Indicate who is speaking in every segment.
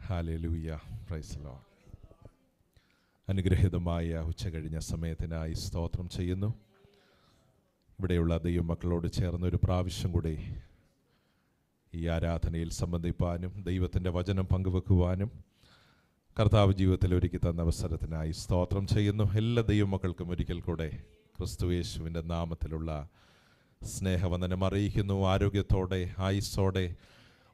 Speaker 1: Hallelujah, praise the Lord. അനുഗ്രഹീതമായ ഉച്ച കഴിഞ്ഞ സമയത്തിനായി സ്തോത്രം ചെയ്യുന്നു. ഇവിടെയുള്ള ദൈവമക്കളോട് ചേർന്ന് ഒരു പ്രാവശ്യം കൂടി ഈ ആരാധനയിൽ സംബന്ധിപ്പാനും ദൈവത്തിൻ്റെ വചനം പങ്കുവെക്കുവാനും കർത്താവ് ജീവിതത്തിൽ ഒരുക്കി തന്ന അവസരത്തിനായി സ്തോത്രം ചെയ്യുന്നു. എല്ലാ ദൈവമക്കൾക്കും ഒരിക്കൽ കൂടെ ക്രിസ്തുയേശുവിൻ്റെ നാമത്തിലുള്ള സ്നേഹവന്ദനം അറിയിക്കുന്നു. ആരോഗ്യത്തോടെ ആയുസ്സോടെ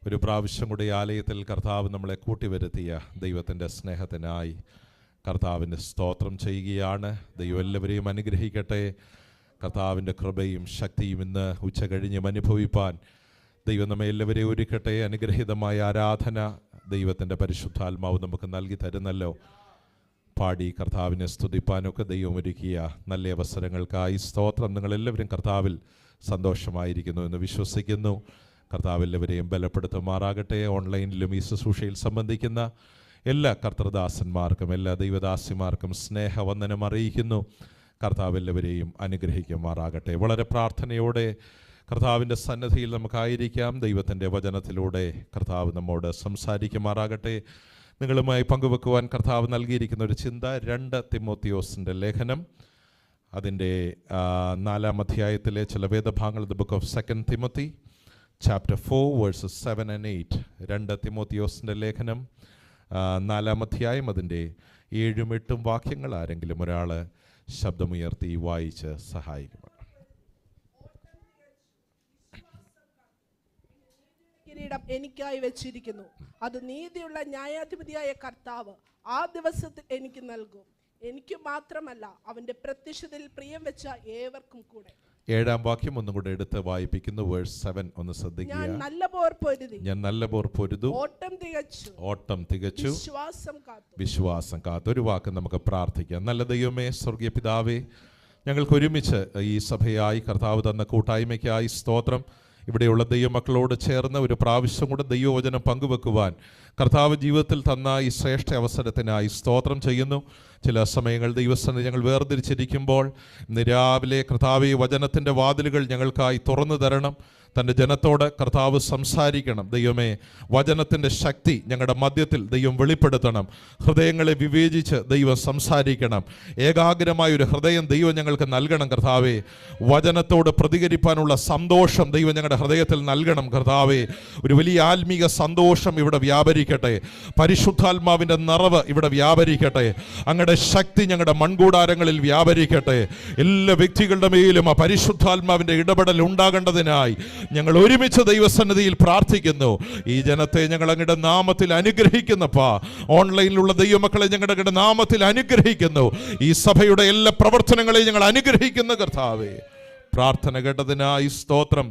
Speaker 1: ഒരു പ്രാവശ്യം കൂടി ആലയത്തിൽ കർത്താവ് നമ്മളെ കൂട്ടിവരുത്തിയ ദൈവത്തിൻ്റെ സ്നേഹത്തിനായി കർത്താവിൻ്റെ സ്തോത്രം ചെയ്യുകയാണ്. ദൈവം എല്ലാവരെയും അനുഗ്രഹിക്കട്ടെ. കർത്താവിൻ്റെ കൃപയും ശക്തിയും ഇന്ന് ഉച്ച കഴിഞ്ഞും അനുഭവിപ്പാൻ ദൈവം നമ്മെ എല്ലാവരെയും ഒരുക്കട്ടെ. അനുഗ്രഹീതമായ ആരാധന ദൈവത്തിൻ്റെ പരിശുദ്ധാത്മാവ് നമുക്ക് നൽകി തരുന്നല്ലോ. പാടി കർത്താവിനെ സ്തുതിപ്പാനൊക്കെ ദൈവം ഒരുക്കിയ നല്ല അവസരങ്ങൾക്കായി സ്തോത്രം. നിങ്ങളെല്ലാവരും കർത്താവിൽ സന്തോഷമായിരിക്കുന്നു എന്ന് വിശ്വസിക്കുന്നു. കർത്താവ് എല്ലാവരെയും ബലപ്പെടുത്തുമാറാകട്ടെ. ഓൺലൈനിലും ഈ ശുശ്രൂഷയിൽ സംബന്ധിക്കുന്ന എല്ലാ കർത്തൃദാസന്മാർക്കും എല്ലാ ദൈവദാസിമാർക്കും സ്നേഹവന്ദനം അറിയിക്കുന്നു. കർത്താവ് എല്ലാവരെയും അനുഗ്രഹിക്കുമാറാകട്ടെ. വളരെ പ്രാർത്ഥനയോടെ കർത്താവിൻ്റെ സന്നിധിയിൽ നമുക്കായിരിക്കാം. ദൈവത്തിൻ്റെ വചനത്തിലൂടെ കർത്താവ് നമ്മോട് സംസാരിക്കുമാറാകട്ടെ. നിങ്ങളുമായി പങ്കുവെക്കുവാൻ കർത്താവ് നൽകിയിരിക്കുന്ന ഒരു ചിന്ത 2 തിമോത്തിയോസിൻ്റെ ലേഖനം അതിൻ്റെ 4-ാം അധ്യായത്തിലെ ചില വേദഭാഗങ്ങൾ. The book of 2 Timothy chapter 4 verses 7 and 8. 2 തിമോത്തിയോസിൻ്റെ ലേഖനം 4-ാം അധ്യായം അതിൻ്റെ 7ഉം 8ഉം വാക്യങ്ങൾ ആരെങ്കിലും ഒരാൾ ശബ്ദമുയർത്തി വായിച്ച് സഹായിക്കും.
Speaker 2: കിരീടം എനിക്കായി വെച്ചിരിക്കുന്നു, അത് നീതിയുള്ള ന്യായാധിപതിയായ കർത്താവ് ആ ദിവസത്തിൽ എനിക്ക് നൽകും. എനിക്ക് മാത്രമല്ല, അവന്റെ പ്രത്യക്ഷതയിൽ പ്രിയം വെച്ച ഏവർക്കും കൂടെ.
Speaker 1: 7-ാം വാക്യം ഒന്നും കൂടെ എടുത്ത് വായിപ്പിക്കുന്നു. വേഴ്സ് 7 ഒന്ന് ശ്രദ്ധിക്കുക.
Speaker 2: ഞാൻ നല്ല പോർ പൊരുതു, ഓട്ടം തികച്ചു,
Speaker 1: വിശ്വാസം കാത്തു. ഒരു വാക്ക് നമുക്ക് പ്രാർത്ഥിക്കാം. നല്ല ദൈവമേ, സ്വർഗീയ പിതാവേ, ഞങ്ങൾക്ക് ഒരുമിച്ച് ഈ സഭയായി കർത്താവ് തന്ന കൂട്ടായ്മയ്ക്കായി സ്തോത്രം. ഇവിടെയുള്ള ദൈവമക്കളോട് ചേർന്ന് ഒരു പ്രാവശ്യം കൂടെ ദൈവവചനം പങ്കുവെക്കുവാൻ കർത്താവ് ജീവിതത്തിൽ തന്ന ഈ ശ്രേഷ്ഠ അവസരത്തിനായി സ്തോത്രം ചെയ്യുന്നു. ചില സമയങ്ങൾ ദൈവസന്നിധി ഞങ്ങൾ വേർതിരിച്ചിരിക്കുമ്പോൾ ഇന്ന് രാവിലെ കർത്താവ് ഈ വചനത്തിൻ്റെ വാതിലുകൾ ഞങ്ങൾക്കായി തുറന്നു തരണം. തൻ്റെ ജനത്തോട് കർത്താവ് സംസാരിക്കണം. ദൈവമേ, വചനത്തിൻ്റെ ശക്തി ഞങ്ങളുടെ മധ്യത്തിൽ ദൈവം വെളിപ്പെടുത്തണം. ഹൃദയങ്ങളെ വിവേചിച്ച് ദൈവം സംസാരിക്കണം. ഏകാഗ്രമായൊരു ഹൃദയം ദൈവം ഞങ്ങൾക്ക് നൽകണം. കർത്താവേ, വചനത്തോട് പ്രതികരിപ്പാനുള്ള സന്തോഷം ദൈവം ഞങ്ങളുടെ ഹൃദയത്തിൽ നൽകണം. കർത്താവേ, ഒരു വലിയ ആത്മീക സന്തോഷം ഇവിടെ വ്യാപരിക്കട്ടെ. പരിശുദ്ധാത്മാവിൻ്റെ നിറവ് ഇവിടെ വ്യാപരിക്കട്ടെ. അങ്ങയുടെ ശക്തി ഞങ്ങളുടെ മൺകൂടാരങ്ങളിൽ വ്യാപരിക്കട്ടെ. എല്ലാ വ്യക്തികളുടെ മേലും ആ പരിശുദ്ധാത്മാവിൻ്റെ ഇടപെടൽ ഉണ്ടാകേണ്ടതിനായി ഞങ്ങൾ ഒരുമിച്ച് ദൈവസന്നിധിയിൽ പ്രാർത്ഥിക്കുന്നു. ഈ ജനത്തെ ഞങ്ങൾ അങ്ങയുടെ നാമത്തിൽ അനുഗ്രഹിക്കുന്നപ്പാ. ഓൺലൈനിലുള്ള ദൈവമക്കളെ ഞങ്ങളുടെ നാമത്തിൽ അനുഗ്രഹിക്കുന്നു. ഈ സഭയുടെ എല്ലാ പ്രവർത്തനങ്ങളെയും ഞങ്ങൾ അനുഗ്രഹിക്കുന്നു. കർത്താവേ, പ്രാർത്ഥന കേട്ടതിനായി സ്തോത്രം.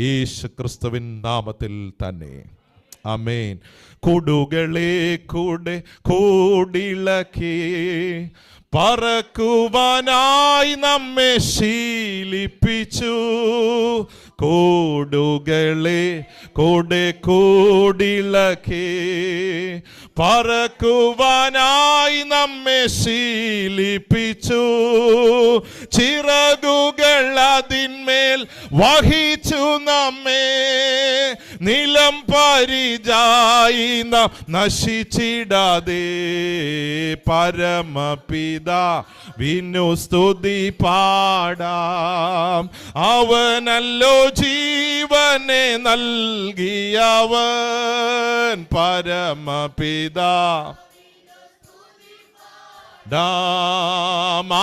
Speaker 1: യേശു ക്രിസ്തുവിൻ നാമത്തിൽ തന്നെ, ആമേൻ. കൂടുകളെ കൂടെ കൂടിളക്കി പറക്കുവാനായി നമ്മെ ശീലിപ്പിച്ചു. കൂടുകളെ കൂടെ കൂടിളക്കി പറക്കുവാനായി നമ്മെ ശീലിപ്പിച്ചു. ചിറകുകൾ അതിന്മേൽ വഹിച്ചു നമ്മെ. നിലം പരിചായി നാം നശിച്ചിടാതെ പരമപിതാവിനു സ്തുതി പാടാം. അവനല്ലോ ജീവനെ നൽകിയവൻ, പരമപിതാ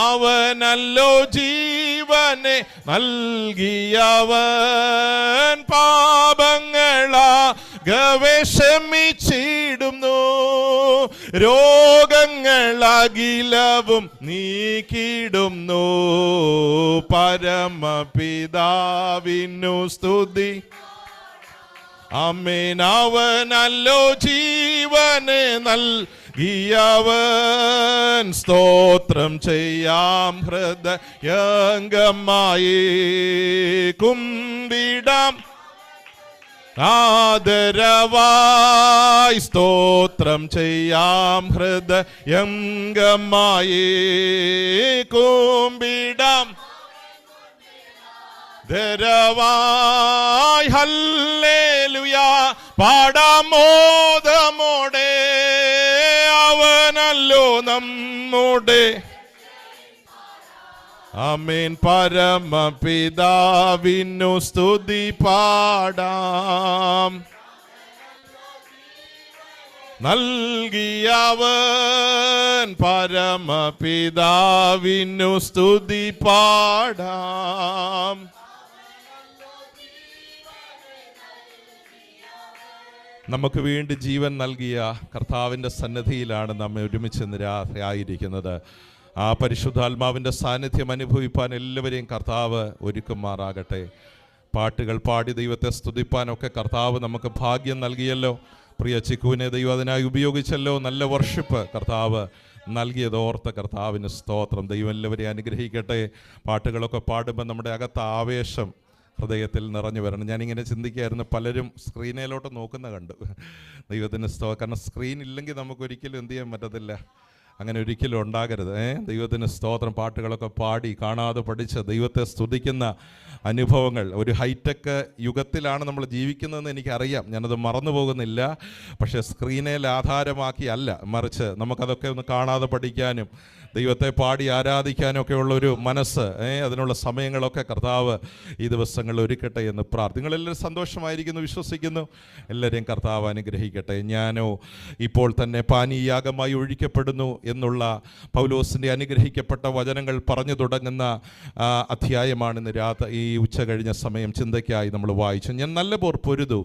Speaker 1: അവനല്ലോ ജീവനെ നൽകിയവൻ. പാപങ്ങളാകവെ ക്ഷമിച്ചിടുന്നു, രോഗങ്ങളകിലവും നീക്കിടുന്നു. പരമപിതാവിനു സ്തുതി, ആമേൻ. അവനല്ലോ ജീവനെ നൽകിയവൻ. സ്തോത്രം ചെയ്യാം ഹൃദയംഗമായി കുമ്പിടാം ആദരവായി. സ്തോത്രം ചെയ്യാം ഹൃദയംഗമായി കുമ്പിടാം ദരവായി. ഹല്ലേലൂയ പാടാം മോദമോടെ നമ്മുടെ ആമേൻ പരമപിതാവിനു സ്തുതി പാടാം. നൽകിയവൻ പരമപിതാവിനു സ്തുതി പാടാം. നമുക്ക് വേണ്ടി ജീവൻ നൽകിയ കർത്താവിൻ്റെ സന്നിധിയിലാണ് നമ്മെ ഒരുമിച്ച് നിരാശയായിരിക്കുന്നത്. ആ പരിശുദ്ധാത്മാവിൻ്റെ സാന്നിധ്യം അനുഭവിപ്പാൻ എല്ലാവരെയും കർത്താവ് ഒരുക്കുമാറാകട്ടെ. പാട്ടുകൾ പാടി ദൈവത്തെ സ്തുതിപ്പാനൊക്കെ കർത്താവ് നമുക്ക് ഭാഗ്യം നൽകിയല്ലോ. പ്രിയ ചിക്കുവിനെ ദൈവം അതിനായി ഉപയോഗിച്ചല്ലോ. നല്ല വർഷിപ്പ് കർത്താവ് നൽകിയതോർത്ത കർത്താവിന് സ്തോത്രം. ദൈവം എല്ലാവരെയും അനുഗ്രഹിക്കട്ടെ. പാട്ടുകളൊക്കെ പാടുമ്പോൾ നമ്മുടെ അകത്ത് ആവേശം ഹൃദയത്തിൽ നിറഞ്ഞു വരണം. ഞാനിങ്ങനെ ചിന്തിക്കുകയായിരുന്നു, പലരും സ്ക്രീനിലോട്ട് നോക്കുന്ന കണ്ടു. ദൈവത്തിന് സ്തോത്രം. കാരണം സ്ക്രീൻ ഇല്ലെങ്കിൽ നമുക്കൊരിക്കലും എന്ത് ചെയ്യാൻ പറ്റത്തില്ല. അങ്ങനെ ഒരിക്കലും ഉണ്ടാകരുത്. ദൈവത്തിന് സ്തോത്രം. പാട്ടുകളൊക്കെ പാടി കാണാതെ പഠിച്ച് ദൈവത്തെ സ്തുതിക്കുന്ന അനുഭവങ്ങൾ. ഒരു ഹൈടെക് യുഗത്തിലാണ് നമ്മൾ ജീവിക്കുന്നതെന്ന് എനിക്കറിയാം, ഞാനത് മറന്നു പോകുന്നില്ല. പക്ഷേ സ്ക്രീനിൽ ആധാരമാക്കി അല്ല, മറിച്ച് നമുക്കതൊക്കെ ഒന്ന് കാണാതെ പഠിക്കാനും ദൈവത്തെ പാടി ആരാധിക്കാനൊക്കെ ഉള്ളൊരു മനസ്സ്, അതിനുള്ള സമയങ്ങളൊക്കെ കർത്താവ് ഈ ദിവസങ്ങളിൽ ഒരുക്കട്ടെ എന്ന് പ്രാർത്ഥിക്കുന്നു. നിങ്ങളെല്ലാവരും സന്തോഷമായിരിക്കുന്നു വിശ്വസിക്കുന്നു. എല്ലാവരെയും കർത്താവ് അനുഗ്രഹിക്കട്ടെ. ഞാനോ ഇപ്പോൾ തന്നെ പാനീയാഗമായി ഒഴിക്കപ്പെടുന്നു എന്നുള്ള പൗലോസിൻ്റെ അനുഗ്രഹിക്കപ്പെട്ട വചനങ്ങൾ പറഞ്ഞു തുടങ്ങുന്ന അധ്യായമാണ് ഇന്ന് ഈ ഉച്ച കഴിഞ്ഞ സമയം ചിന്തയ്ക്കായി നമ്മൾ വായിച്ചു. ഞാൻ നല്ല പോർ പൊരുതു,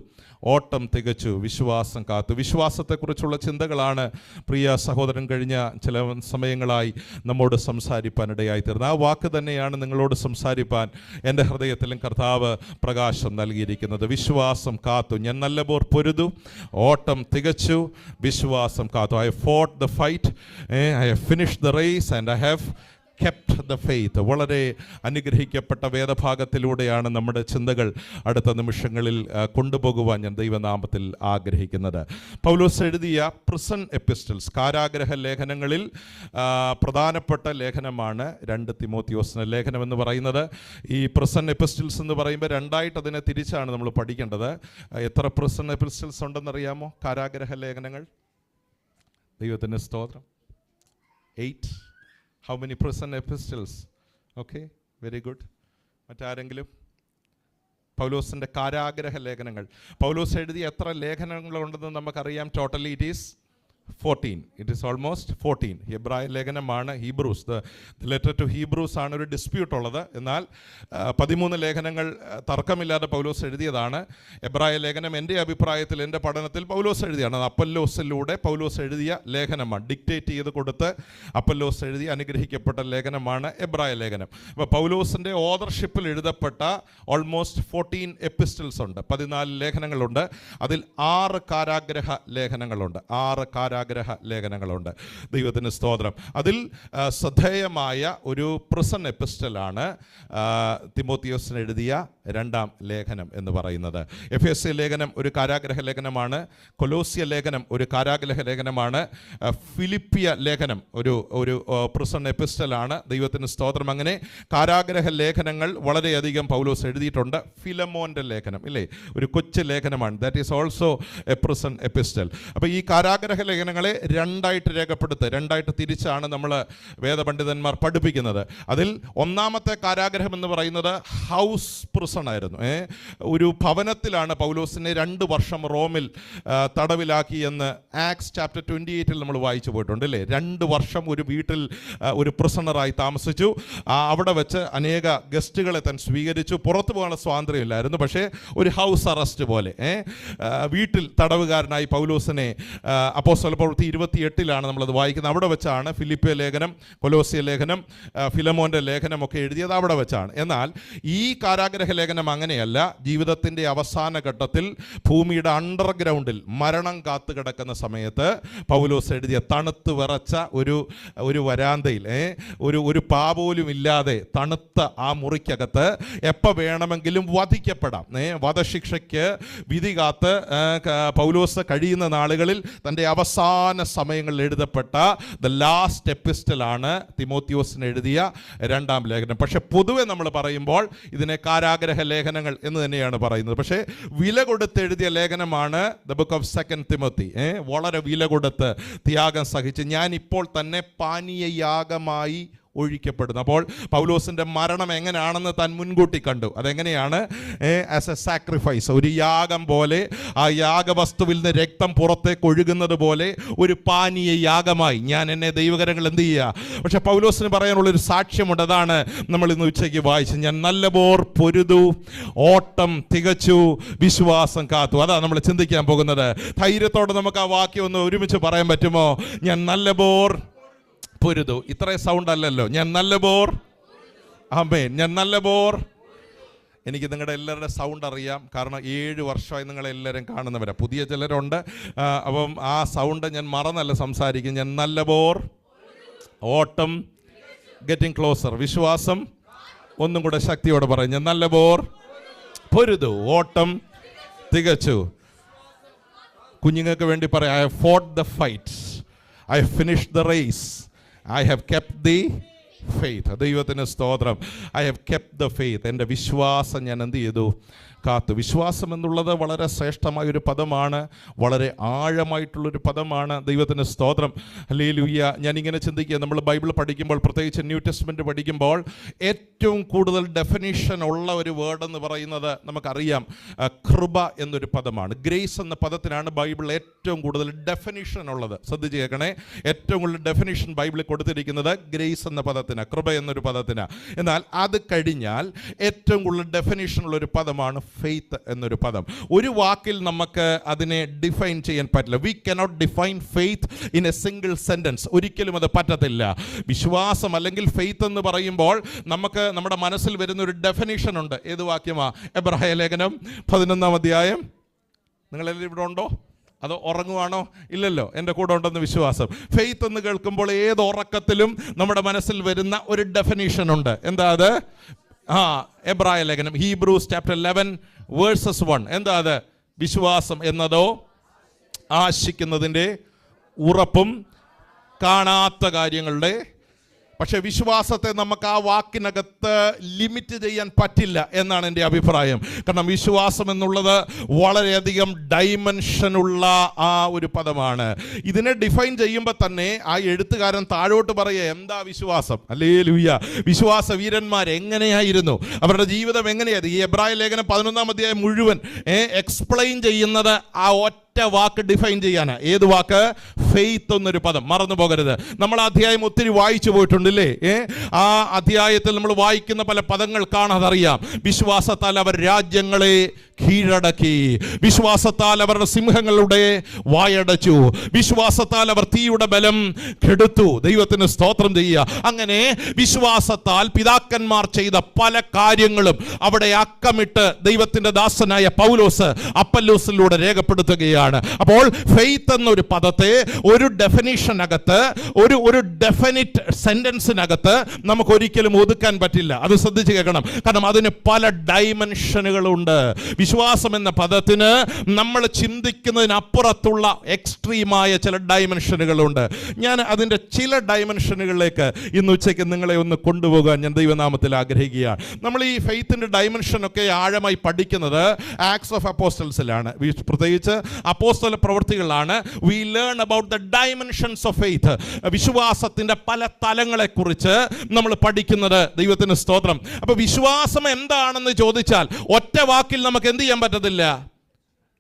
Speaker 1: ഓട്ടം തികച്ചു, വിശ്വാസം കാത്തു. വിശ്വാസത്തെക്കുറിച്ചുള്ള ചിന്തകളാണ് പ്രിയ സഹോദരൻ കഴിഞ്ഞ ചില സമയങ്ങളായി നമ്മോട് സംസാരിപ്പാനിടയായി തീർന്നത്. ആ വാക്ക് തന്നെയാണ് നിങ്ങളോട് സംസാരിപ്പാൻ എൻ്റെ ഹൃദയത്തിലും കർത്താവ് പ്രകാശം നൽകിയിരിക്കുന്നത്. വിശ്വാസം കാത്തു. ഞാൻ നല്ല പോർ പൊരുതു, ഓട്ടം തികച്ചു, വിശ്വാസം കാത്തു. I fought the fight, I have finished the race and I have kept the faith. വളരെ അനുഗ്രഹിക്കപ്പെട്ട വേദഭാഗത്തിലൂടെയാണ് നമ്മുടെ ചിന്തകൾ അടുത്ത നിമിഷങ്ങളിൽ കൊണ്ടുപോകുവാൻ ഞാൻ ദൈവനാമത്തിൽ ആഗ്രഹിക്കുന്നത്. പൗലോസ് എഴുതിയ പ്രിസൺ എപ്പിസ്റ്റൽസ്, കാരാഗ്രഹ ലേഖനങ്ങളിൽ പ്രധാനപ്പെട്ട ലേഖനമാണ് 2 തിമോത്തിയോസിന്റെ ലേഖനം എന്ന് പറയുന്നത്. ഈ പ്രിസൺ എപ്പിസ്റ്റൽസ് എന്ന് പറയുമ്പോൾ രണ്ടായിട്ട് അതിനെ തിരിച്ചാണ് നമ്മൾ പഠിക്കേണ്ടത്. എത്ര പ്രിസൺ എപ്പിസ്റ്റൽസ് ഉണ്ടെന്നറിയാമോ? കാരാഗ്രഹ ലേഖനങ്ങൾ. ദൈവത്തിൻ്റെ സ്തോത്രം. 8. How many prison epistles? Okay, very good. മറ്റാരെങ്കിലും? പൗലോസിൻ്റെ കാരാഗ്രഹ ലേഖനങ്ങൾ. പൗലോസ് എഴുതിയ എത്ര ലേഖനങ്ങളുണ്ടെന്ന് നമുക്കറിയാം. Totally it is 14. It is almost 14. ഹെബ്രായ ലേഖനമാണ്. Hebrews, the letter to Hebrews ആണ് ഒരു ഡിസ്പ്യൂട്ട് ഉള്ളത്. എന്നാൽ 13 ലേഖനങ്ങൾ തർക്കമില്ലാതെ പൗലോസ് എഴുതിയതാണ്. എബ്രായ ലേഖനം എൻ്റെ അഭിപ്രായത്തിൽ, എൻ്റെ പഠനത്തിൽ പൗലോസ് എഴുതിയാണ്. അത് അപ്പല്ലോസിലൂടെ പൗലോസ് എഴുതിയ ലേഖനമാണ്. ഡിക്റ്റേറ്റ് ചെയ്ത് കൊടുത്ത് അപ്പല്ലോസ് എഴുതി അനുഗ്രഹിക്കപ്പെട്ട ലേഖനമാണ് എബ്രായ ലേഖനം. അപ്പോൾ പൗലോസിൻ്റെ ഓതർഷിപ്പിൽ എഴുതപ്പെട്ട ഓൾമോസ്റ്റ് 14 എപ്പിസ്റ്റൽസ് ഉണ്ട്. 14 ലേഖനങ്ങളുണ്ട്. അതിൽ 6 കാരാഗ്രഹ ലേഖനങ്ങളുണ്ട്. 6 കാരാഗ്രഹ ലേഖനങ്ങളുണ്ട്. ദൈവത്തിന് സ്തോത്രം. അതിൽ ശ്രദ്ധേയമായ ഒരു പ്രിസൺ എപ്പിസ്റ്റലാണ് തിമോത്തിയോസിന് എഴുതിയ 2ാം ലേഖനം എന്ന് പറയുന്നത്. എഫേസ്യ ലേഖനം ഒരു കാരാഗ്രഹ ലേഖനമാണ്. കൊലോസ്യ ലേഖനം ഒരു കാരാഗ്രഹ ലേഖനമാണ്. ഫിലിപ്പിയ ലേഖനം ഒരു പ്രിസൺ എപ്പിസ്റ്റലാണ്. ദൈവത്തിന് സ്തോത്രം. അങ്ങനെ കാരാഗ്രഹ ലേഖനങ്ങൾ വളരെയധികം പൗലോസ് എഴുതിയിട്ടുണ്ട്. ഫിലമോൻ്റെ ലേഖനം ഇല്ലേ, ഒരു കൊച്ചു ലേഖനമാണ്. That is also a prison epistle. അപ്പോൾ ഈ കാരാഗ്രഹ ലേഖനങ്ങളെ 2ആയിട്ട് രേഖപ്പെടുത്തുക, 2ആയിട്ട് തിരിച്ചാണ് നമ്മൾ വേദപണ്ഡിതന്മാർ പഠിപ്പിക്കുന്നത്. അതിൽ 1ാമത്തെ കാരാഗ്രഹം എന്ന് പറയുന്നത് ഹൗസ് പ്രിസൺ ആയിരുന്നു. ഒരു ഭവനത്തിലാണ് പൗലോസിനെ 2 വർഷം റോമിൽ തടവിലാക്കി എന്ന് ആക്ട്സ് ചാപ്റ്റർ 28 നമ്മൾ വായിച്ചു പോയിട്ടുണ്ട് അല്ലേ. 2 വർഷം ഒരു വീട്ടിൽ ഒരു പ്രിസണറായി താമസിച്ചു. അവിടെ വെച്ച് അനേക ഗസ്റ്റുകളെ താൻ സ്വീകരിച്ചു. പുറത്തു പോകാനുള്ള സ്വാതന്ത്ര്യമില്ലായിരുന്നു. പക്ഷേ ഒരു ഹൗസ് അറസ്റ്റ് പോലെ വീട്ടിൽ തടവുകാരനായി പൗലോസിനെ അപ്പോസ്തല പ്രവൃത്തി 28 നമ്മളത് വായിക്കുന്നത്. അവിടെ വെച്ചാണ് ഫിലിപ്പിയ ലേഖനം, കൊലോസ്യ ലേഖനം, ഫിലമോൻ്റെ ലേഖനമൊക്കെ എഴുതിയത് അവിടെ വെച്ചാണ്. എന്നാൽ ഈ കാരാഗ്രഹ ലേഖനം അങ്ങനെയല്ല. ജീവിതത്തിൻ്റെ അവസാന ഘട്ടത്തിൽ ഭൂമിയുടെ അണ്ടർഗ്രൗണ്ടിൽ മരണം കാത്തു കിടക്കുന്ന സമയത്ത് പൗലോസ് എഴുതിയ തണുത്ത് വിറച്ച ഒരു വരാന്തയിൽ ഒരു പാപോലും ഇല്ലാതെ തണുത്ത ആ മുറിക്കകത്ത് എപ്പോൾ വേണമെങ്കിലും വധിക്കപ്പെടാം, വധശിക്ഷയ്ക്ക് വിധി കാത്ത് പൗലോസ് കഴിയുന്ന നാളുകളിൽ തൻ്റെ അവസാന അവസാന സമയങ്ങളിൽ എഴുതപ്പെട്ട ദ ലാസ്റ്റ് എപ്പിസ്റ്റലാണ് തിമോത്തിയോസിന് എഴുതിയ 2-ാം ലേഖനം. പക്ഷെ പൊതുവെ നമ്മൾ പറയുമ്പോൾ ഇതിനെ കാരാഗ്രഹ ലേഖനങ്ങൾ എന്ന് തന്നെയാണ് പറയുന്നത്. പക്ഷേ വില കൊടുത്ത് എഴുതിയ ലേഖനമാണ് ദ ബുക്ക് ഓഫ് 2 തിമോത്തി. വളരെ വില കൊടുത്ത് ത്യാഗം സഹിച്ച് ഞാൻ ഇപ്പോൾ തന്നെ പാനീയയാഗമായി ഒഴിക്കപ്പെടുന്നു. അപ്പോൾ പൗലോസിന്റെ മരണം എങ്ങനെയാണെന്ന് താൻ മുൻകൂട്ടി കണ്ടു. അതെങ്ങനെയാണ്? ആസ് എ സാക്രിഫൈസ്, ഒരു യാഗം പോലെ, ആ യാഗവസ്തുവിൽ നിന്ന് രക്തം പുറത്തേക്ക് ഒഴുകുന്നത് പോലെ ഒരു പാനീയ യാഗമായി ഞാൻ എന്നെ ദൈവകരങ്ങൾ എന്ത് ചെയ്യുക. പക്ഷെ പൗലോസിന് പറയാനുള്ളൊരു സാക്ഷ്യമുണ്ട്. അതാണ് നമ്മൾ ഇന്ന് ഉച്ചയ്ക്ക് വായിച്ചത്. ഞാൻ നല്ലപോർ പൊരുതു, ഓട്ടം തികച്ചു, വിശ്വാസം കാത്തു. അതാണ് നമ്മൾ ചിന്തിക്കാൻ പോകുന്നത്. ധൈര്യത്തോടെ നമുക്ക് ആ വാക്യം ഒന്ന് ഒരുമിച്ച് പറയാൻ പറ്റുമോ? ഞാൻ നല്ലപോർ പൊരുതു. ഇത്രയും സൗണ്ട് അല്ലല്ലോ. ഞാൻ നല്ലപോർ, ആമേൻ, ഞാൻ നല്ലപോർ. എനിക്ക് നിങ്ങളുടെ എല്ലാവരുടെ സൗണ്ട് അറിയാം, കാരണം 7 വർഷമായി നിങ്ങളെല്ലാവരും കാണുന്നവരാണ്. പുതിയ ചിലരുണ്ട്. അപ്പം ആ സൗണ്ട് ഞാൻ മറന്നല്ല സംസാരിക്കും. ഞാൻ നല്ലപോർ, ഓട്ടം, ഗെറ്റിംഗ് ക്ലോസർ, വിശ്വാസം. ഒന്നും കൂടെ ശക്തിയോടെ പറയും. ഞാൻ നല്ലപോർ പൊരുതു, ഓട്ടം തികച്ചു. കുഞ്ഞുങ്ങൾക്ക് വേണ്ടി പറയാം, I have fought the fight, I have finished the race, I have kept the faith. ദൈവത്തിന് സ്തോത്രം. I have kept the faith. എൻ്റെ വിശ്വാസം ഞാൻ എന്ത് ചെയ്തു? കാത്തു. വിശ്വാസം എന്നുള്ളത് വളരെ ശ്രേഷ്ഠമായൊരു പദമാണ്, വളരെ ആഴമായിട്ടുള്ളൊരു പദമാണ്. ദൈവത്തിന് സ്തോത്രം. ഹല്ലേലൂയ. ഞാനിങ്ങനെ ചിന്തിക്കുക, നമ്മൾ ബൈബിൾ പഠിക്കുമ്പോൾ, പ്രത്യേകിച്ച് ന്യൂ ടെസ്റ്റ്മെൻറ്റ് പഠിക്കുമ്പോൾ, ഏറ്റവും കൂടുതൽ ഡെഫിനിഷൻ ഉള്ള ഒരു വേർഡ് എന്ന് പറയുന്നത് നമുക്കറിയാം, കൃപ എന്നൊരു പദമാണ്. ഗ്രേസ് എന്ന പദത്തിനാണ് ബൈബിൾ ഏറ്റവും കൂടുതൽ ഡെഫിനിഷൻ ഉള്ളത്. ശ്രദ്ധിച്ച് കേൾക്കണേ. ഏറ്റവും കൂടുതൽ ഡെഫിനിഷൻ ബൈബിളിൽ കൊടുത്തിരിക്കുന്നത് ഗ്രേസ് എന്ന പദത്തിന്, കൃപ എന്നൊരു പദത്തിന്. എന്നാൽ അത് കഴിഞ്ഞാൽ ഏറ്റവും കൂടുതൽ ഡെഫിനിഷൻ ഉള്ളൊരു പദമാണ് ഫെയ്ത്ത് എന്നൊരു പദം. ഒരു വാക്കിൽ നമുക്ക് അതിനെ ഡിഫൈൻ ചെയ്യാൻ പറ്റില്ല. We cannot define faith in A single sentence. ഒരിക്കലും അത് പറ്റത്തില്ല. വിശ്വാസം അല്ലെങ്കിൽ ഫെയ്ത്ത് എന്ന് പറയുമ്പോൾ നമുക്ക് നമ്മുടെ മനസ്സിൽ വരുന്ന ഒരു ഡെഫിനിഷൻ ഉണ്ട്. ഏത് വാക്യമാ? എബ്രായ ലേഖനം 11-ാം അധ്യായം. നിങ്ങളെല്ലാം ഇവിടെ ഉണ്ടോ? അതോ ഉറങ്ങുവാണോ? ഇല്ലല്ലോ, എൻ്റെ കൂടെ ഉണ്ടെന്ന് വിശ്വാസം. ഫെയ്ത്ത് എന്ന് കേൾക്കുമ്പോൾ ഏത് ഉറക്കത്തിലും നമ്മുടെ മനസ്സിൽ വരുന്ന ഒരു ഡെഫിനിഷൻ ഉണ്ട്. എന്താ അത്? എബ്രായ ലേഖനം, ഹീബ്രൂസ് ചാപ്റ്റർ 11 വേഴ്സസ് 1. എന്താ അത്? വിശ്വാസം എന്നതോ ആശിക്കുന്നതിൻ്റെ ഉറപ്പും കാണാത്ത കാര്യങ്ങളുടെ. പക്ഷെ വിശ്വാസത്തെ നമുക്ക് ആ വാക്കിനകത്ത് ലിമിറ്റ് ചെയ്യാൻ പറ്റില്ല എന്നാണ് എൻ്റെ അഭിപ്രായം. കാരണം വിശ്വാസം എന്നുള്ളത് വളരെയധികം ഡൈമെൻഷനുള്ള ആ ഒരു പദമാണ്. ഇതിനെ ഡിഫൈൻ ചെയ്യുമ്പോൾ തന്നെ ആ എഴുത്തുകാരൻ താഴോട്ട് പറയുക, എന്താ വിശ്വാസം? ഹല്ലേലൂയ. വിശ്വാസ വീരന്മാർ എങ്ങനെയായിരുന്നു, അവരുടെ ജീവിതം എങ്ങനെയായിരുന്നു? ഈ എബ്രായ ലേഖനം 11-ാം അധ്യായം മുഴുവൻ എക്സ്പ്ലെയിൻ ചെയ്യുന്നത് ആ ഒറ്റ വാക്ക് ഡിഫൈൻ ചെയ്യാനാ. ഏത് വാക്ക്? ഫെയ്ത്ത് എന്നൊരു പദം. മറന്നു പോകരുത്. നമ്മൾ അധ്യായം ഒത്തിരി വായിച്ചു പോയിട്ടുണ്ടല്ലേ? ആ അധ്യായത്തിൽ നമ്മൾ വായിക്കുന്ന പല പദങ്ങൾ കാണാതറിയാം. വിശ്വാസത്താൽ അവർ രാജ്യങ്ങളെ കീഴടക്കി, വിശ്വാസത്താൽ അവരുടെ സിംഹങ്ങളുടെ വായടച്ചു, വിശ്വാസത്താൽ അവർ തീയുടെ ബലം കെടുത്തു. ദൈവത്തിന് സ്തോത്രം ചെയ്യുക. അങ്ങനെ വിശ്വാസത്താൽ പിതാക്കന്മാർ ചെയ്ത പല കാര്യങ്ങളും അവിടെ അക്കമിട്ട് ദൈവത്തിന്റെ ദാസനായ പൗലോസ് അപ്പല്ലോസിലൂടെ രേഖപ്പെടുത്തുകയാണ്. അപ്പോൾ ഫെയ്ത്ത് എന്നൊരു പദത്തെ ഒരു ഡെഫിനിഷനകത്ത്, ഒരു ഡെഫിനിറ്റ് സെന്റൻസിനകത്ത് നമുക്ക് ഒരിക്കലും ഒതുക്കാൻ പറ്റില്ല. അത് ശ്രദ്ധിച്ച് കേൾക്കണം. കാരണം അതിന് പല ഡൈമെൻഷനുകളുണ്ട്. വിശ്വാസം എന്ന പദത്തിന് നമ്മൾ ചിന്തിക്കുന്നതിനപ്പുറത്തുള്ള എക്സ്ട്രീമായ ചില ഡൈമെൻഷനുകളുണ്ട്. ഞാൻ അതിൻ്റെ ചില ഡൈമെൻഷനുകളിലേക്ക് ഇന്ന് ഉച്ചയ്ക്ക് നിങ്ങളെ ഒന്ന് കൊണ്ടുപോകാൻ ഞാൻ ദൈവനാമത്തിൽ ആഗ്രഹിക്കുകയാണ്. നമ്മൾ ഈ ഫെയ്ത്തിൻ്റെ ഡൈമെൻഷനൊക്കെ ആഴമായി പഠിക്കുന്നത് ആക്ട്സ് ഓഫ് അപ്പോസ്റ്റൽസിലാണ്, പ്രത്യേകിച്ച് അപ്പോസ്തല പ്രവൃത്തികളാണ്. We learn about the dimensions of faith. വിശ്വാസത്തിൻ്റെ പല തലങ്ങളെക്കുറിച്ച് നമ്മൾ പഠിക്കുന്നത്. ദൈവത്തിന് സ്തോത്രം. അപ്പോൾ വിശ്വാസം എന്താണെന്ന് ചോദിച്ചാൽ ഒറ്റ വാക്കിൽ നമുക്ക് എന്ത് ചെയ്യാൻ പറ്റത്തില്ല.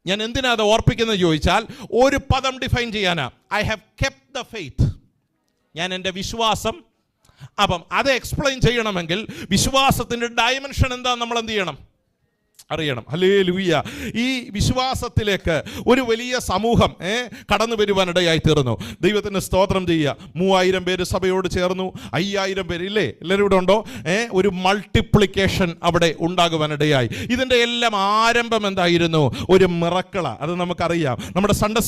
Speaker 1: ഞാൻ എന്തിനാ അത് ഓർപ്പിക്കുന്നത് ചോദിച്ചാൽ, ഒരു പദം ഡിഫൈൻ ചെയ്യാനാ. I have kept the faith. ഞാൻ എൻ്റെ വിശ്വാസം. അപ്പം അത് എക്സ്പ്ലെയിൻ ചെയ്യണമെങ്കിൽ വിശ്വാസത്തിൻ്റെ ഡൈമെൻഷൻ എന്താ നമ്മൾ എന്ത് ചെയ്യണം? അറിയണം. ഹല്ലേലൂയ. ഈ വിശ്വാസത്തിലേക്ക് ഒരു വലിയ സമൂഹം കടന്നു വരുവാനിടയായി തീർന്നു. ദൈവത്തിന് സ്തോത്രം ചെയ്യുക. 3000 പേര് സഭയോട് ചേർന്നു. 5000 പേര് ഇല്ലേ? എല്ലാവരും ഇവിടെ ഉണ്ടോ? ഒരു മൾട്ടിപ്ലിക്കേഷൻ അവിടെ ഉണ്ടാകുവാനിടയായി. ഇതിൻ്റെ എല്ലാം ആരംഭം എന്തായിരുന്നു? ഒരു മിറക്കിള. അത് നമുക്കറിയാം. നമ്മുടെ സൺഡേ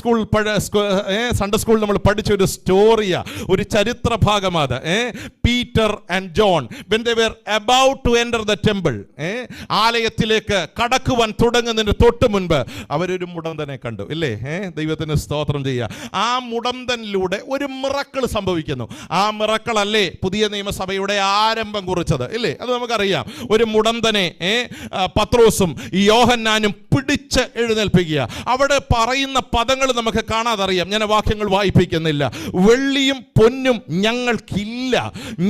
Speaker 1: സ്കൂൾ നമ്മൾ പഠിച്ച ഒരു സ്റ്റോറിയാ, ഒരു ചരിത്ര ഭാഗമാണ്. Peter and John when they were about to enter the temple, ആലയത്തിലേക്ക് കടക്കുവാൻ തുടങ്ങുന്നതിന് തൊട്ട് മുൻപ് അവരൊരു മുടന്തനെ കണ്ടു, ഇല്ലേ? ദൈവത്തിന് സ്തോത്രം ചെയ്യുക. ആ മുടന്തനിലൂടെ ഒരു മിറക്കിൾ സംഭവിക്കുന്നു. ആ മിറക്കിൾ അല്ലേ പുതിയ നിയമസഭയുടെ ആരംഭം കുറിച്ചത്, ഇല്ലേ? അത് നമുക്കറിയാം. ഒരു മുടന്തനെ പത്രോസും യോഹന്നാനും പിടിച്ച് എഴുന്നേൽപ്പിക്കുക. അവിടെ പറയുന്ന പദങ്ങൾ നമുക്ക് കാണാതറിയാം. ഞാൻ വാക്യങ്ങൾ വായിപ്പിക്കുന്നില്ല. വെള്ളിയും പൊന്നും ഞങ്ങൾക്കില്ല,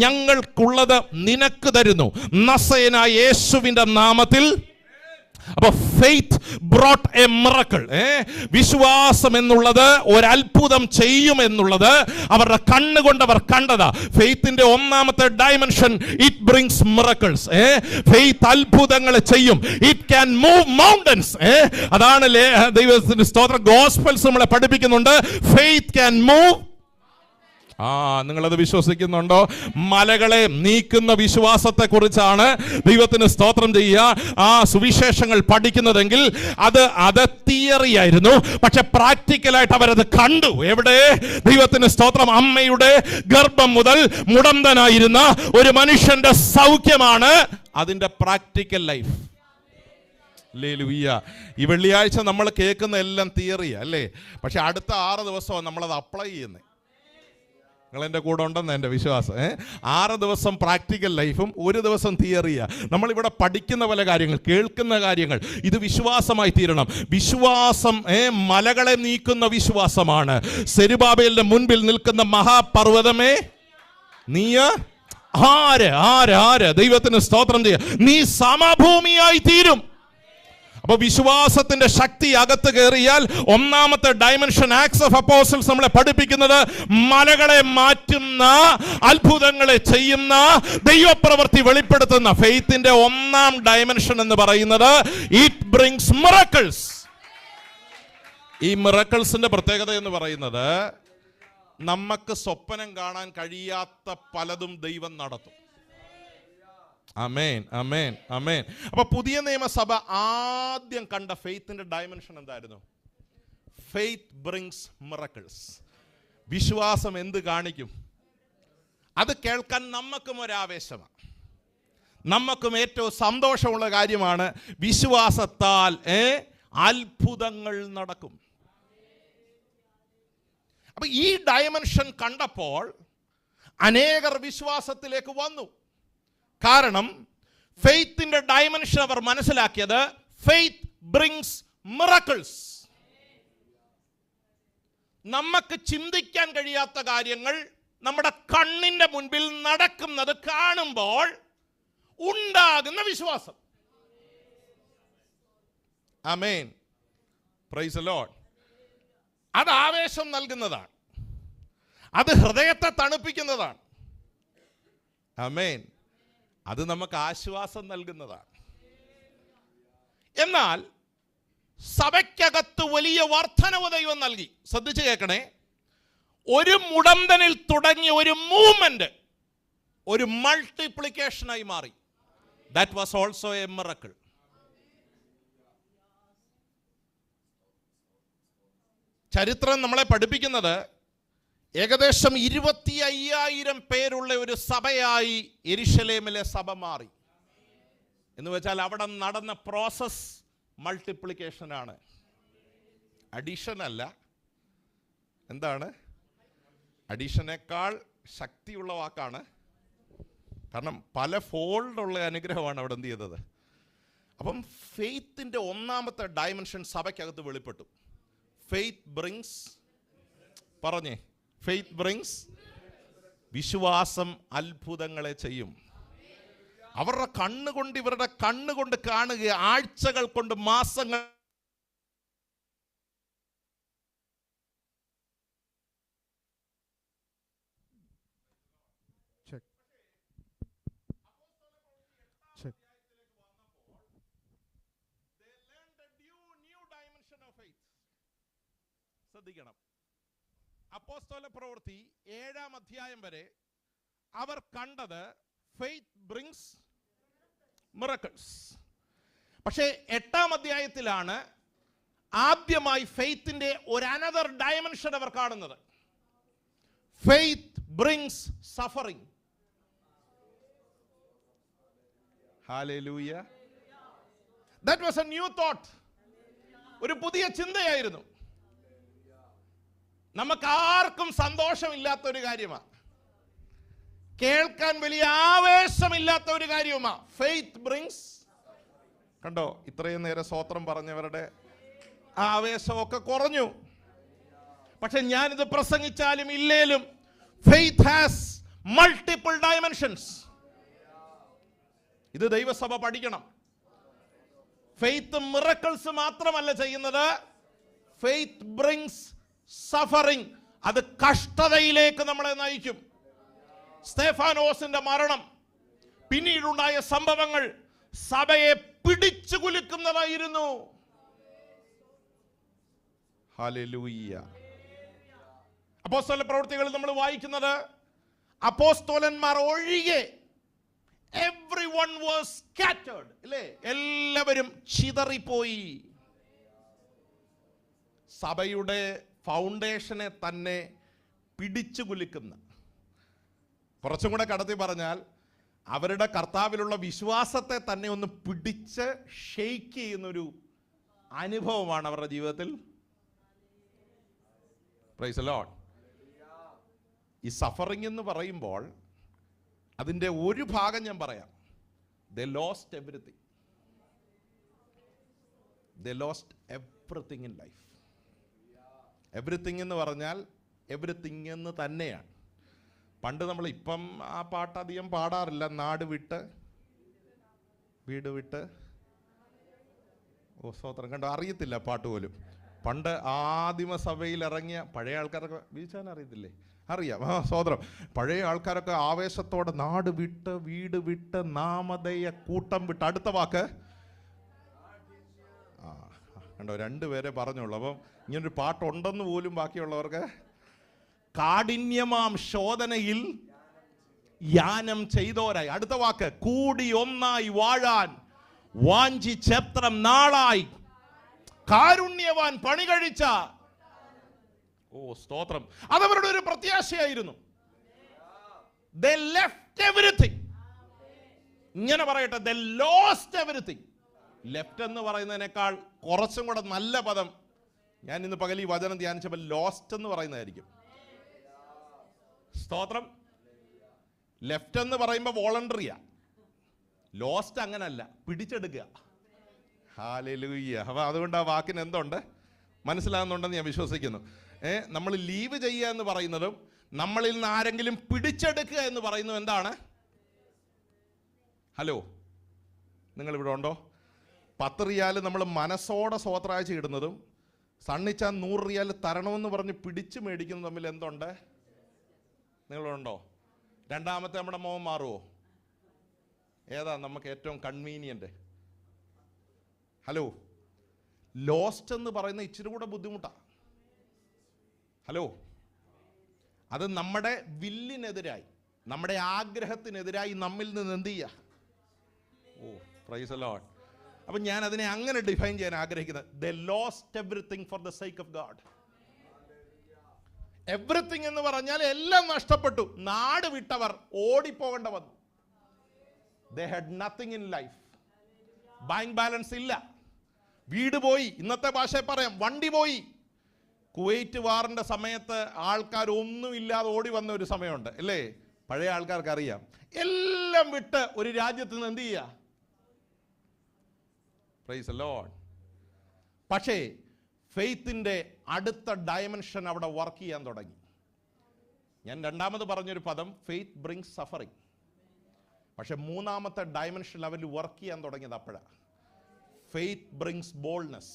Speaker 1: ഞങ്ങൾക്കുള്ളത് നിനക്ക് തരുന്നു, നസറേയനായ യേശുവിന്റെ നാമത്തിൽ. അപ്പോൾ ഫെയ്ത്ത് ബ്രോട്ട് എ മിറക്കിൾ. വിശ്വാസം എന്നുള്ളത് ഒരത്ഭുതം ചെയ്യും എന്നുള്ളത് അവരുടെ കണ്ണുകൊണ്ട് അവർ കണ്ടതാ. ഫെയ്ത്തിന്റെ ഒന്നാമത്തെ dimension, it brings miracles. Faith അത്ഭുതങ്ങൾ ചെയ്യും. It can move mountains. അതാണ് ദൈവത്തിന്റെ സ്തോത്രം. ഗോസ്പൽസ് നമ്മളെ പഠിപ്പിക്കുന്നുണ്ട്, ഫെയ്ത്ത് ക്യാൻ മൂവ്. നിങ്ങളത് വിശ്വസിക്കുന്നുണ്ടോ? മലകളെ നീക്കുന്ന വിശ്വാസത്തെ കുറിച്ചാണ് ദൈവത്തിന് സ്തോത്രം ചെയ്യുക ആ സുവിശേഷങ്ങൾ പഠിക്കുന്നതെങ്കിൽ അത് തിയറി ആയിരുന്നു. പക്ഷെ പ്രാക്ടിക്കലായിട്ട് അവരത് കണ്ടു. എവിടെ? ദൈവത്തിന് സ്തോത്രം. അമ്മയുടെ ഗർഭം മുതൽ മുടന്തനായിരുന്ന ഒരു മനുഷ്യന്റെ സൗഖ്യമാണ് അതിന്റെ പ്രാക്ടിക്കൽ ലൈഫ്. ഈ വെള്ളിയാഴ്ച നമ്മൾ കേൾക്കുന്ന എല്ലാം തിയറിയാ, അല്ലേ? പക്ഷെ അടുത്ത 6 ദിവസമാണ് നമ്മളത് അപ്ലൈ ചെയ്യുന്നത്. നിങ്ങൾ എൻ്റെ കൂടെ ഉണ്ടെന്ന് എൻ്റെ വിശ്വാസം. 6 ദിവസം പ്രാക്ടിക്കൽ ലൈഫും 1 ദിവസം തിയറിയാ. നമ്മളിവിടെ പഠിക്കുന്ന പല കാര്യങ്ങൾ, കേൾക്കുന്ന കാര്യങ്ങൾ, ഇത് വിശ്വാസമായി തീരണം. വിശ്വാസം മലകളെ നീക്കുന്ന വിശ്വാസമാണ്. സെരുബാബേലിന്റെ മുൻപിൽ നിൽക്കുന്ന മഹാപർവ്വതമേ, നീ ആര് ദൈവത്തിന് സ്തോത്രം ചെയ്യുക, നീ സമഭൂമിയായി തീരും. അപ്പൊ വിശ്വാസത്തിന്റെ ശക്തി അകത്ത് കയറിയാൽ ഒന്നാമത്തെ ഡയമെൻഷൻ ആക്ട്സ് ഓഫ് അപ്പോസ്റ്റൽസ് നമ്മളെ പഠിപ്പിക്കുന്നത് മലകളെ മാറ്റുന്ന, അത്ഭുതങ്ങളെ ചെയ്യുന്ന, ദൈവപ്രവൃത്തി വെളിപ്പെടുത്തുന്ന ഫെയ്ത്തിന്റെ ഒന്നാം ഡയമെൻഷൻ എന്ന് പറയുന്നത് ഇറ്റ് ബ്രിങ്സ് മിറക്കിൾസ്. ഈ മിറക്കിൾസിന്റെ പ്രത്യേകത എന്ന് പറയുന്നത് നമുക്ക് സ്വപ്നം കാണാൻ കഴിയാത്ത പലതും ദൈവം നടത്തും. ആമേൻ, ആമേൻ, ആമേൻ. അപ്പൊ പുതിയ നിയമസഭ ആദ്യം കണ്ട ഫെയ്ത്തിന്റെ ഡയമെൻഷൻ എന്തായിരുന്നു? Faith brings miracles. വിശ്വാസം എന്ത് കാണിക്കും? അത് കേൾക്കാൻ നമുക്കും ഒരാവേശമാണ്. നമുക്കും ഏറ്റവും സന്തോഷമുള്ള കാര്യമാണ്. വിശ്വാസത്താൽ അത്ഭുതങ്ങൾ നടക്കും. അപ്പൊ ഈ ഡയമെൻഷൻ കണ്ടപ്പോൾ അനേകർ വിശ്വാസത്തിലേക്ക് വന്നു. കാരണം ഫെയ്ത്തിന്റെ ഡയമെൻഷൻ അവർ മനസ്സിലാക്കിയത് ഫെയ്ത്ത് ബ്രിങ്സ് മിറക്കിൾസ്. നമുക്ക് ചിന്തിക്കാൻ കഴിയാത്ത കാര്യങ്ങൾ നമ്മുടെ കണ്ണിന്റെ മുൻപിൽ നടക്കുന്നത് കാണുമ്പോൾ ഉണ്ടാകുന്ന വിശ്വാസം. ആമേൻ, പ്രൈസ് ദി ലോർഡ്. അത് ആവേശം നൽകുന്നതാണ്, അത് ഹൃദയത്തെ തണുപ്പിക്കുന്നതാണ്. ആമേൻ. അത് നമുക്ക് ആശ്വാസം നൽകുന്നതാണ്. എന്നാൽ സഭയ്ക്കകത്ത് വലിയ വർധനവ് ദൈവം നൽകി. ശ്രദ്ധിച്ചു കേൾക്കണേ. ഒരു മുടന്തനിൽ തുടങ്ങിയ ഒരു മൂവ്മെന്റ് ഒരു മൾട്ടിപ്ലിക്കേഷനായി മാറി. That was also A miracle. ചരിത്രം നമ്മളെ പഠിപ്പിക്കുന്നത് ഏകദേശം 25,000 പേരുള്ള ഒരു സഭയായി യെരുശലേമിലെ സഭ മാറി. എന്ന് വെച്ചാൽ അവിടെ നടന്ന പ്രോസസ് മൾട്ടിപ്ലിക്കേഷനാണ്, അഡീഷൻ അല്ല. എന്താണ്? അഡീഷനേക്കാൾ ശക്തിയുള്ള വാക്കാണ്. കാരണം പല ഫോൾഡുള്ള അനുഗ്രഹമാണ് അവിടെ എന്ത് ചെയ്തത്. അപ്പം ഫെയ്ത്തിന്റെ ഒന്നാമത്തെ ഡയമെൻഷൻ സഭയ്ക്കകത്ത് വെളിപ്പെട്ടു. ഫെയ്ത്ത് ബ്രിങ്സ്, പറഞ്ഞേ, ഫെയ്ത്ത് ബ്രിങ്സ്. വിശ്വാസം അത്ഭുതങ്ങളെ ചെയ്യും. അവരുടെ കണ്ണുകൊണ്ട്, ഇവരുടെ കണ്ണുകൊണ്ട് കാണുക, ആഴ്ചകൾ കൊണ്ട്, മാസങ്ങൾ ശ്രദ്ധിക്കണം. അപ്പോസ്തല പ്രവൃത്തി 7-ാം അധ്യായം വരെ അവർ കണ്ടത് ഫെയ്ത്ത് ബ്രിങ്സ് മിറക്കിൾസ്. പക്ഷേ 8-ാം അധ്യായത്തിലാണ് ആദ്യമായി ഫെയ്ത്തിന്റെ ഒരു അനദർ ഡയമെൻഷൻ അവർ കാണുന്നത്. Faith brings suffering. Hallelujah. That was a new thought. ഒരു പുതിയ ചിന്തയായിരുന്നു. നമുക്കാർക്കും സന്തോഷമില്ലാത്ത ഒരു കാര്യമാണ്, കേൾക്കാൻ വലിയ ആവേശമില്ലാത്ത ഒരു കാര്യവുമാണ്. Faith brings. കണ്ടോ, ഇത്രയും നേരം സ്തോത്രം പറഞ്ഞവരുടെ ആവേശമൊക്കെ കുറഞ്ഞു. പക്ഷെ ഞാനിത് പ്രസംഗിച്ചാലും ഇല്ലേലും ഫെയ്ത്ത് ഹാസ് മൾട്ടിപ്പിൾ ഡയമെൻഷൻസ്. ഇത് ദൈവസഭ പഠിക്കണം. ഫെയ്ത്ത് മിറക്കിൾസ് മാത്രമല്ല ചെയ്യുന്നത്, ഫെയ്ത്ത് ബ്രിങ്സ് സഫറിംഗ്. അത് കഷ്ടതയിലേക്ക് നമ്മളെ നയിക്കും. സ്തെഫാനോസിന്റെ മരണം, പിന്നീടുണ്ടായ സംഭവങ്ങൾ സഭയെ പിടിച്ചു കുലുക്കുന്നതായിരുന്നു. ഹല്ലേലൂയ. അപ്പോസ്തല പ്രവൃത്തികളിൽ നമ്മൾ വായിക്കുന്നത്, അപ്പോസ്തലന്മാർ ഒഴികെ everyone was scattered, അല്ലേ? എല്ലാവരും ചിതറിപ്പോയി. സഭയുടെ ഫൗണ്ടേഷനെ തന്നെ പിടിച്ചു കുലുക്കുന്ന, കുറച്ചും കൂടെ കടത്തി പറഞ്ഞാൽ അവരുടെ കർത്താവിലുള്ള വിശ്വാസത്തെ തന്നെ ഒന്ന് പിടിച്ച് ഷെയ്ക്ക് ചെയ്യുന്നൊരു അനുഭവമാണ് അവരുടെ ജീവിതത്തിൽ. Praise the Lord. ഈ സഫറിംഗ് എന്ന് പറയുമ്പോൾ അതിൻ്റെ ഒരു ഭാഗം ഞാൻ പറയാം. They lost everything. They lost everything in life. Everything എന്ന് പറഞ്ഞാൽ എവരിത്തിങ് എന്ന് തന്നെയാണ്. പണ്ട് നമ്മൾ ഇപ്പം ആ പാട്ട് അധികം പാടാറില്ല. നാട് വിട്ട് വീട് വിട്ട്, ഓ സ്തോത്രം, കണ്ടോ, അറിയത്തില്ല പാട്ട് പോലും. പണ്ട് ആദിമ സഭയിൽ ഇറങ്ങിയ പഴയ ആൾക്കാരൊക്കെ വീഴ്ചാൻ അറിയത്തില്ലേ? അറിയാം. സ്തോത്രം. പഴയ ആൾക്കാരൊക്കെ ആവേശത്തോടെ നാട് വിട്ട് വീട് വിട്ട് നാമധേയ കൂട്ടം വിട്ട്. അടുത്ത വാക്ക് കണ്ടോ, രണ്ടുപേരെ പറഞ്ഞുള്ളൂ. അപ്പം ഇങ്ങനൊരു പാട്ടുണ്ടെന്ന് പോലും ബാക്കിയുള്ളവർക്ക്. കാഠിന്യമാം ശോധനയിൽ യാനം ചെയ്തോരായി. അടുത്ത വാക്ക് കൂടി ഒന്നായി വാഴാൻ വാഞ്ചി ഛത്രം നാളായി കാരുണ്യവാൻ പണി കഴിച്ച. ഓ സ്തോത്രം. അതവരുടെ ഒരു പ്രത്യാശയായിരുന്നു. They left everything. ഇങ്ങനെ പറയട്ടെ, they lost everything. ലെഫ്റ്റ് എന്ന് പറയുന്നതിനേക്കാൾ കുറച്ചും കൂടെ നല്ല പദം ഞാൻ ഇന്ന് പകൽ ഈ വചനം ധ്യാനിച്ചപ്പോൾ ലോസ്റ്റ് എന്ന് പറയുന്നതായിരിക്കും. സ്തോത്രം. ലെഫ്റ്റ് എന്ന് പറയുമ്പോൾ വോളണ്ടറിയാ. ലോസ്റ്റ് അങ്ങനല്ല, പിടിച്ചെടുക്കുക. ഹല്ലേലൂയ. അപ്പോൾ അതുകൊണ്ട് ആ വാക്കിന് എന്തുണ്ട്, മനസ്സിലാകുന്നുണ്ടെന്ന് ഞാൻ വിശ്വസിക്കുന്നു. നമ്മൾ ലീവ് ചെയ്യുക എന്ന് പറയുന്നതും നമ്മളിൽ നിന്ന് ആരെങ്കിലും പിടിച്ചെടുക്കുക എന്ന് പറയുന്നത് എന്താണ്? ഹലോ, നിങ്ങളിവിടെ ഉണ്ടോ? 10 റിയാൽ നമ്മൾ മനസ്സോടെ സ്വത്രാഴ്ച ഇടുന്നതും സണ്ണിച്ചാൽ 100 റിയാൽ തരണമെന്ന് പറഞ്ഞ് പിടിച്ച് മേടിക്കുന്നതും തമ്മിൽ എന്തുണ്ട്? നിങ്ങളുണ്ടോ? രണ്ടാമത്തെ നമ്മുടെ മോഹം മാറുമോ? ഏതാ നമുക്ക് ഏറ്റവും കൺവീനിയൻ്റ്? ഹലോ, ലോസ്റ്റ് എന്ന് പറയുന്ന ഇച്ചിരി കൂടെ ബുദ്ധിമുട്ടാണ്. ഹലോ, അത് നമ്മുടെ വില്ലിനെതിരായി, നമ്മുടെ ആഗ്രഹത്തിനെതിരായി നമ്മിൽ നിന്ന് എന്ത് ചെയ്യുക? ഓ പ്രൈസ് ദി ലോർഡ്. അപ്പം ഞാൻ അതിനെ അങ്ങനെ ഡിഫൈൻ ചെയ്യാൻ ആഗ്രഹിക്കുന്നത്, they lost everything for the sake of God. Everything എന്ന് പറഞ്ഞാൽ എല്ലാം നഷ്ടപ്പെട്ടു. നാട് വിട്ടവർ ഓടിപ്പോകേണ്ട വന്നു. They had nothing in life. Bank balance ഇല്ല, വീട് പോയി, ഇന്നത്തെ ഭാഷയിൽ പറയാം വണ്ടി പോയി. കുവൈറ്റ് വാറിന്റെ സമയത്ത് ആൾക്കാർ ഒന്നുമില്ലാതെ ഓടി വന്ന ഒരു സമയമുണ്ട്, അല്ലേ? പഴയ ആൾക്കാർക്ക് അറിയാം. എല്ലാം വിട്ട് ഒരു രാജ്യത്ത് നിന്ന് എന്ത് ചെയ്യുക? Praise the Lord. പക്ഷേ ഫെയ്ത്തിന്റെ അടുത്ത ഡയമെൻഷൻ അവിടെ വർക്ക് ചെയ്യാൻ തുടങ്ങി. ഞാൻ രണ്ടാമത് പറഞ്ഞൊരു പദം ഫെയ്ത്ത് ബ്രിങ്സ് സഫറിങ്. പക്ഷെ മൂന്നാമത്തെ ഡയമെൻഷൻ ലെവലിൽ വർക്ക് ചെയ്യാൻ തുടങ്ങിയത് അപ്പോഴാണ്. Faith brings boldness.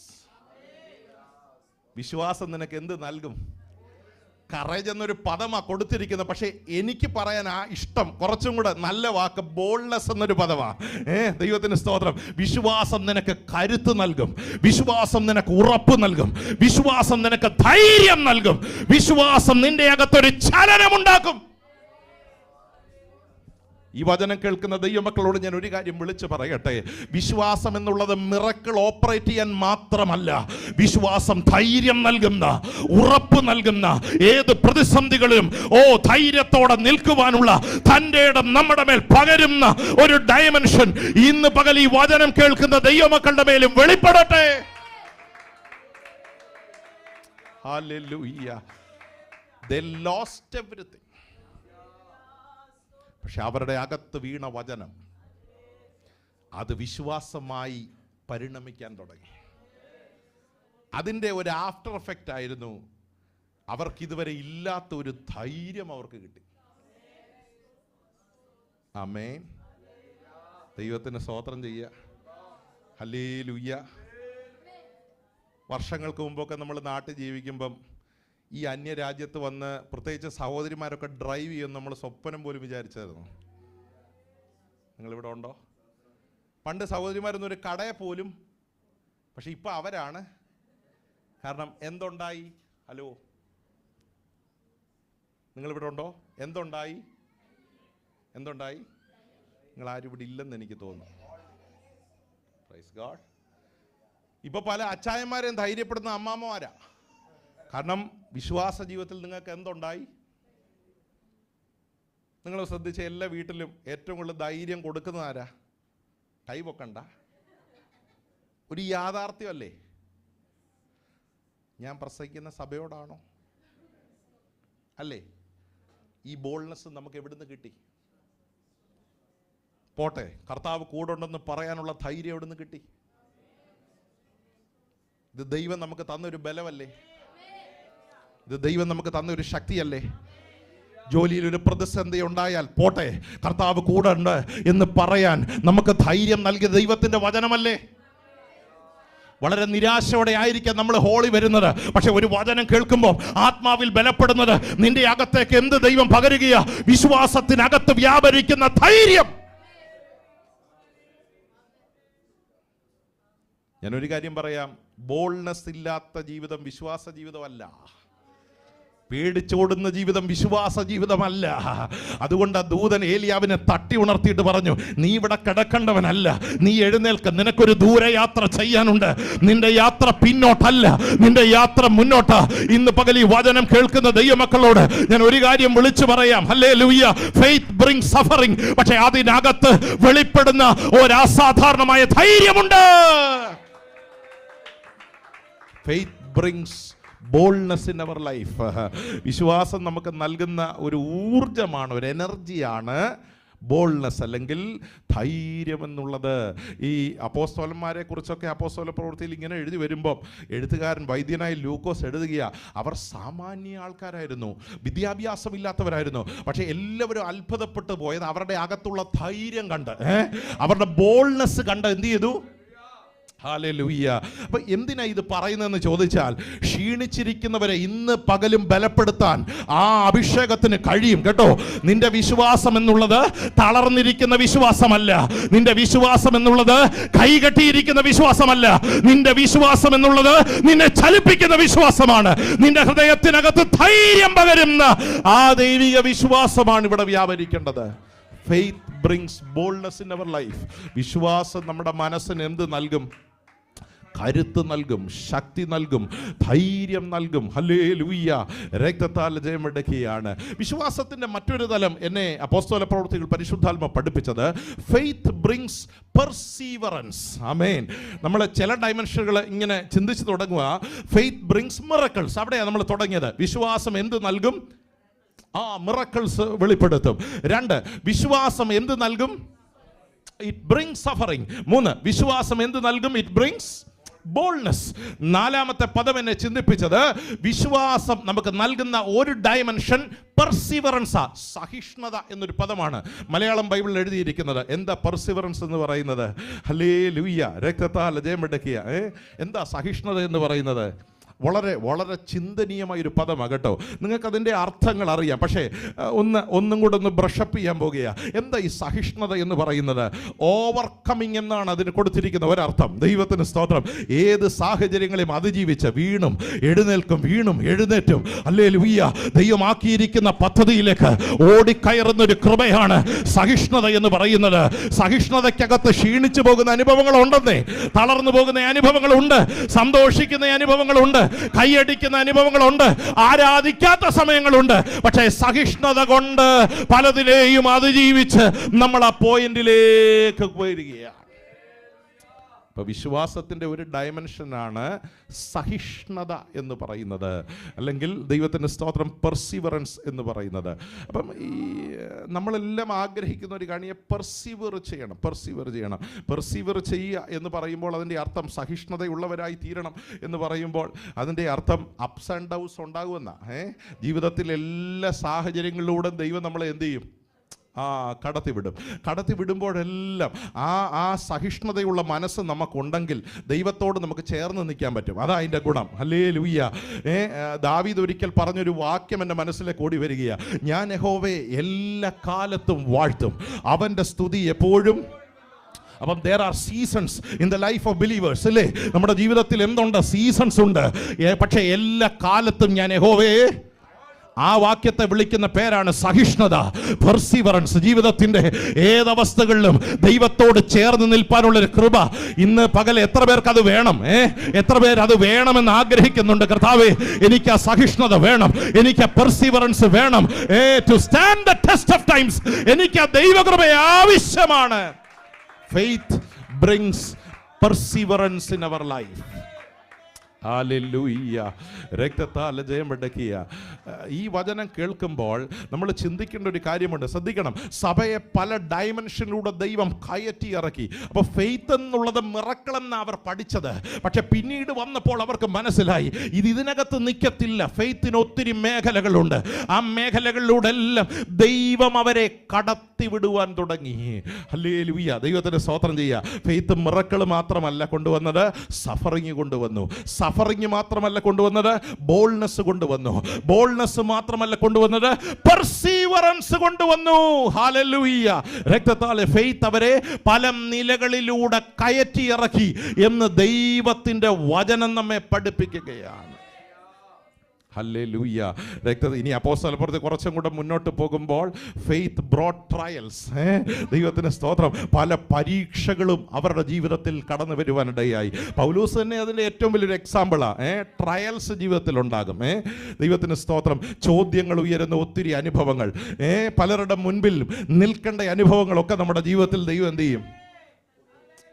Speaker 1: വിശ്വാസം നിനക്ക് എന്ത് നൽകും? കറേജ് എന്നൊരു പദമാണ് കൊടുത്തിരിക്കുന്നത്. പക്ഷേ എനിക്ക് പറയാൻ ആ ഇഷ്ടം കുറച്ചും കൂടെ നല്ല വാക്ക് ബോൾഡ്നെസ് എന്നൊരു പദമാണ്. ദൈവത്തിന് സ്തോത്രം. വിശ്വാസം നിനക്ക് കരുത്ത് നൽകും, വിശ്വാസം നിനക്ക് ഉറപ്പ് നൽകും, വിശ്വാസം നിനക്ക് ധൈര്യം നൽകും, വിശ്വാസം നിന്റെ അകത്തൊരു ചലനമുണ്ടാക്കും. ഈ വചനം കേൾക്കുന്ന ദൈവമക്കളോട് ഞാൻ ഒരു കാര്യം വിളിച്ചു പറയട്ടെ. വിശ്വാസം എന്നുള്ളത് മിറക്കിൾ ഓപ്പറേറ്റ് ചെയ്യാൻ മാത്രമല്ല. വിശ്വാസം ധൈര്യം നൽകുന്ന, ഉറപ്പ് നൽകുന്ന, ഏത് പ്രതിസന്ധികളിലും ധൈര്യത്തോടെ നിൽക്കുവാനുള്ള തന്റെ ഇടം നമ്മുടെ മേൽ പകരുന്ന ഒരു ഡയമെൻഷൻ ഇന്ന് പകൽ ഈ വചനം കേൾക്കുന്ന ദൈവമക്കളുടെ മേലും വെളിപ്പെടട്ടെ. Hallelujah. They lost everything. പക്ഷെ അവരുടെ അകത്ത് വീണ വചനം അത് വിശ്വാസമായി പരിണമിക്കാൻ തുടങ്ങി. അതിൻ്റെ ഒരു ആഫ്റ്റർ എഫക്റ്റ് ആയിരുന്നു അവർക്ക് ഇതുവരെ ഇല്ലാത്ത ഒരു ധൈര്യം അവർക്ക് കിട്ടി. ആമേൻ. ദൈവത്തിന് സ്തോത്രം ചെയ്യുക. ഹല്ലേലൂയ. വർഷങ്ങൾക്ക് മുമ്പൊക്കെ നമ്മൾ നാട്ടിൽ ജീവിക്കുമ്പം ഈ അന്യരാജ്യത്ത് വന്ന് പ്രത്യേകിച്ച് സഹോദരിമാരൊക്കെ ഡ്രൈവ് ചെയ്യുമെന്ന് നമ്മൾ സ്വപ്നം പോലും വിചാരിച്ചായിരുന്നു. നിങ്ങളിവിടെ ഉണ്ടോ? പണ്ട് സഹോദരിമാരൊന്നും ഒരു കടയെ പോലും, പക്ഷെ ഇപ്പം അവരാണ്. കാരണം എന്തുണ്ടായി? ഹലോ, നിങ്ങളിവിടെ ഉണ്ടോ? എന്തുണ്ടായി? നിങ്ങളാരും ഇവിടെ ഇല്ലെന്ന് എനിക്ക് തോന്നുന്നു. Praise God. ഇപ്പൊ പല അച്ചായന്മാരെയും ധൈര്യപ്പെടുന്ന അമ്മാമ്മമാരാ. കാരണം വിശ്വാസ ജീവിതത്തിൽ നിങ്ങൾക്ക് എന്തുണ്ടായി? നിങ്ങൾ ശ്രദ്ധിച്ച എല്ലാ വീട്ടിലും ഏറ്റവും കൂടുതൽ ധൈര്യം കൊടുക്കുന്ന ആരാ? കൈപൊക്കണ്ട. ഒരു യാഥാർത്ഥ്യമല്ലേ? ഞാൻ പ്രസംഗിക്കുന്ന സഭയോടാണോ? അല്ലേ? ഈ ബോൾഡ്നെസ് നമുക്ക് എവിടുന്ന് കിട്ടി? പോട്ടെ, കർത്താവ് കൂടെ ഉണ്ടെന്ന് പറയാനുള്ള ധൈര്യം എവിടുന്ന് കിട്ടി? ഇത് ദൈവം നമുക്ക് തന്നൊരു ബലമല്ലേ? ഇത് ദൈവം നമുക്ക് തന്നൊരു ശക്തിയല്ലേ? ജോലിയിൽ ഒരു പ്രതിസന്ധി ഉണ്ടായാൽ പോട്ടെ, കർത്താവ് കൂടെ ഉണ്ട് എന്ന് പറയാൻ നമുക്ക് ധൈര്യം നൽകിയ ദൈവത്തിന്റെ വചനമല്ലേ? വളരെ നിരാശയോടെ ആയിരിക്കാം നമ്മൾ ഹോളി വരുന്നത്. പക്ഷെ ഒരു വചനം കേൾക്കുമ്പോൾ ആത്മാവിൽ ബലപ്പെടുന്നത് നിന്റെ അകത്തേക്ക് എന്ത് ദൈവം പകരുകയാ? വിശ്വാസത്തിനകത്ത് വ്യാപരിക്കുന്ന ധൈര്യം. ഞാനൊരു കാര്യം പറയാം, ബോൾഡ്നെസ് ഇല്ലാത്ത ജീവിതം വിശ്വാസ ജീവിതമല്ല. പേടിച്ചോടുന്ന ജീവിതം വിശ്വാസ ജീവിതമല്ല. അതുകൊണ്ട് ആ ദൂതൻ ഏലിയാവിനെ തട്ടി ഉണർത്തിയിട്ട് പറഞ്ഞു, നീ ഇവിടെ കിടക്കേണ്ടവനല്ല, നീ എഴുന്നേൽക്ക, നിനക്കൊരു ദൂരയാത്ര ചെയ്യാനുണ്ട്. നിന്റെ യാത്ര പിന്നോട്ടല്ല, നിന്റെ യാത്ര മുന്നോട്ടാ. ഇന്ന് പകൽ ഈ വചനം കേൾക്കുന്ന ദൈവമക്കളോട് ഞാൻ ഒരു കാര്യം വിളിച്ചു പറയാം. ഹല്ലേലൂയ. Faith brings suffering. പക്ഷെ അതിനകത്ത് വെളിപ്പെടുന്ന ഒരു അസാധാരണമായ ധൈര്യമുണ്ട്. Faith brings boldness in our life. വിശ്വാസം നമുക്ക് നൽകുന്ന ഒരു ഊർജമാണ്, ഒരു എനർജിയാണ് ബോൾഡ്നെസ് അല്ലെങ്കിൽ ധൈര്യം എന്നുള്ളത്. ഈ അപ്പോസ്തലന്മാരെ കുറിച്ചൊക്കെ അപ്പോസ്തല പ്രവൃത്തിയിൽ ഇങ്ങനെ എഴുതി വരുമ്പം എഴുത്തുകാരൻ വൈദ്യനായ ലൂക്കോസ് എഴുതുകയാ, അവർ സാമാന്യ ആൾക്കാരായിരുന്നു, വിദ്യാഭ്യാസമില്ലാത്തവരായിരുന്നു. പക്ഷെ എല്ലാവരും അത്ഭുതപ്പെട്ടു പോയത് അവരുടെ അകത്തുള്ള ധൈര്യം കണ്ട്, അവരുടെ ബോൾഡ്നെസ് കണ്ട് എന്ത് ചെയ്തു? ഹല്ലേലൂയ. അപ്പൊ എന്തിനാ ഇത് പറയുന്നതെന്ന് ചോദിച്ചാൽ, ക്ഷീണിച്ചിരിക്കുന്നവരെ ഇന്ന് പകലും ബലപ്പെടുത്താൻ ആ അഭിഷേകത്തിന് കഴിയും കേട്ടോ. നിന്റെ വിശ്വാസം എന്നുള്ളത് തളർന്നിരിക്കുന്ന വിശ്വാസമല്ല. നിന്റെ വിശ്വാസം എന്നുള്ളത് കൈകെട്ടിയിരിക്കുന്ന വിശ്വാസമല്ല. നിന്റെ വിശ്വാസം എന്നുള്ളത് നിന്നെ ചലിപ്പിക്കുന്ന വിശ്വാസമാണ്. നിന്റെ ഹൃദയത്തിനകത്ത് ധൈര്യം പകരുന്ന ആ ദൈവിക വിശ്വാസമാണ് ഇവിടെ വ്യാപരിക്കേണ്ടത്. Faith brings boldness in our life. വിശ്വാസം നമ്മുടെ മനസ്സിന് എന്ത് നൽകും? കരുത്ത് നൽകും, ശക്തി നൽകും, ധൈര്യം നൽകും. ഹല്ലേലൂയ. രക്തത്താൽ ജയമെടുക്കുകയാണ്. വിശ്വാസത്തിന്റെ മറ്റൊരു തലം എന്നെ അപ്പോസ്തല പ്രവൃത്തികൾ പരിശുദ്ധാത്മ പഠിപ്പിച്ചത് ഫെയ്ത്ത് ബ്രിങ്സ് പെർസീവറൻസ്. ആമേൻ. നമ്മൾ ചില ഡയമെൻഷനുകൾ ഇങ്ങനെ ചിന്തിച്ചു തുടങ്ങുക. Faith brings miracles. അവിടെയാണ് നമ്മൾ തുടങ്ങിയത്. വിശ്വാസം എന്ത് നൽകും? മിറക്കിൾസ് വെളിപ്പെടുത്തും. 2, വിശ്വാസം എന്ത് നൽകും? It brings suffering. 3, വിശ്വാസം എന്ത് നൽകും? It brings boldness. 4ാമത്തെ പദം എന്നെ ചിന്തിപ്പിച്ചത് വിശ്വാസം നമുക്ക് നൽകുന്ന ഒരു ഡയമെൻഷൻ പെർസിവറൻസ്, സഹിഷ്ണുത എന്നൊരു പദമാണ് മലയാളം ബൈബിളിൽ എഴുതിയിരിക്കുന്നത്. എന്താ പെർസിവറൻസ് എന്ന് പറയുന്നത്? ഹല്ലേലൂയ. രക്തത്താൽ ജയമെടുക്കുക. എന്താ സഹിഷ്ണുത എന്ന് പറയുന്നത്? വളരെ വളരെ ചിന്തനീയമായൊരു പദമാണ് കേട്ടോ. നിങ്ങൾക്കതിൻ്റെ അർത്ഥങ്ങൾ അറിയാം. പക്ഷേ ഒന്നും കൂടെ ഒന്ന് ബ്രഷപ്പ് ചെയ്യാൻ പോകുകയാണ്. എന്താ ഈ സഹിഷ്ണുത എന്ന് പറയുന്നത്? ഓവർകമ്മിങ് എന്നാണ് അതിന് കൊടുത്തിരിക്കുന്ന ഒരർത്ഥം. ദൈവത്തിന് സ്തോത്രം. ഏത് സാഹചര്യങ്ങളെയും അതിജീവിച്ച് വീണും എഴുന്നേൽക്കും, വീണും എഴുന്നേറ്റും ഹല്ലേലൂയ ദൈവമാക്കിയിരിക്കുന്ന പദ്ധതിയിലേക്ക് ഓടിക്കയറുന്ന ഒരു കൃപയാണ് സഹിഷ്ണുത എന്ന് പറയുന്നത്. സഹിഷ്ണുതയ്ക്കകത്ത് ക്ഷീണിച്ചു പോകുന്ന അനുഭവങ്ങളുണ്ടെന്നേ, തളർന്നു പോകുന്ന അനുഭവങ്ങളുണ്ട്, സന്തോഷിക്കുന്ന അനുഭവങ്ങളുണ്ട്, കൈയടിക്കുന്ന അനുഭവങ്ങളുണ്ട്, ആരാധിക്കാത്ത സമയങ്ങളുണ്ട്. പക്ഷേ സഹിഷ്ണുത കൊണ്ട് പലതിനെയും അതിജീവിച്ച് നമ്മൾ ആ പോയിന്റിലേക്ക് പോയിരിക്കുകയാണ്. അപ്പോൾ വിശ്വാസത്തിൻ്റെ ഒരു ഡയമെൻഷനാണ് സഹിഷ്ണുത എന്ന് പറയുന്നത്, അല്ലെങ്കിൽ ദൈവത്തിൻ്റെ സ്തോത്രം പെർസിവറൻസ് എന്ന് പറയുന്നത്. അപ്പം ഈ നമ്മളെല്ലാം ആഗ്രഹിക്കുന്ന ഒരു കാണിയെ പെർസിവർ ചെയ്യണം. പെർസിവർ ചെയ്യുക എന്ന് പറയുമ്പോൾ അതിൻ്റെ അർത്ഥം സഹിഷ്ണുതയുള്ളവരായി തീരണം എന്ന് പറയുമ്പോൾ അതിൻ്റെ അർത്ഥം അപ്സ് ആൻഡ് ഡൗൺസ് ഉണ്ടാകുമെന്നാണ്. ജീവിതത്തിൽ എല്ലാ സാഹചര്യങ്ങളിലൂടെ ദൈവം നമ്മളെ എന്ത് ചെയ്യും? കടത്തി വിടുമ്പോഴെല്ലാം ആ സഹിഷ്ണുതയുള്ള മനസ്സ് നമുക്കുണ്ടെങ്കിൽ ദൈവത്തോട് നമുക്ക് ചേർന്ന് നിൽക്കാൻ പറ്റും. അതാ അതിൻ്റെ ഗുണം. ഹല്ലേലൂയ. ദാവീദ് ഒരിക്കൽ പറഞ്ഞൊരു വാക്യം എൻ്റെ മനസ്സിലേക്ക് ഓടി വരികയാണ്. ഞാൻ യഹോവയെ എല്ലാ കാലത്തും വാഴ്ത്തും, അവൻ്റെ സ്തുതി എപ്പോഴും. അപ്പം there are seasons in the life of believers, അല്ലേ? നമ്മുടെ ജീവിതത്തിൽ എന്തുണ്ട്? സീസൺസ് ഉണ്ട്. പക്ഷേ എല്ലാ കാലത്തും ഞാൻ യഹോവയെ, ആ വാക്യത്തെ വിളിക്കുന്ന പേരാണ് സഹിഷ്ണുത, പെർസിവറൻസ്. ജീവിതത്തിന്റെ ഏതവസ്ഥകളിലും ദൈവത്തോട് ചേർന്ന് നിൽപ്പാനുള്ളൊരു കൃപ. ഇന്ന് പകൽ എത്ര പേർക്ക് അത് വേണം? എത്ര പേർ അത് വേണമെന്ന് ആഗ്രഹിക്കുന്നുണ്ട്? കർത്താവേ, എനിക്ക് ആ സഹിഷ്ണുത വേണം, എനിക്ക് ആ പെർസിവറൻസ് വേണം. To stand the test of times എനിക്ക് ആ ദൈവകൃപ ആവശ്യമാണ്. Faith brings perseverance in our life. Hallelujah. രക്തത്താൽ ജയം വെടക്കിയ ഈ വചനം കേൾക്കുമ്പോൾ നമ്മൾ ചിന്തിക്കേണ്ട ഒരു കാര്യമുണ്ട്. ശ്രദ്ധിക്കണം, സഭയെ പല ഡയമെൻഷനിലൂടെ ദൈവം കയറ്റി ഇറക്കി. അപ്പോൾ ഫെയ്ത്ത് എന്നുള്ളത് മിറക്കിൾ എന്നാണ് അവർ പഠിച്ചത്. പക്ഷെ പിന്നീട് വന്നപ്പോൾ അവർക്ക് മനസ്സിലായി ഇതിനകത്ത് നിൽക്കത്തില്ല. ഫെയ്ത്തിന് ഒത്തിരി മേഖലകളുണ്ട്. ആ മേഖലകളിലൂടെ എല്ലാം ദൈവം അവരെ കടത്തിവിടുവാൻ തുടങ്ങി. ഹല്ലേലൂയ. ദൈവത്തിന് സ്തോത്രം ചെയ്യുക. ഫെയ്ത്ത് മിറക്കിൾ മാത്രമല്ല കൊണ്ടുവന്നത്, സഫറിങ് കൊണ്ടുവന്നു. സഫറിങ് മാത്രമല്ല കൊണ്ടുവന്നത്, ബോൾഡ്നെസ് കൊണ്ടുവന്നു. ബോൾഡ്നെസ് മാത്രമല്ല കൊണ്ടുവന്നത്, പെർസീവറൻസ് കൊണ്ടുവന്നു. ഹല്ലേലൂയ. രക്തത്താലെ ഫെയ്ത്ത് അവരെ പല നിലകളിലൂടെ കയറ്റി ഇറക്കി എന്ന് ദൈവത്തിന്റെ വചനം നമ്മെ പഠിപ്പിക്കുകയാണ്. ഹല്ലേലൂയ. ഇനി അപ്പോസ്തലപ്രവൃത്തി കുറച്ചും കൂടെ മുന്നോട്ട് പോകുമ്പോൾ ഫെയ്ത്ത് ബ്രോട്ട് ട്രയൽസ്. ദൈവത്തിന് സ്തോത്രം. പല പരീക്ഷകളും അവരുടെ ജീവിതത്തിൽ കടന്നു വരുവാനിടയായി. പൗലോസ് തന്നെ അതിൻ്റെ ഏറ്റവും വലിയൊരു എക്സാമ്പിളാണ്. ട്രയൽസ് ജീവിതത്തിൽ ഉണ്ടാകും. ദൈവത്തിന് സ്തോത്രം. ചോദ്യങ്ങൾ ഉയരുന്ന ഒത്തിരി അനുഭവങ്ങൾ, പലരുടെ മുൻപിൽ നിൽക്കേണ്ട അനുഭവങ്ങളൊക്കെ നമ്മുടെ ജീവിതത്തിൽ ദൈവം എന്ത് ചെയ്യും?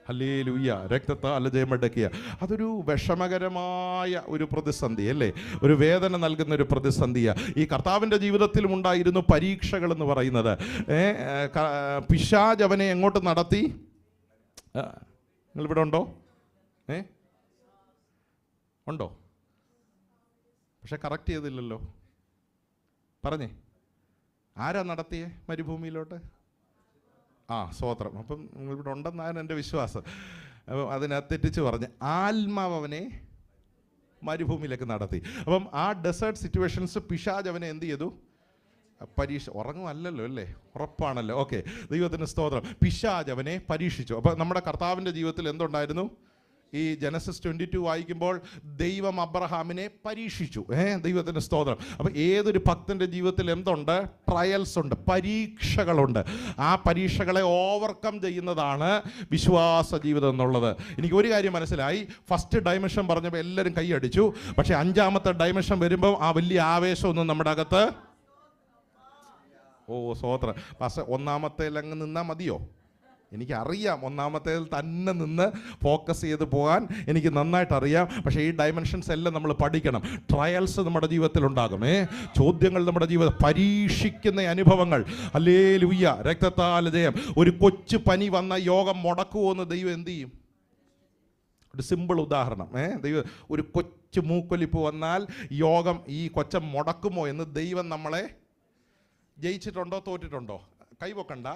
Speaker 1: ഹല്ലേലൂയ. രക്തത്താൽ ജയമടക്കിയ അതൊരു വിഷമകരമായ ഒരു പ്രതിസന്ധി അല്ലേ? ഒരു വേദന നൽകുന്ന ഒരു പ്രതിസന്ധിയാണ്. ഈ കർത്താവിൻ്റെ ജീവിതത്തിലും ഉണ്ടായിരുന്നു പരീക്ഷകൾ എന്ന് പറയുന്നത്. പിശാച് അവനെ എങ്ങോട്ട് നടത്തി? നിങ്ങളിവിടെ ഉണ്ടോ? ഉണ്ടോ? പക്ഷെ കറക്റ്റ് ചെയ്തില്ലല്ലോ. പറഞ്ഞേ, ആരാ നടത്തിയേ മരുഭൂമിയിലോട്ട്? സ്തോത്രം. അപ്പം നിങ്ങളിവിടെ ഉണ്ടെന്നാണ് എൻ്റെ വിശ്വാസം. അപ്പം അതിനകത്ത് തെറ്റിച്ച് പറഞ്ഞ് ആത്മാവ് അവനെ മരുഭൂമിയിലേക്ക് നടത്തി. അപ്പം ആ ഡെസേർട്ട് സിറ്റുവേഷൻസ് പിശാച് അവനെ എന്ത് ചെയ്തു? പരീക്ഷ. ഉറങ്ങുമല്ലോ അല്ലേ? ഉറപ്പാണല്ലോ. ഓക്കെ, ദൈവത്തിന് സ്തോത്രം. പിശാച് അവനെ പരീക്ഷിച്ചു. അപ്പം നമ്മുടെ കർത്താവിൻ്റെ ജീവിതത്തിൽ എന്തുണ്ടായിരുന്നു? ഈ ജനസിസ് 22 വായിക്കുമ്പോൾ ദൈവം അബ്രഹാമിനെ പരീക്ഷിച്ചു. ദൈവത്തിൻ്റെ സ്തോത്രം. അപ്പോൾ ഏതൊരു ഭക്തൻ്റെ ജീവിതത്തിൽ എന്തുണ്ട്? ട്രയൽസ് ഉണ്ട്, പരീക്ഷകളുണ്ട്. ആ പരീക്ഷകളെ ഓവർകം ചെയ്യുന്നതാണ് വിശ്വാസ ജീവിതം എന്നുള്ളത്. എനിക്ക് ഒരു കാര്യം മനസ്സിലായി. ഫസ്റ്റ് ഡയമെൻഷൻ പറഞ്ഞപ്പോൾ എല്ലാവരും കൈയടിച്ചു. പക്ഷേ അഞ്ചാമത്തെ ഡയമെൻഷൻ വരുമ്പോൾ ആ വലിയ ആവേശമൊന്നും നമ്മുടെ അകത്ത്. സ്തോത്രം. പക്ഷേ ഒന്നാമത്തേലങ്ങ് നിന്നാൽ മതിയോ? എനിക്കറിയാം, ഒന്നാമത്തേതിൽ തന്നെ നിന്ന് ഫോക്കസ് ചെയ്ത് പോകാൻ എനിക്ക് നന്നായിട്ട് അറിയാം. പക്ഷേ ഈ ഡയമെൻഷൻസ് എല്ലാം നമ്മൾ പഠിക്കണം. ട്രയൽസ് നമ്മുടെ ജീവിതത്തിൽ ഉണ്ടാകും. ചോദ്യങ്ങൾ നമ്മുടെ ജീവിതം, പരീക്ഷിക്കുന്ന അനുഭവങ്ങൾ. ഹല്ലേലൂയ. രക്തത്താൽ ജയം. ഒരു കൊച്ചു പനി വന്ന യോഗം മുടക്കുമോ എന്ന് ദൈവം എന്ത് ചെയ്യും? ഒരു സിമ്പിൾ ഉദാഹരണം. ദൈവം ഒരു കൊച്ചു മൂക്കൊലിപ്പ് വന്നാൽ യോഗം ഈ കൊച്ചം മുടക്കുമോ എന്ന് ദൈവം നമ്മളെ ജയിച്ചിട്ടുണ്ടോ തോറ്റിട്ടുണ്ടോ? കൈവക്കണ്ട,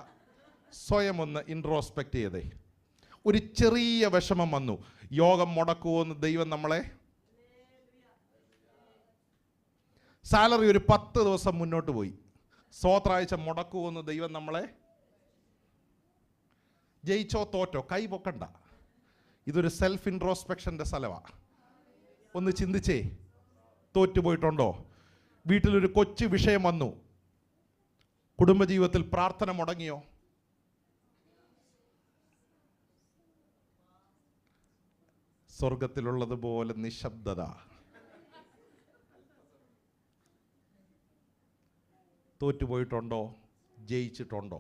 Speaker 1: സ്വയം ഒന്ന് ഇൻട്രോസ്പെക്റ്റ് ചെയ്തേ. ഒരു ചെറിയ വിഷമം വന്നു, യോഗം മുടക്കുമോ എന്ന് ദൈവം നമ്മളെ സാലറി ഒരു 10 ദിവസം മുന്നോട്ട് പോയി. സ്തോത്രാഴ്ച മുടക്കുമെന്ന് ദൈവം നമ്മളെ. ജയിച്ചോ തോറ്റോ കൈ പൊക്കണ്ട. ഇതൊരു സെൽഫ് ഇൻട്രോസ്പെക്ഷൻ്റെ സ്ഥലമാണ്. ഒന്ന് ചിന്തിച്ചേ, തോറ്റുപോയിട്ടുണ്ടോ? വീട്ടിലൊരു കൊച്ചു വിഷയം വന്നു, കുടുംബജീവിതത്തിൽ പ്രാർത്ഥന മുടങ്ങിയോ? സ്വർഗത്തിലുള്ളതുപോലെ നിശബ്ദത. തോറ്റുപോയിട്ടുണ്ടോ? ജയിച്ചിട്ടുണ്ടോ?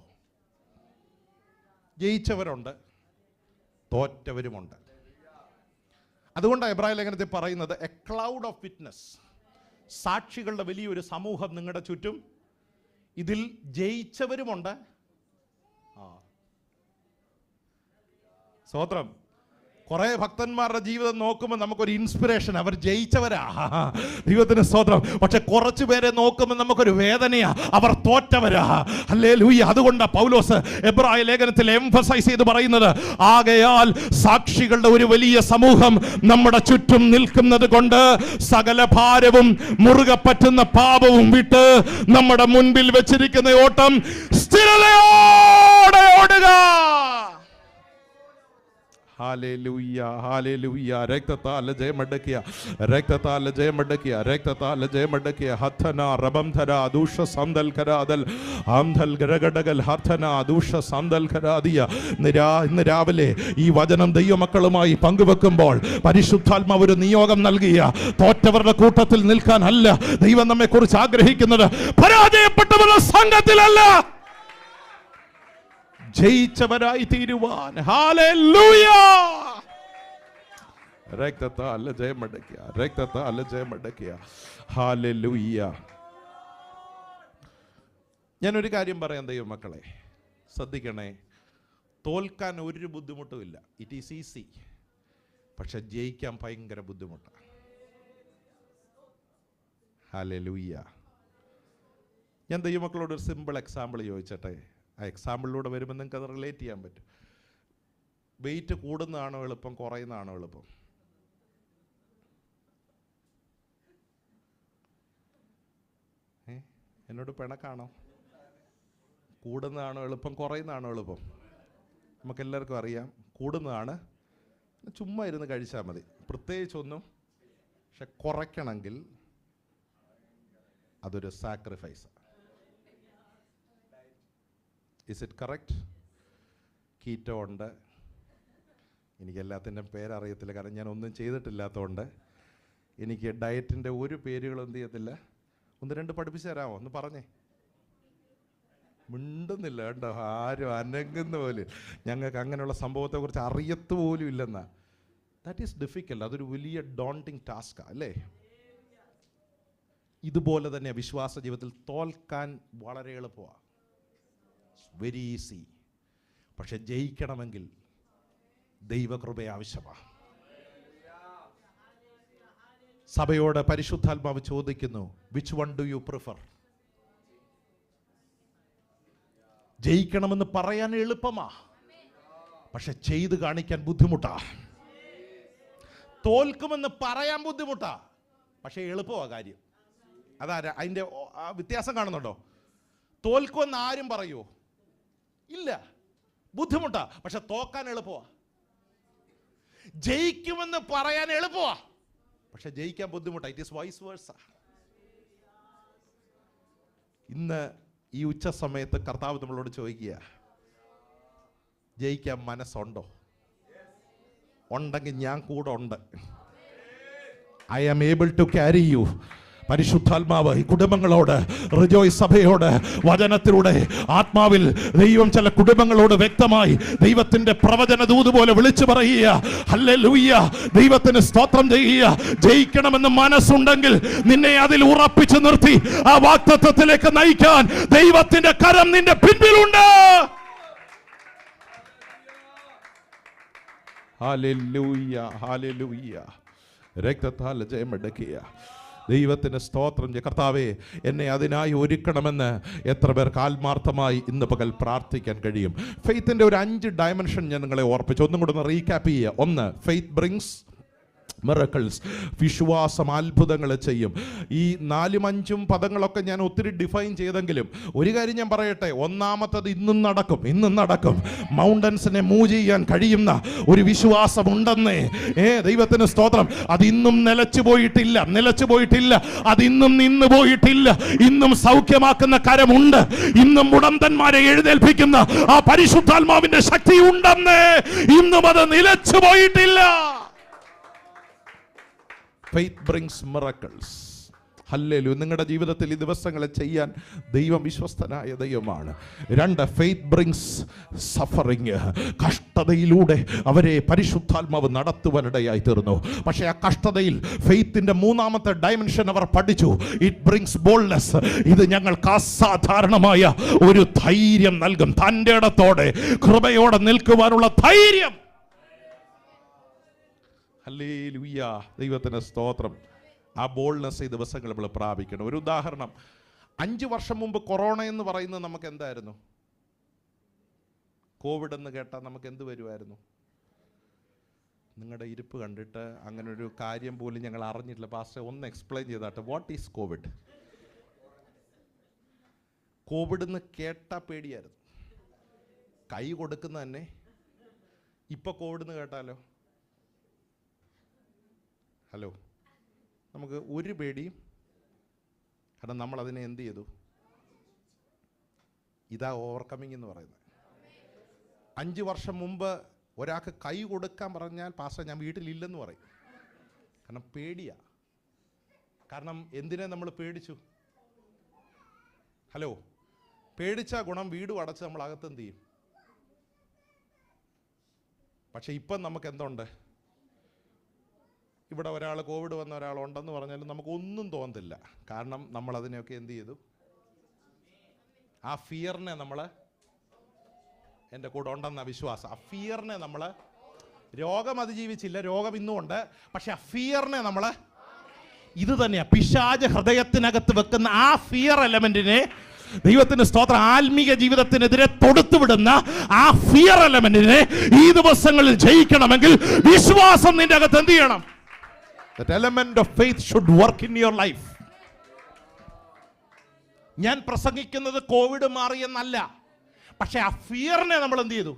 Speaker 1: ജയിച്ചവരുണ്ട്, തോറ്റവരുമുണ്ട്. അതുകൊണ്ടാണ് എബ്രായ ലേഖനത്തിൽ പറയുന്നത് എ ക്ലൗഡ് ഓഫ് വിറ്റ്നസ്. സാക്ഷികളുടെ വലിയൊരു സമൂഹം നിങ്ങളുടെ ചുറ്റും. ഇതിൽ ജയിച്ചവരുമുണ്ട്. സ്തോത്രം. കുറെ ഭക്തന്മാരുടെ ജീവിതം നോക്കുമ്പോൾ നമുക്കൊരു ഇൻസ്പിറേഷൻ, അവർ ജയിച്ചവരാ, ദൈവത്തിന് സ്തോത്രം. പക്ഷെ കുറച്ചു പേരെ നോക്കുമ്പോൾ നമുക്കൊരു വേദനയാ, അവർ തോറ്റവരാ. ഹല്ലേലൂയ. അതുകൊണ്ടാണ് പൗലോസ് എബ്രായ ലേഖനത്തിൽ എംഫസൈസ് ചെയ്ത് പറയുന്നത്, ആകയാൽ സാക്ഷികളുടെ ഒരു വലിയ സമൂഹം നമ്മുടെ ചുറ്റും നിൽക്കുന്നത് കൊണ്ട് സകല ഭാരവും മുറുകെ പറ്റുന്ന പാപവും വിട്ട് നമ്മുടെ മുൻപിൽ വെച്ചിരിക്കുന്ന ഓട്ടം സ്ഥിരതയോടെ ഓടുക. Hallelujah, hallelujah. രക്തത്താൽ ജയമടക്കിയ, രക്തത്താൽ ജയമടക്കിയ, രക്തത്താൽ ജയമടക്കിയ. ഹഥന റബംധര ദൂഷ സന്തൽഖരാദൽ ആംധൽ ഗരഗടകൽ ഹഥന ദൂഷ സന്തൽഖരാദിയ. ഇന്ന് രാവിലെ ഈ വചനം ദൈവമക്കളുമായി പങ്കുവെക്കുമ്പോൾ പരിശുദ്ധാത്മാവ് ഒരു നിയോഗം നൽകിയ, തോറ്റവരുടെ കൂട്ടത്തിൽ നിൽക്കാൻ അല്ല ദൈവം നമ്മെ കുറിച്ച് ആഗ്രഹിക്കുന്നത്. പരാജയപ്പെട്ടവരുടെ സംഘത്തിലല്ല, ജയിച്ചവരായി തീരുവാൻ. ഹല്ലേലൂയ. രക്തത്താൽ ജയമടക്കിയ, രക്തത്താൽ ജയമടക്കിയ. ഹല്ലേലൂയ. ഞാനൊരു കാര്യം പറയാം ദൈവമക്കളെ, ശ്രദ്ധിക്കണേ. തോൽക്കാൻ ഒരു ബുദ്ധിമുട്ടും ഇല്ല. It is easy. പക്ഷെ ജയിക്കാൻ ഭയങ്കര ബുദ്ധിമുട്ടാണ്. ഹല്ലേലൂയ. ഞാൻ ദൈവമക്കളോട് ഒരു സിമ്പിൾ എക്സാമ്പിൾ ചോദിച്ചട്ടെ. ആ എക്സാമ്പിളിലൂടെ വരുമ്പോൾ നിങ്ങൾക്ക് അത് റിലേറ്റ് ചെയ്യാൻ പറ്റും. വെയിറ്റ് കൂടുന്നതാണോ എളുപ്പം, കുറയുന്നതാണോ എളുപ്പം? എന്നോട് പിണക്കാണോ? കൂടുന്നതാണോ എളുപ്പം, കുറയുന്നതാണോ എളുപ്പം? നമുക്കെല്ലാവർക്കും അറിയാം കൂടുന്നതാണ്. ചുമ്മാ ഇരുന്ന് കഴിച്ചാൽ മതി, പ്രത്യേകിച്ചൊന്നും. പക്ഷെ കുറയ്ക്കണമെങ്കിൽ അതൊരു sacrifice. Is it correct? Keto ഉണ്ട്. എനിക്ക് എല്ലാത്തിൻ്റെ പേരറിയത്തില്ല, കാരണം ഞാൻ ഒന്നും ചെയ്തിട്ടില്ലാത്തതുകൊണ്ട് എനിക്ക് ഡയറ്റിൻ്റെ ഒരു പേരുകളും എന്ത് ചെയ്യത്തില്ല. 1-2 പഠിപ്പിച്ചു തരാമോ? ഒന്ന് പറഞ്ഞേ. മിണ്ടുന്നില്ല കേട്ടോ, ആരും അനങ്ങുന്ന പോലും. ഞങ്ങൾക്ക് അങ്ങനെയുള്ള സംഭവത്തെക്കുറിച്ച് അറിയത്ത് പോലും ഇല്ലെന്നാ. That is difficult. അതൊരു വലിയ ഡോണ്ടിങ് ടാസ്കാണ് അല്ലേ? ഇതുപോലെ തന്നെ വിശ്വാസ ജീവിതത്തിൽ തോൽക്കാൻ വളരെ എളുപ്പമാണ്, വെരി ഈസി. പക്ഷെ ജയിക്കണമെങ്കിൽ ദൈവകൃപ ആവശ്യമാണ്. സഭയോട് പരിശുദ്ധാത്മാവ് ചോദിക്കുന്നു, which one do you prefer? ജയിക്കണമെന്ന് പറയാൻ എളുപ്പമാ, പക്ഷെ ചെയ്ത് കാണിക്കാൻ ബുദ്ധിമുട്ടാ. തോൽക്കുമെന്ന് പറയാൻ ബുദ്ധിമുട്ടാ, പക്ഷെ എളുപ്പമാ കാര്യം. അതാ അതിൻ്റെ വ്യത്യാസം കാണുന്നുണ്ടോ? തോൽക്കുമെന്ന് ആരും പറയുമോ? ഇല്ല, ബുദ്ധിമുട്ടാ. പക്ഷെ തോക്കാൻ എളുപ്പമാ. ജയിക്കുമെന്ന് പറയാൻ എളുപ്പമാ, പക്ഷെ ജയിക്കാൻ ബുദ്ധിമുട്ടാ. It is vice versa. ഇന്ന് ഈ ഉച്ച സമയത്ത് കർത്താവ് നമ്മളോട് ചോദിക്കുക, ജയിക്കാൻ മനസ്സുണ്ടോ? ഉണ്ടെങ്കിൽ ഞാൻ കൂടെ ഉണ്ട്. I am able to carry you. പരിശുദ്ധാത്മാവ് ഈ കുടുംബങ്ങളോട്, റിജോയ്സ് സഭയോട് വചനത്തിലൂടെ ആത്മാവിൽ ദൈവം ചില കുടുംബങ്ങളോട് വ്യക്തമായി ദൈവത്തിന്റെ പ്രവചന ദൂത് പോലെ വിളിച്ചു പറയുക. ഹല്ലേലൂയ, ദൈവത്തിന് സ്തോത്രം ചെയ്യുക. ജയിക്കണമെന്ന് മനസ്സുണ്ടെങ്കിൽ നിന്നെ അതിൽ ഉറപ്പിച്ചു നിർത്തി ആ വാഗ്ദത്തത്തിലേക്ക് നയിക്കാൻ ദൈവത്തിന്റെ കരം നിന്റെ പിൻപിലുണ്ട്. Hallelujah, hallelujah. രക്തത്താൽ ജയമടക്കിയ ദൈവത്തിന് സ്തോത്രം. കർത്താവേ, എന്നെ അതിനായി ഒരുക്കണമെന്ന് എത്ര പേർക്ക് ആത്മാർത്ഥമായി ഇന്ന് പകൽ പ്രാർത്ഥിക്കാൻ കഴിയും? ഫെയ്ത്തിൻ്റെ ഒരു 5 ഡയമെൻഷൻ ഞാൻ നിങ്ങളെ ഓർപ്പിച്ചു. ഒന്നും കൂടെ ഒന്ന് റീക്യാപ്പ് ചെയ്യുക. 1, ഫെയ്ത്ത് ബ്രിങ്സ് മിറക്കിൾസ്. വിശ്വാസം അത്ഭുതങ്ങൾ ചെയ്യും. ഈ 4-5 പദങ്ങളൊക്കെ ഞാൻ ഒത്തിരി ഡിഫൈൻ ചെയ്തെങ്കിലും ഒരു കാര്യം ഞാൻ പറയട്ടെ, ഒന്നാമത്തത് ഇന്നും നടക്കും. മൗണ്ടൻസിനെ മൂവ് ചെയ്യാൻ കഴിയുന്ന ഒരു വിശ്വാസം ഉണ്ടെന്നേ. ദൈവത്തിന് സ്തോത്രം. അത് ഇന്നും നിലച്ചു പോയിട്ടില്ല. അത് ഇന്നും നിന്ന് പോയിട്ടില്ല. ഇന്നും സൗഖ്യമാക്കുന്ന കരമുണ്ട്. ഇന്നും മുടന്തന്മാരെ എഴുന്നേൽപ്പിക്കുന്ന ആ പരിശുദ്ധാത്മാവിന്റെ ശക്തി ഉണ്ടെന്നേ. ഇന്നും അത് നിലച്ചു പോയിട്ടില്ല. Faith brings miracles. ഹല്ലേലൂയ. നിങ്ങളുടെ ജീവിതത്തിൽ ഈ ദിവസങ്ങളെ ചെയ്യാൻ ദൈവം വിശ്വസ്തനായ ദൈവമാണ്. 2, faith brings suffering. കഷ്ടതയിലൂടെ അവരെ പരിശുദ്ധാത്മാവ് നടത്തുവാനിടയായി തീർന്നു. പക്ഷേ ആ കഷ്ടതയിൽ ഫെയ്ത്തിന്റെ 3ാമത്തെ ഡയമെൻഷൻ അവർ പഠിച്ചു. It brings boldness. ഇത് ഞങ്ങൾക്ക് അസാധാരണമായ ഒരു ധൈര്യം നൽകും. തൻ്റെ ഇടത്തോടെ കൃപയോടെ നിൽക്കുവാനുള്ള ധൈര്യം. ഹല്ലേലൂയ. ദൈവത്തിന് സ്തോത്രം. ആ ബോൾഡ്നെസ് ഈ ദിവസങ്ങൾ നമ്മൾ പ്രാപിക്കണം. ഒരു ഉദാഹരണം, 5 വർഷം മുമ്പ് കൊറോണ എന്ന് പറയുന്നത് നമുക്ക് എന്തായിരുന്നു? കോവിഡ് എന്ന് കേട്ടാൽ നമുക്ക് എന്ത് വരുമായിരുന്നു? നിങ്ങളുടെ ഇരിപ്പ് കണ്ടിട്ട് അങ്ങനെ ഒരു കാര്യം പോലും ഞങ്ങൾ അറിഞ്ഞിട്ടില്ല. പാസ്റ്റർ ഒന്ന് എക്സ്പ്ലെയിൻ ചെയ്താട്ടെ, വാട്ട് ഈസ് കോവിഡ്? കോവിഡ് എന്ന് കേട്ടാൽ പേടിയായിരുന്നു. കൈ കൊടുക്കുന്ന തന്നെ. ഇപ്പൊ കോവിഡ് എന്ന് കേട്ടാലോ? ഹലോ, നമുക്ക് ഒരു പേടിയും. കാരണം നമ്മൾ അതിനെ എന്ത് ചെയ്തു? ഇതാ ഓവർകമ്മിങ് എന്ന് പറയുന്നത്. 5 വർഷം മുമ്പ് ഒരാൾക്ക് കൈ കൊടുക്കാൻ പറഞ്ഞാൽ പാസ്റ്റർ ഞാൻ വീട്ടിലില്ലെന്ന് പറയും. കാരണം പേടിയാ. കാരണം എന്തിനെ നമ്മൾ പേടിച്ചു? ഹലോ, പേടിച്ച ഗുണം വീടും അടച്ച് നമ്മൾ അകത്ത് എന്ത് ചെയ്യും? പക്ഷെ ഇപ്പം നമുക്ക് എന്തുണ്ട്? ഇവിടെ ഒരാൾ കോവിഡ് വന്ന ഒരാളുണ്ടെന്ന് പറഞ്ഞാലും നമുക്കൊന്നും തോന്നത്തില്ല. കാരണം നമ്മൾ അതിനെയൊക്കെ എന്ത് ചെയ്തു? ആ ഫിയറിനെ നമ്മൾ, എൻ്റെ കൂടെ ഉണ്ടെന്ന വിശ്വാസം, ആ ഫിയറിനെ നമ്മൾ, രോഗം അതിജീവിച്ചില്ല, രോഗം ഇന്നും ഉണ്ട്. പക്ഷെ ആ ഫിയറിനെ നമ്മൾ, ഇത് തന്നെയാണ് പിശാച് ഹൃദയത്തിനകത്ത് വെക്കുന്ന ആ ഫിയർ എലമെന്റിനെ ദൈവത്തിന്റെ സ്തോത്രം ആത്മീക ജീവിതത്തിനെതിരെ തൊടുത്തുവിടുന്ന ആ ഫിയർ എലമെന്റിനെ ഈ ദിവസങ്ങളിൽ ജയിക്കണമെങ്കിൽ വിശ്വാസം നിന്റെ അകത്ത് എന്ത് ചെയ്യണം? That element of faith should work in your life. ഞാൻ പ്രസംഗിക്കുന്നത് കോവിഡ് മാറിയെന്നല്ല, പക്ഷെ ആ ഫിയറിനെ നമ്മൾ എന്ത് ചെയ്തു?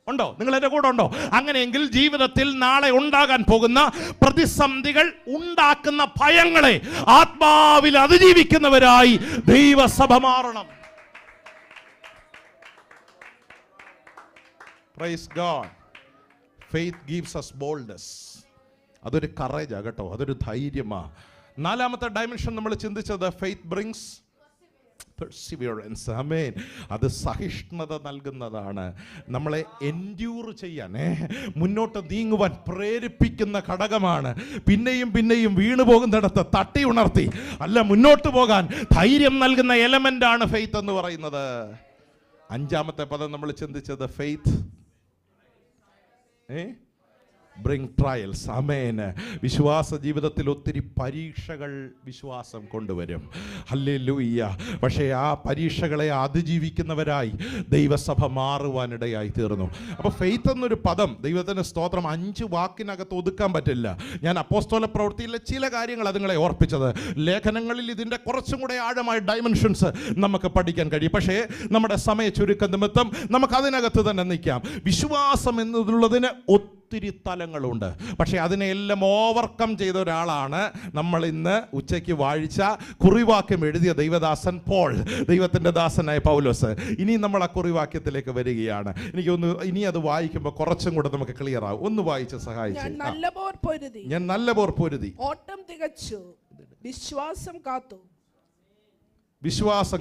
Speaker 1: ഉണ്ടോ? നിങ്ങൾ എൻ്റെ കൂടെ ഉണ്ടോ? അങ്ങനെയെങ്കിൽ ജീവിതത്തിൽ നാളെ ഉണ്ടാകാൻ പോകുന്ന പ്രതിസന്ധികൾ ഉണ്ടാക്കുന്ന ഭയങ്ങളെ ആത്മാവിൽ അതിജീവിക്കുന്നവരായി ദൈവസഭ മാറണം. Praise God. Faith gives us boldness. അതൊരു കറേജാ കേട്ടോ, അതൊരു ധൈര്യമാ. 4ാമത്തെ ഡയമെൻഷൻ നമ്മൾ ചിന്തിച്ചത് ഫെയ്ത്ത് ബ്രിങ്സ് പെർസിവിയറൻസ്. ആമേൻ. അത് സഹിഷ്ണുത നൽകുന്നതാണ്. നമ്മളെ എൻഡ്യൂർ ചെയ്യാൻ, മുന്നോട്ട് നീങ്ങുവാൻ പ്രേരിപ്പിക്കുന്ന ഘടകമാണ്. പിന്നെയും വീണു പോകുന്നിടത്ത് തട്ടി ഉണർത്തി അല്ല മുന്നോട്ട് പോകാൻ ധൈര്യം നൽകുന്ന എലമെന്റാണ് ഫെയ്ത്ത് എന്ന് പറയുന്നത്. 5ാമത്തെ പദം നമ്മൾ ചിന്തിച്ചത് ഫെയ്ത്ത് bring trials. ആമേൻ. വിശ്വാസ ജീവിതത്തിൽ ഒത്തിരി പരീക്ഷകൾ വിശ്വാസം കൊണ്ടുവരും. ഹല്ലേലൂയ. പക്ഷേ ആ പരീക്ഷകളെ അതിജീവിക്കുന്നവരായി ദൈവസഭ മാറുവാനിടയായി തീർന്നു. അപ്പോൾ ഫെയ്ത്ത് എന്നൊരു പദം ദൈവത്തിൻ്റെ സ്തോത്രം 5 വാക്കിനകത്ത് ഒതുക്കാൻ പറ്റില്ല. ഞാൻ അപ്പോസ്തല പ്രവൃത്തിയിലെ ചില കാര്യങ്ങൾ അതുങ്ങളെ ഓർപ്പിച്ചത്. ലേഖനങ്ങളിൽ ഇതിൻ്റെ കുറച്ചും കൂടെ ആഴമായ ഡയമെൻഷൻസ് നമുക്ക് പഠിക്കാൻ കഴിയും. പക്ഷേ നമ്മുടെ സമയ ചുരുക്കം നിമിത്തം നമുക്ക് അതിനകത്ത് തന്നെ നിൽക്കാം. വിശ്വാസം എന്നുള്ളതിന് ഒത്തിരി തലങ്ങളുണ്ട്. പക്ഷേ അതിനെല്ലാം ഓവർകം ചെയ്ത ഒരാളാണ് നമ്മൾ ഇന്ന് ഉച്ചയ്ക്ക് വാഴിച്ച കുറിവാക്യം എഴുതിയ ദൈവദാസൻ പോൾ, ദൈവത്തിൻ്റെ ദാസനായ പൗലോസ്. ഇനി നമ്മൾ ആ കുറിവാക്യത്തിലേക്ക് വരികയാണ്. എനിക്കൊന്ന് ഇനി അത് വായിക്കുമ്പോൾ കുറച്ചും കൂടെ നമുക്ക് ക്ലിയർ ആവും. ഒന്ന് വായിച്ച് സഹായിച്ചു. ഞാൻ നല്ല പോർ പൊരുതി,
Speaker 2: ഓട്ടം തികച്ചു,
Speaker 1: വിശ്വാസം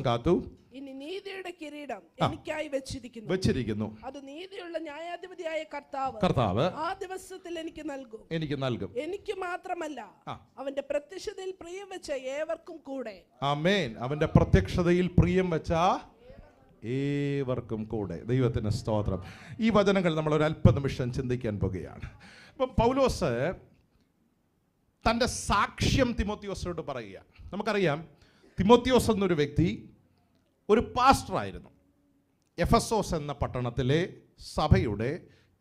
Speaker 1: കാത്തു,
Speaker 2: ഇനി നീതിയുടെ കിരീടം എനിക്കായി വെച്ചിരിക്കുന്നു. അത് നീതിയുള്ള ന്യായാധിപതിയായ കർത്താവ് ആ ദിവസത്തിൽ എനിക്ക് നൽകും. എനിക്ക് മാത്രമല്ല, അവന്റെ പ്രത്യക്ഷതയിൽ പ്രിയം വെച്ച ഏവർക്കും കൂടെ.
Speaker 1: ആമേൻ. അവന്റെ പ്രത്യക്ഷതയിൽ പ്രിയം വെച്ച ഏവർക്കും കൂടെ. ദൈവത്തിന് സ്തോത്രം. ഈ വചനങ്ങൾ നമ്മൾ ഒരു അല്പനിമിഷം ചിന്തിക്കാൻ പോകുകയാണ്. അപ്പം പൗലോസ് തൻ്റെ സാക്ഷ്യം തിമോത്തിയോസിനോട് പറയുക. നമുക്കറിയാം, തിമോത്തിയോസ് എന്നൊരു വ്യക്തി ഒരു പാസ്റ്ററായിരുന്നു. എഫെസോസ് എന്ന പട്ടണത്തിലെ സഭയുടെ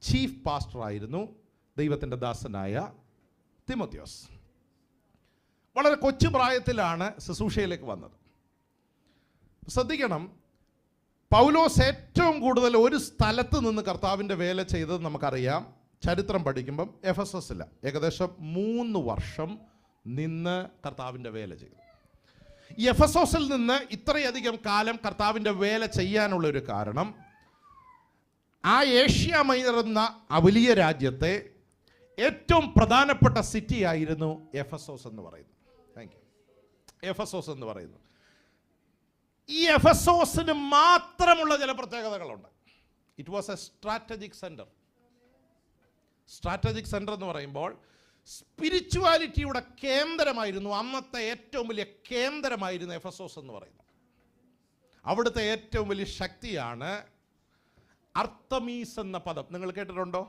Speaker 1: ചീഫ് പാസ്റ്ററായിരുന്നു ദൈവത്തിൻ്റെ ദാസനായ തിമോത്തിയോസ് വളരെ കൊച്ചു പ്രായത്തിലാണ് ശുശ്രൂഷയിലേക്ക് വന്നത്. ശ്രദ്ധിക്കണം, പൗലോസ് ഏറ്റവും കൂടുതൽ ഒരു സ്ഥലത്ത് നിന്ന് കർത്താവിൻ്റെ വേല ചെയ്തത് നമുക്കറിയാം. ചരിത്രം പഠിക്കുമ്പം എഫെസസില ഏകദേശം 3 വർഷം നിന്ന് കർത്താവിൻ്റെ വേല ചെയ്തു. ഈ എഫെസോസിൽ നിന്ന് ഇത്രയധികം കാലം കർത്താവിൻ്റെ വേല ചെയ്യാനുള്ളൊരു കാരണം, ആ ഏഷ്യ മൈനർ എന്ന ആ വലിയ രാജ്യത്തെ ഏറ്റവും പ്രധാനപ്പെട്ട സിറ്റി ആയിരുന്നു എഫെസോസ് എന്ന് പറയുന്നത്. Thank you. എഫെസോസ് എന്ന് പറയുന്നത്, ഈ എഫെസോസിന് മാത്രമുള്ള ചില പ്രത്യേകതകളുണ്ട്. It was A strategic centre. Strategic centre എന്ന് പറയുമ്പോൾ സ്പിരിച്വാലിറ്റിയുടെ കേന്ദ്രമായിരുന്നു. അന്നത്തെ ഏറ്റവും വലിയ കേന്ദ്രമായിരുന്നു എഫെസോസ് എന്ന് പറയുന്നത്. അവിടുത്തെ ഏറ്റവും വലിയ ശക്തിയാണ് അർത്തമീസ് എന്ന പദം. നിങ്ങൾ കേട്ടിട്ടുണ്ടോ?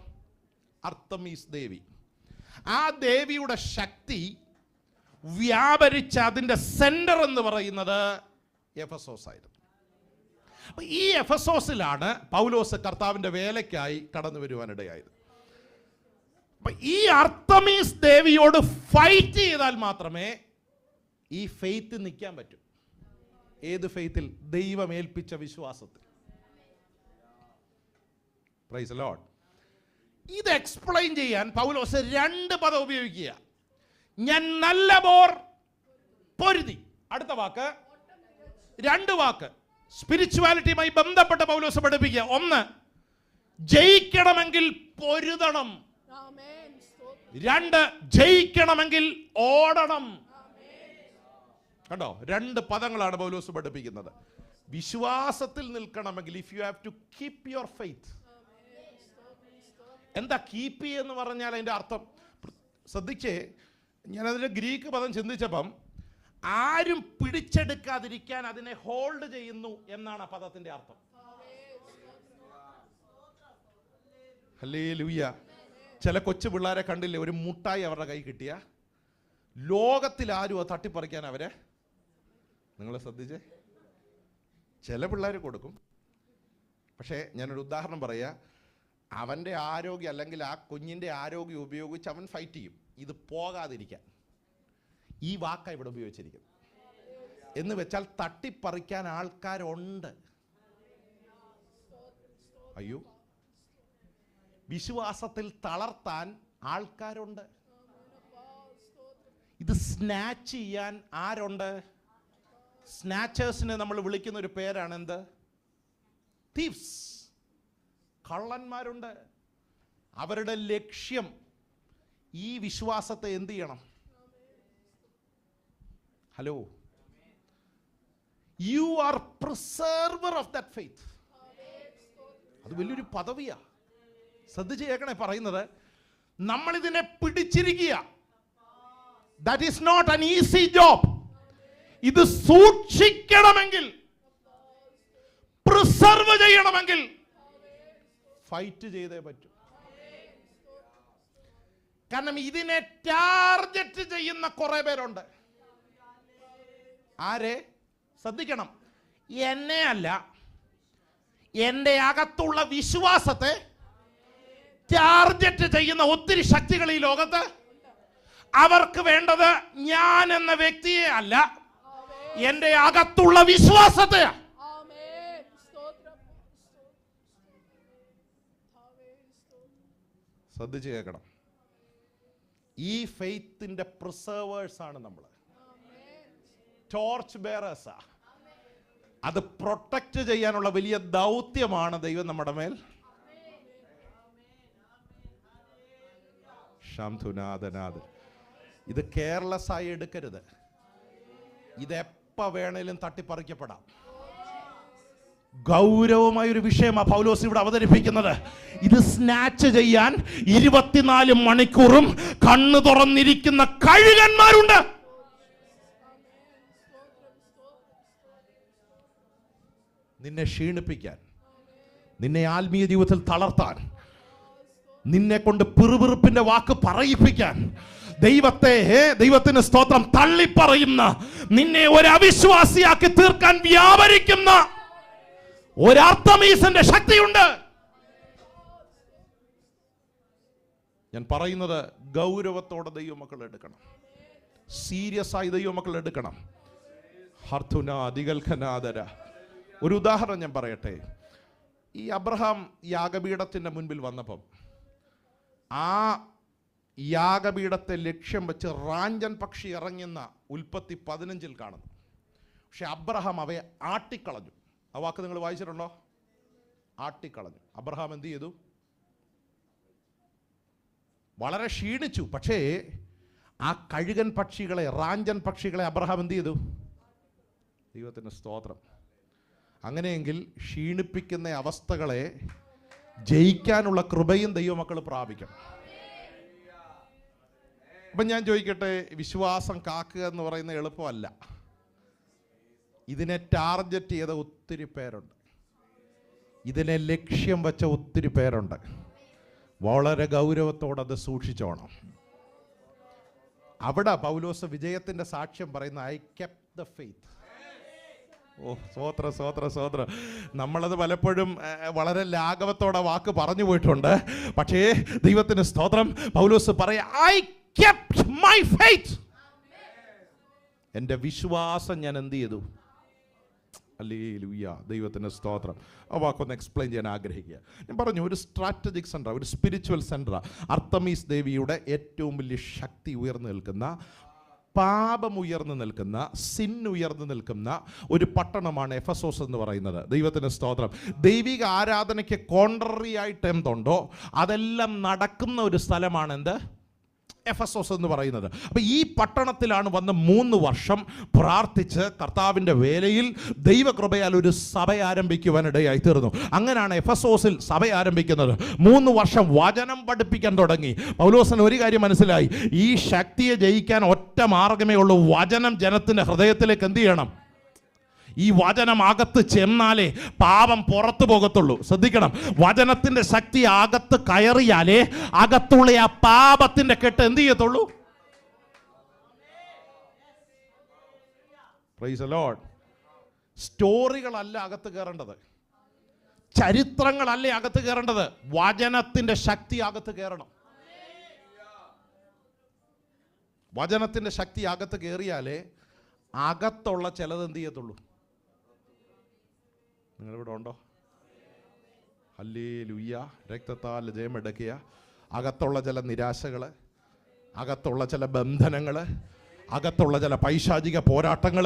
Speaker 1: അർത്തമീസ് ദേവി. ആ ദേവിയുടെ ശക്തി വ്യാപരിച്ച അതിൻ്റെ സെൻറ്റർ എന്ന് പറയുന്നത് എഫെസോസ് ആയിരുന്നു. അപ്പം ഈ എഫെസോസിലാണ് പൗലോസ് കർത്താവിൻ്റെ വേലയ്ക്കായി കടന്നു വരുവാനിടയായത്. അപ്പം ഈ അർത്തമീസ് ദേവിയോട് ഫൈറ്റ് ചെയ്താൽ മാത്രമേ ഈ ഫെയ്ത്ത് നിൽക്കാൻ പറ്റൂ. ഏത് ഫെയ്ത്തിൽ? ദൈവമേൽപ്പിച്ച വിശ്വാസത്തിൽ. Praise the Lord. ഇത് എക്സ്പ്ലെയിൻ ചെയ്യാൻ പൗലോസ് 2 പദം ഉപയോഗിക്കുക. ഞാൻ നല്ല പോർ പൊരുതി. അടുത്ത വാക്ക്, 2 വാക്ക് സ്പിരിച്വാലിറ്റിയുമായി ബന്ധപ്പെട്ട പൗലോസ് പഠിപ്പിക്കുക. 1, ജയിക്കണമെങ്കിൽ പൊരുതണം. 2, ജയിക്കണമെങ്കിൽ ഓടണം. കണ്ടോ, 2 പദങ്ങളാണ് പൗലോസ് പഠിപ്പിക്കുന്നത്. വിശ്വാസത്തിൽ നിൽക്കണമെങ്കിൽ if you have to keep your faith. എന്താ കീപ്പ് എന്ന് പറഞ്ഞാൽ അതിൻ്റെ അർത്ഥം ശ്രദ്ധിച്ചേ. ഞാനതിൻ്റെ ഗ്രീക്ക് പദം ചിന്തിച്ചപ്പം ആരും പിടിച്ചെടുക്കാതിരിക്കാൻ അതിനെ ഹോൾഡ് ചെയ്യുന്നു എന്നാണ് ആ പദത്തിൻ്റെ അർത്ഥം. ഹല്ലേലൂയ. ചില കൊച്ചു പിള്ളേരെ കണ്ടില്ലേ, ഒരു മുട്ടായി അവരുടെ കൈ കിട്ടിയ ലോകത്തിൽ ആരും അത് തട്ടിപ്പറിക്കാൻ അവരെ, നിങ്ങൾ ശ്രദ്ധിച്ചേ. ചില പിള്ളേർ കൊടുക്കും. പക്ഷേ ഞാനൊരു ഉദാഹരണം പറയാം. അവൻ്റെ ആരോഗ്യം അല്ലെങ്കിൽ ആ കുഞ്ഞിൻ്റെ ആരോഗ്യം ഉപയോഗിച്ച് അവൻ ഫൈറ്റ് ചെയ്യും ഇത് പോകാതിരിക്കാൻ. ഈ വാക്കാണ് ഇവിടെ ഉപയോഗിച്ചിരിക്കുന്നത്. എന്ന് വെച്ചാൽ തട്ടിപ്പറിക്കാൻ ആൾക്കാരുണ്ട്. അയ്യോ, വിശ്വാസത്തിൽ തളർത്താൻ ആൾക്കാരുണ്ട്. ഇത് സ്നാച്ച് ചെയ്യാൻ ആരുണ്ട്? സ്നാച്ചേഴ്സിനെ നമ്മൾ വിളിക്കുന്ന ഒരു പേരാണ് എന്ത്? തീവ്സ്. കള്ളന്മാരുണ്ട്. അവരുടെ ലക്ഷ്യം ഈ വിശ്വാസത്തെ എന്ത് ചെയ്യണം? Hello, you are preserver of that faith. അത് വലിയൊരു പദവിയാ. ശ്രദ്ധിച്ച് കേൾക്കണേ പറയുന്നത്. നമ്മളിതിനെ പിടിച്ചിരിക്കുക. That is not an easy job. ഇത് സൂക്ഷിക്കണമെങ്കിൽ, പ്രിസർവ് ചെയ്യണമെങ്കിൽ ഫൈറ്റ് ചെയ്തേ പറ്റൂ. കാരണം ഇതിനെ ടാർഗറ്റ് ചെയ്യുന്ന കുറെ പേരുണ്ട്. ആരെ? ശ്രദ്ധിക്കണം. എന്നെ അല്ല, എൻ്റെ അകത്തുള്ള വിശ്വാസത്തെ ടാർഗറ്റ് ചെയ്യുന്ന ഒത്തിരി ശക്തികൾ ഈ ലോകത്ത്. അവർക്ക് വേണ്ടത് ഞാൻ എന്ന വ്യക്തിയെ അല്ല, എൻ്റെ അകത്തുള്ള വിശ്വാസത്തെ. ശ്രദ്ധിച്ച് കേൾക്കണം. ഈ ഫെയ്ത്തിന്റെ പ്രിസർവേഴ്സ് ആണ് നമ്മൾ. ടോർച്ച് ബെയറേഴ്സാ. അത് പ്രൊട്ടക്റ്റ് ചെയ്യാനുള്ള വലിയ ദൗത്യമാണ് ദൈവം നമ്മുടെ മേൽ. ഇത് കെയർലെസ് ആയി എടുക്കരുത്. ഇതെപ്പോ വേണേലും തട്ടിപ്പറിക്കപ്പെടാം. ഗൗരവമായൊരു വിഷയമാണ് പൗലോസ് ഇവിടെ അവതരിപ്പിക്കുന്നത്. ഇത് സ്നാച്ച് ചെയ്യാൻ 24 മണിക്കൂറും കണ്ണു തുറന്നിരിക്കുന്ന കഴുകന്മാരുണ്ട്. നിന്നെ ക്ഷീണിപ്പിക്കാൻ, നിന്നെ ആത്മീയ ജീവിതത്തിൽ തളർത്താൻ, നിന്നെ കൊണ്ട് പിറുപിറുപ്പിന്റെ വാക്ക് പറയിപ്പിക്കാൻ, ദൈവത്തിന് സ്തോത്രം, തള്ളിപ്പറയുന്ന, നിന്നെ ഒരു അവിശ്വാസിയാക്കി തീർക്കാൻ വ്യാപരിക്കുന്ന ഒരർത്ഥമീസിന്റെ ശക്തിയുണ്ട്. ഞാൻ പറയുന്നത് ഗൗരവത്തോടെ ദൈവമക്കൾ എടുക്കണം, സീരിയസ് ആയി ദൈവമക്കൾ എടുക്കണം. ഹർത്തുന അതികൽഖനാദര. ഒരു ഉദാഹരണം ഞാൻ പറയട്ടെ. ഈ അബ്രഹാം യാഗപീഠത്തിൻ്റെ മുൻപിൽ വന്നപ്പം ആ യാഗപീഠത്തെ ലക്ഷ്യം വെച്ച് റാഞ്ചൻ പക്ഷി ഇറങ്ങുന്ന ഉൽപ്പത്തി 15 കാണുന്നു. പക്ഷെ അബ്രഹാം അവയെ ആട്ടിക്കളഞ്ഞു. ആ വാക്ക് നിങ്ങൾ വായിച്ചിട്ടുണ്ടോ? ആട്ടിക്കളഞ്ഞു. അബ്രഹാം എന്ത് ചെയ്തു? വളരെ ക്ഷീണിച്ചു. പക്ഷേ ആ കഴുകൻ പക്ഷികളെ, റാഞ്ചൻ പക്ഷികളെ അബ്രഹാം എന്ത് ചെയ്തു? ദൈവത്തിന് സ്തോത്രം. അങ്ങനെയെങ്കിൽ ക്ഷീണിപ്പിക്കുന്ന അവസ്ഥകളെ ജയിക്കാനുള്ള കൃപയും ദൈവമക്കൾ പ്രാപിക്കണം. അപ്പം ഞാൻ ചോദിക്കട്ടെ, വിശ്വാസം കാക്കുക എന്ന് പറയുന്നത് എളുപ്പമല്ല. ഇതിനെ ടാർഗറ്റ് ചെയ്ത ഒത്തിരി പേരുണ്ട്, ഇതിനെ ലക്ഷ്യം വെച്ച ഒത്തിരി പേരുണ്ട്. വളരെ ഗൗരവത്തോടെ അത് സൂക്ഷിച്ചോണം. അവിടെ പൗലോസ് വിജയത്തിൻ്റെ സാക്ഷ്യം പറയുന്ന ഐ കെപ്റ്റ് ദ ഫെയ്ത്ത്. ഓ സ്വോത്ര. നമ്മളത് പലപ്പോഴും വളരെ ലാഘവത്തോടെ വാക്ക് പറഞ്ഞു പോയിട്ടുണ്ട്. പക്ഷേ ദൈവത്തിന് സ്തോത്രം, പൗലോസ് പറയാ ഐ കെപ്റ്റ് മൈ ഫെയ്ത്ത്. എൻ്റെ വിശ്വാസം ഞാൻ എന്ത് ചെയ്തു? ഹല്ലേലൂയ, ദൈവത്തിന് സ്തോത്രം. ആ വാക്കൊന്ന് എക്സ്പ്ലെയിൻ ചെയ്യാൻ ആഗ്രഹിക്കുക. ഞാൻ പറഞ്ഞു, ഒരു സ്ട്രാറ്റജിക് സെൻറ്റർ, ഒരു സ്പിരിച്വൽ സെൻറ്റർ, അർത്തമീസ് ദേവിയുടെ ഏറ്റവും വലിയ ശക്തി ഉയർന്നു നിൽക്കുന്ന, പാപം ഉയർന്നു നിൽക്കുന്ന, സിൻ ഉയർന്നു നിൽക്കുന്ന ഒരു പട്ടണമാണ് എഫസോസ് എന്ന് പറയുന്നത്. ദൈവത്തിന് സ്തോത്രം. ദൈവിക ആരാധനയ്ക്ക് കോൺട്രറി ആയിട്ട് എന്തുണ്ടോ അതെല്ലാം നടക്കുന്ന ഒരു സ്ഥലമാണ് എന്ത്? എഫസോസ് എന്ന് പറയുന്നത്. അപ്പം ഈ പട്ടണത്തിലാണ് വന്ന് 3 വർഷം പ്രാർത്ഥിച്ച് കർത്താവിൻ്റെ വേലയിൽ ദൈവകൃപയാൽ ഒരു സഭ ആരംഭിക്കുവാനിടയായി തീർന്നു. അങ്ങനെയാണ് എഫസോസിൽ സഭ ആരംഭിക്കുന്നത്. 3 വർഷം വചനം പഠിപ്പിക്കാൻ തുടങ്ങി. പൗലോസിന് ഒരു കാര്യം മനസ്സിലായി, ഈ ശക്തിയെ ജയിക്കാൻ ഒറ്റ മാർഗമേ ഉള്ളൂ. വചനം ജനത്തിൻ്റെ ഹൃദയത്തിലേക്ക് എന്ത് ചെയ്യണം? ഈ വചനം അകത്ത് ചെന്നാലേ പാപം പുറത്തു പോകത്തുള്ളൂ. ശ്രദ്ധിക്കണം, വചനത്തിന്റെ ശക്തി അകത്ത് കയറിയാലേ അകത്തുള്ള ആ പാപത്തിന്റെ കെട്ട് എന്ത് ചെയ്യത്തുള്ളൂ? Praise the Lord. സ്റ്റോറികളല്ല അകത്ത് കയറേണ്ടത്, ചരിത്രങ്ങളല്ലേ അകത്ത് കയറേണ്ടത്, വചനത്തിന്റെ ശക്തി അകത്ത് കയറണം. വചനത്തിന്റെ ശക്തി അകത്ത് കയറിയാലേ അകത്തുള്ള ചിലത് എന്ത് ചെയ്യത്തുള്ളൂ. നിങ്ങളിവിടെ ഉണ്ടോ? ഹല്ലേലൂയ. രക്തത്താൽ ജയമെടുക്കുക. അകത്തുള്ള ചില നിരാശകൾ, അകത്തുള്ള ചില ബന്ധനങ്ങൾ, അകത്തുള്ള ചില പൈശാചിക പോരാട്ടങ്ങൾ,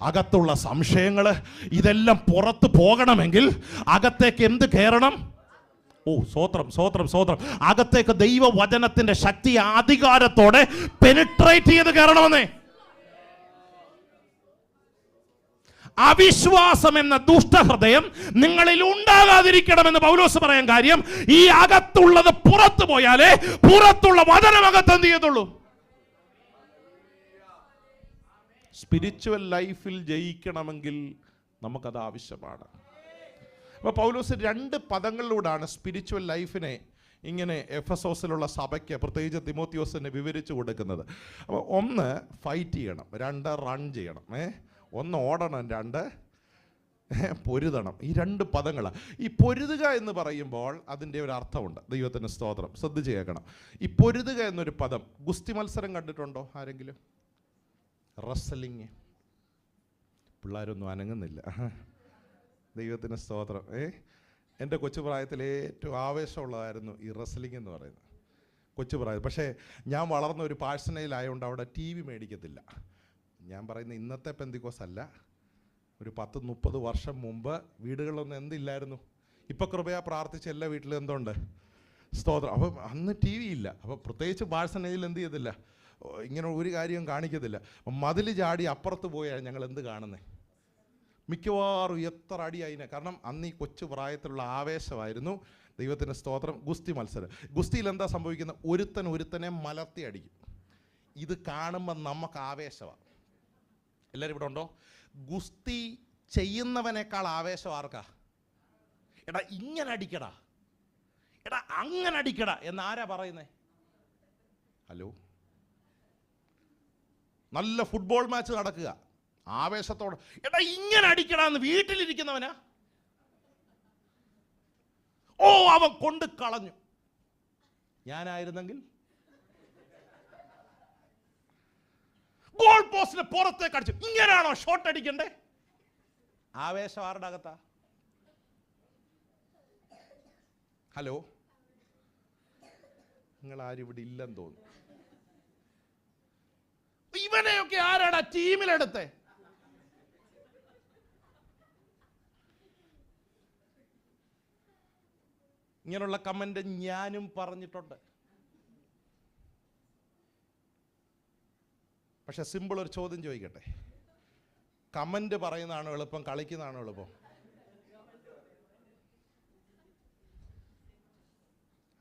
Speaker 1: അകത്തുള്ള സംശയങ്ങൾ, ഇതെല്ലാം പുറത്ത് പോകണമെങ്കിൽ അകത്തേക്ക് എന്ത് കയറണം? ഓ സ്വോത്രം. അകത്തേക്ക് ദൈവവചനത്തിന്റെ ശക്തി അധികാരത്തോടെ പെനിട്രേറ്റ് ചെയ്ത് കയറണമെന്നേ. അവിശ്വാസം എന്ന ദുഷ്ടഹൃദയം നിങ്ങളിൽ ഉണ്ടാകാതിരിക്കണമെന്ന് പൗലോസ് പറയാൻ കാര്യം, ഈ അകത്തുള്ളത് പുറത്തു പോയാലേ പുറത്തുള്ള വചനം അകത്ത് എന്ത് ചെയ്യത്തുള്ളൂ. സ്പിരിച്വൽ ലൈഫിൽ ജയിക്കണമെങ്കിൽ നമുക്കത് ആവശ്യമാണ്. അപ്പോൾ പൗലോസ് 2 പദങ്ങളിലൂടെയാണ് സ്പിരിച്വൽ ലൈഫിനെ ഇങ്ങനെ എഫസോസിലുള്ള സഭയ്ക്ക്, പ്രത്യേകിച്ച് തിമോത്തിയോസിനെ വിവരിച്ചു കൊടുക്കുന്നത്. അപ്പോൾ 1 ഫൈറ്റ് ചെയ്യണം, 2 റൺ ചെയ്യണം, 1 ഓടണം, 2 പൊരുതണം. ഈ 2 പദങ്ങളാണ്. ഈ പൊരുതുക എന്ന് പറയുമ്പോൾ അതിൻ്റെ ഒരു അർത്ഥമുണ്ട്. ദൈവത്തിന് സ്തോത്രം. ശ്രദ്ധിച്ച് കേൾക്കണം. ഈ പൊരുതുക എന്നൊരു പദം, ഗുസ്തി മത്സരം കണ്ടിട്ടുണ്ടോ ആരെങ്കിലും? റെസ്ലിംഗ്. പിള്ളേരൊന്നും അനങ്ങുന്നില്ല. ദൈവത്തിന് സ്തോത്രം. എൻ്റെ കൊച്ചുപ്രായത്തിൽ ഏറ്റവും ആവേശമുള്ളതായിരുന്നു ഈ റെസ്ലിംഗ് എന്ന് പറയുന്നത്, കൊച്ചുപ്രായം. പക്ഷേ ഞാൻ വളർന്ന ഒരു പാഴ്സണയിലായതുകൊണ്ട് അവിടെ TV മേടിക്കത്തില്ല. ഞാൻ പറയുന്ന ഇന്നത്തെ പെന്തിക്കോസ് അല്ല, ഒരു 10-30 വർഷം മുമ്പ് വീടുകളിലൊന്നും എന്തില്ലായിരുന്നു. ഇപ്പം കൃപയാ പ്രാർത്ഥിച്ച് എല്ലാ വീട്ടിലും എന്തുണ്ട്? സ്തോത്രം. അപ്പം അന്ന് TV ഇല്ല. അപ്പോൾ പ്രത്യേകിച്ച് പാഴ്സണയിൽ എന്ത് ചെയ്തില്ല, ഇങ്ങനെ ഒരു കാര്യവും കാണിക്കത്തില്ല. മതിൽ ചാടി അപ്പുറത്ത് പോയാണ് ഞങ്ങൾ എന്ത് കാണുന്നത്. മിക്കവാറും എത്ര അടിയായിനെ. കാരണം അന്ന് ഈ കൊച്ചു പ്രായത്തിലുള്ള ആവേശമായിരുന്നു. ദൈവത്തിൻ്റെ സ്തോത്രം. ഗുസ്തി മത്സരം. ഗുസ്തിയിൽ എന്താ സംഭവിക്കുന്നത്? ഒരുത്തനെ മലർത്തി അടിക്കും. ഇത് കാണുമ്പോൾ നമുക്ക് ആവേശമാണ്. എല്ലാവരും ഇവിടെ ഉണ്ടോ? ഗുസ്തി ചെയ്യുന്നവനേക്കാൾ ആവേശം ആർക്കാ? എടാ ഇങ്ങനെ അടിക്കടാ, എടാ അങ്ങനെ അടിക്കടാ എന്നാരാ പറയുന്നേ? ഹലോ, നല്ല ഫുട്ബോൾ മാച്ച് നടക്കുക, ആവേശത്തോടെ എടാ ഇങ്ങനെ അടിക്കടാന്ന് വീട്ടിലിരിക്കുന്നവനാ. ഓ അവൻ കൊണ്ട് കളഞ്ഞു. ഞാനായിരുന്നെങ്കിൽ ഗോൾ പോസ്റ്റിന് പുറത്തേക്ക് അടിച്ചു. ഇങ്ങനെയാണോ ഷോട്ട് അടിക്കണ്ടേ? ആവേശം ആരുടെ അകത്താ? ഹലോ, നിങ്ങൾ ആരും ഇവിടെ ഇല്ലെന്ന് തോന്നുന്നു. ഇവനെയൊക്കെ ആരാടാ ടീമിലെടുത്തേ? ഇങ്ങനെയുള്ള കമന്റ് ഞാനും പറഞ്ഞിട്ടുണ്ട്. പക്ഷെ സിമ്പിൾ ഒരു ചോദ്യം ചോദിക്കട്ടെ, കമന്റ് പറയുന്നതാണോ എളുപ്പം, കളിക്കുന്നതാണോ എളുപ്പം?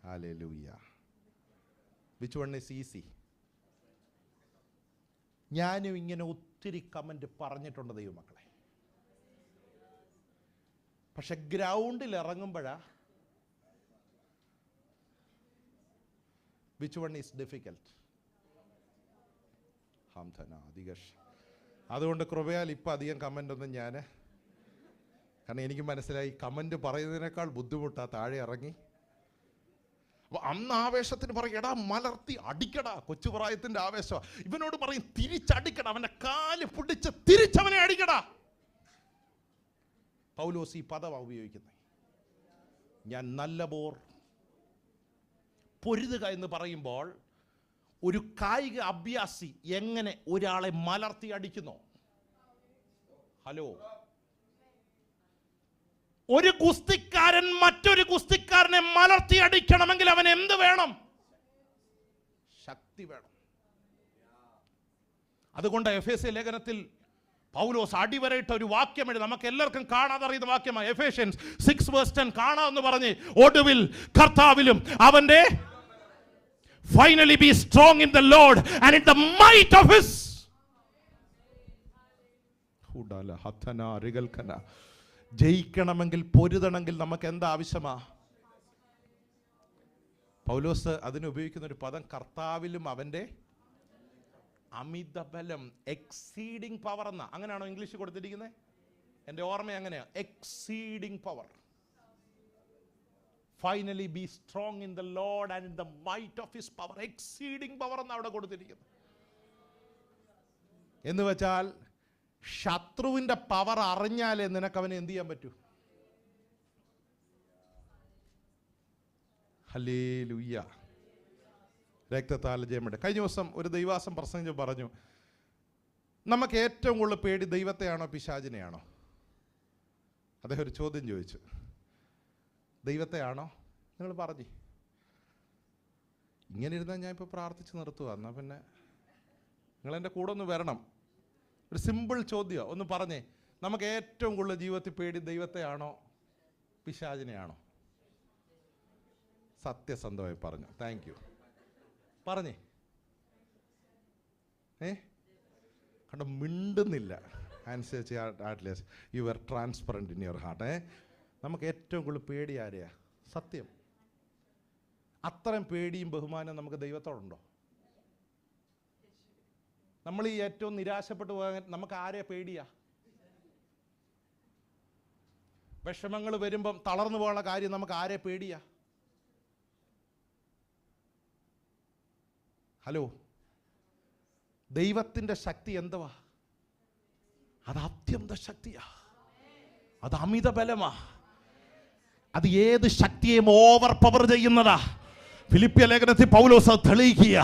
Speaker 1: Hallelujah. Which one is easy? ഞാനും ഇങ്ങനെ ഒത്തിരി കമന്റ് പറഞ്ഞിട്ടുണ്ട് ദൈവമക്കളെ. പക്ഷെ ഗ്രൗണ്ടിൽ ഇറങ്ങുമ്പോഴാ വിച്ച് വൺ ഈസ് ഡിഫിക്കൽട്ട്? അതുകൊണ്ട് കൃപയാൽ ഇപ്പം അധികം കമൻ്റ് ഒന്നും കാരണം എനിക്ക് മനസ്സിലായി കമൻ്റ് പറയുന്നതിനേക്കാൾ ബുദ്ധിമുട്ടാ താഴെ ഇറങ്ങി. അപ്പോൾ അന്ന് ആവേശത്തിന് പറയും, എടാ മലർത്തി അടിക്കടാ, കൊച്ചു പ്രായത്തിൻ്റെ ആവേശം. ഇവനോട് പറയും തിരിച്ചടിക്കടാ, അവൻ്റെ കാല് പിടിച്ച് തിരിച്ചവനെ അടിക്കടാ. പൗലോസ് ഈ പദമാണ് ഉപയോഗിക്കുന്നത്. ഞാൻ നല്ല പോർ പൊരുതുക എന്ന് പറയുമ്പോൾ ഒരു കായിക അഭ്യാസി എങ്ങനെ ഒരാളെ മലർത്തി അടിക്കുന്നു? ഹലോ, ഒരു ഗുസ്തിക്കാരൻ മറ്റൊരു ഗുസ്തിക്കാരനെ മലർത്തി അടിക്കണമെങ്കിൽ അവൻ എന്ത് വേണം? ശക്തി വേണം. അതുകൊണ്ട് എഫേസ്യ ലേഖനത്തിൽ പൗലോസ് അടിവരയിട്ട ഒരു വാക്യം എഴുതി, നമുക്ക് എല്ലാവർക്കും കാണാതറിയുന്ന വാക്യമാണ്. എഫേഷ്യൻസ് 6:10 കാണാമെന്ന് പറഞ്ഞ്, ഒടുവിൽ കർത്താവിലും അവന്റെ finally be strong in the Lord and in the might of his ജയിക്കണമെങ്കിൽ, പൊരുതണമെങ്കിൽ നമുക്ക് എന്താ ആവശ്യമാ? പൗലോസ് അതിന് ഉപയോഗിക്കുന്ന ഒരു പദം കർത്താവിലും അവന്റെ അമിത ബലം, എക്സീഡിങ് പവർ എന്ന. അങ്ങനെയാണോ ഇംഗ്ലീഷ് കൊടുത്തിരിക്കുന്നത്? എൻ്റെ ഓർമ്മ അങ്ങനെയാ, exceeding power. Finally be strong in the Lord and in the might of his power. Exceeding power എന്നാണ് അവിടെ കൊടുത്തിരിക്കുന്നത്. എന്ന് വെച്ചാൽ ശത്രുവിൻ്റെ പവർ അറിഞ്ഞാലേ നിനക്ക് അവനെ എന്ത് ചെയ്യാൻ പറ്റൂ? ഹല്ലേലൂയ. രക്തത്താൽ ജയമുണ്ട്. കഴിഞ്ഞ ദിവസം ഒരു ദൈവാസം പ്രസംഗിച്ച് പറഞ്ഞു, നമുക്ക് ഏറ്റവും കൂടുതൽ പേടി ദൈവത്തെയാണോ പിശാചിനെയാണോ? അദ്ദേഹം ഒരു ചോദ്യം ചോദിച്ചു, ദൈവത്തെയാണോ? നിങ്ങൾ പറഞ്ഞു. ഇങ്ങനെ ഇരുന്നാൽ ഞാൻ ഇപ്പോൾ പ്രാർത്ഥിച്ച് നിർത്തുക. എന്നാൽ പിന്നെ നിങ്ങളെൻ്റെ കൂടെ ഒന്ന് വരണം. ഒരു സിമ്പിൾ ചോദ്യം ഒന്ന് പറഞ്ഞേ, നമുക്ക് ഏറ്റവും കൂടുതൽ ജീവിതത്തിൽ പേടി ദൈവത്തെയാണോ പിശാചിനെയാണോ? സത്യസന്ധമായി പറഞ്ഞു. Thank you. പറഞ്ഞേ. കണ്ടോ, മിണ്ടുന്നില്ല. Answer at least you are transparent in your heart. നമുക്ക് ഏറ്റവും കൂടുതൽ പേടി ആരെയാ? സത്യം. അത്രയും പേടിയും ബഹുമാനം നമുക്ക് ദൈവത്തോടുണ്ടോ? നമ്മൾ ഈ ഏറ്റവും നിരാശപ്പെട്ടു പോകാൻ നമുക്ക് ആരെയാ പേടിയാ? വിഷമങ്ങൾ വരുമ്പം തളർന്നു പോകാനുള്ള കാര്യം നമുക്ക് ആരെ പേടിയാ? ഹലോ, ദൈവത്തിൻ്റെ ശക്തി എന്തുവാ? അത് അത്യന്ത ശക്തിയാ, അത് അമിത ബലമാ, അത് ഏത് ശക്തിയെയും ഓവർ പവർ ചെയ്യുന്നതാ. ഫിലിപ്പിയ ലേഖനത്തിൽ പൗലോസ് തെളിയിക്കുക,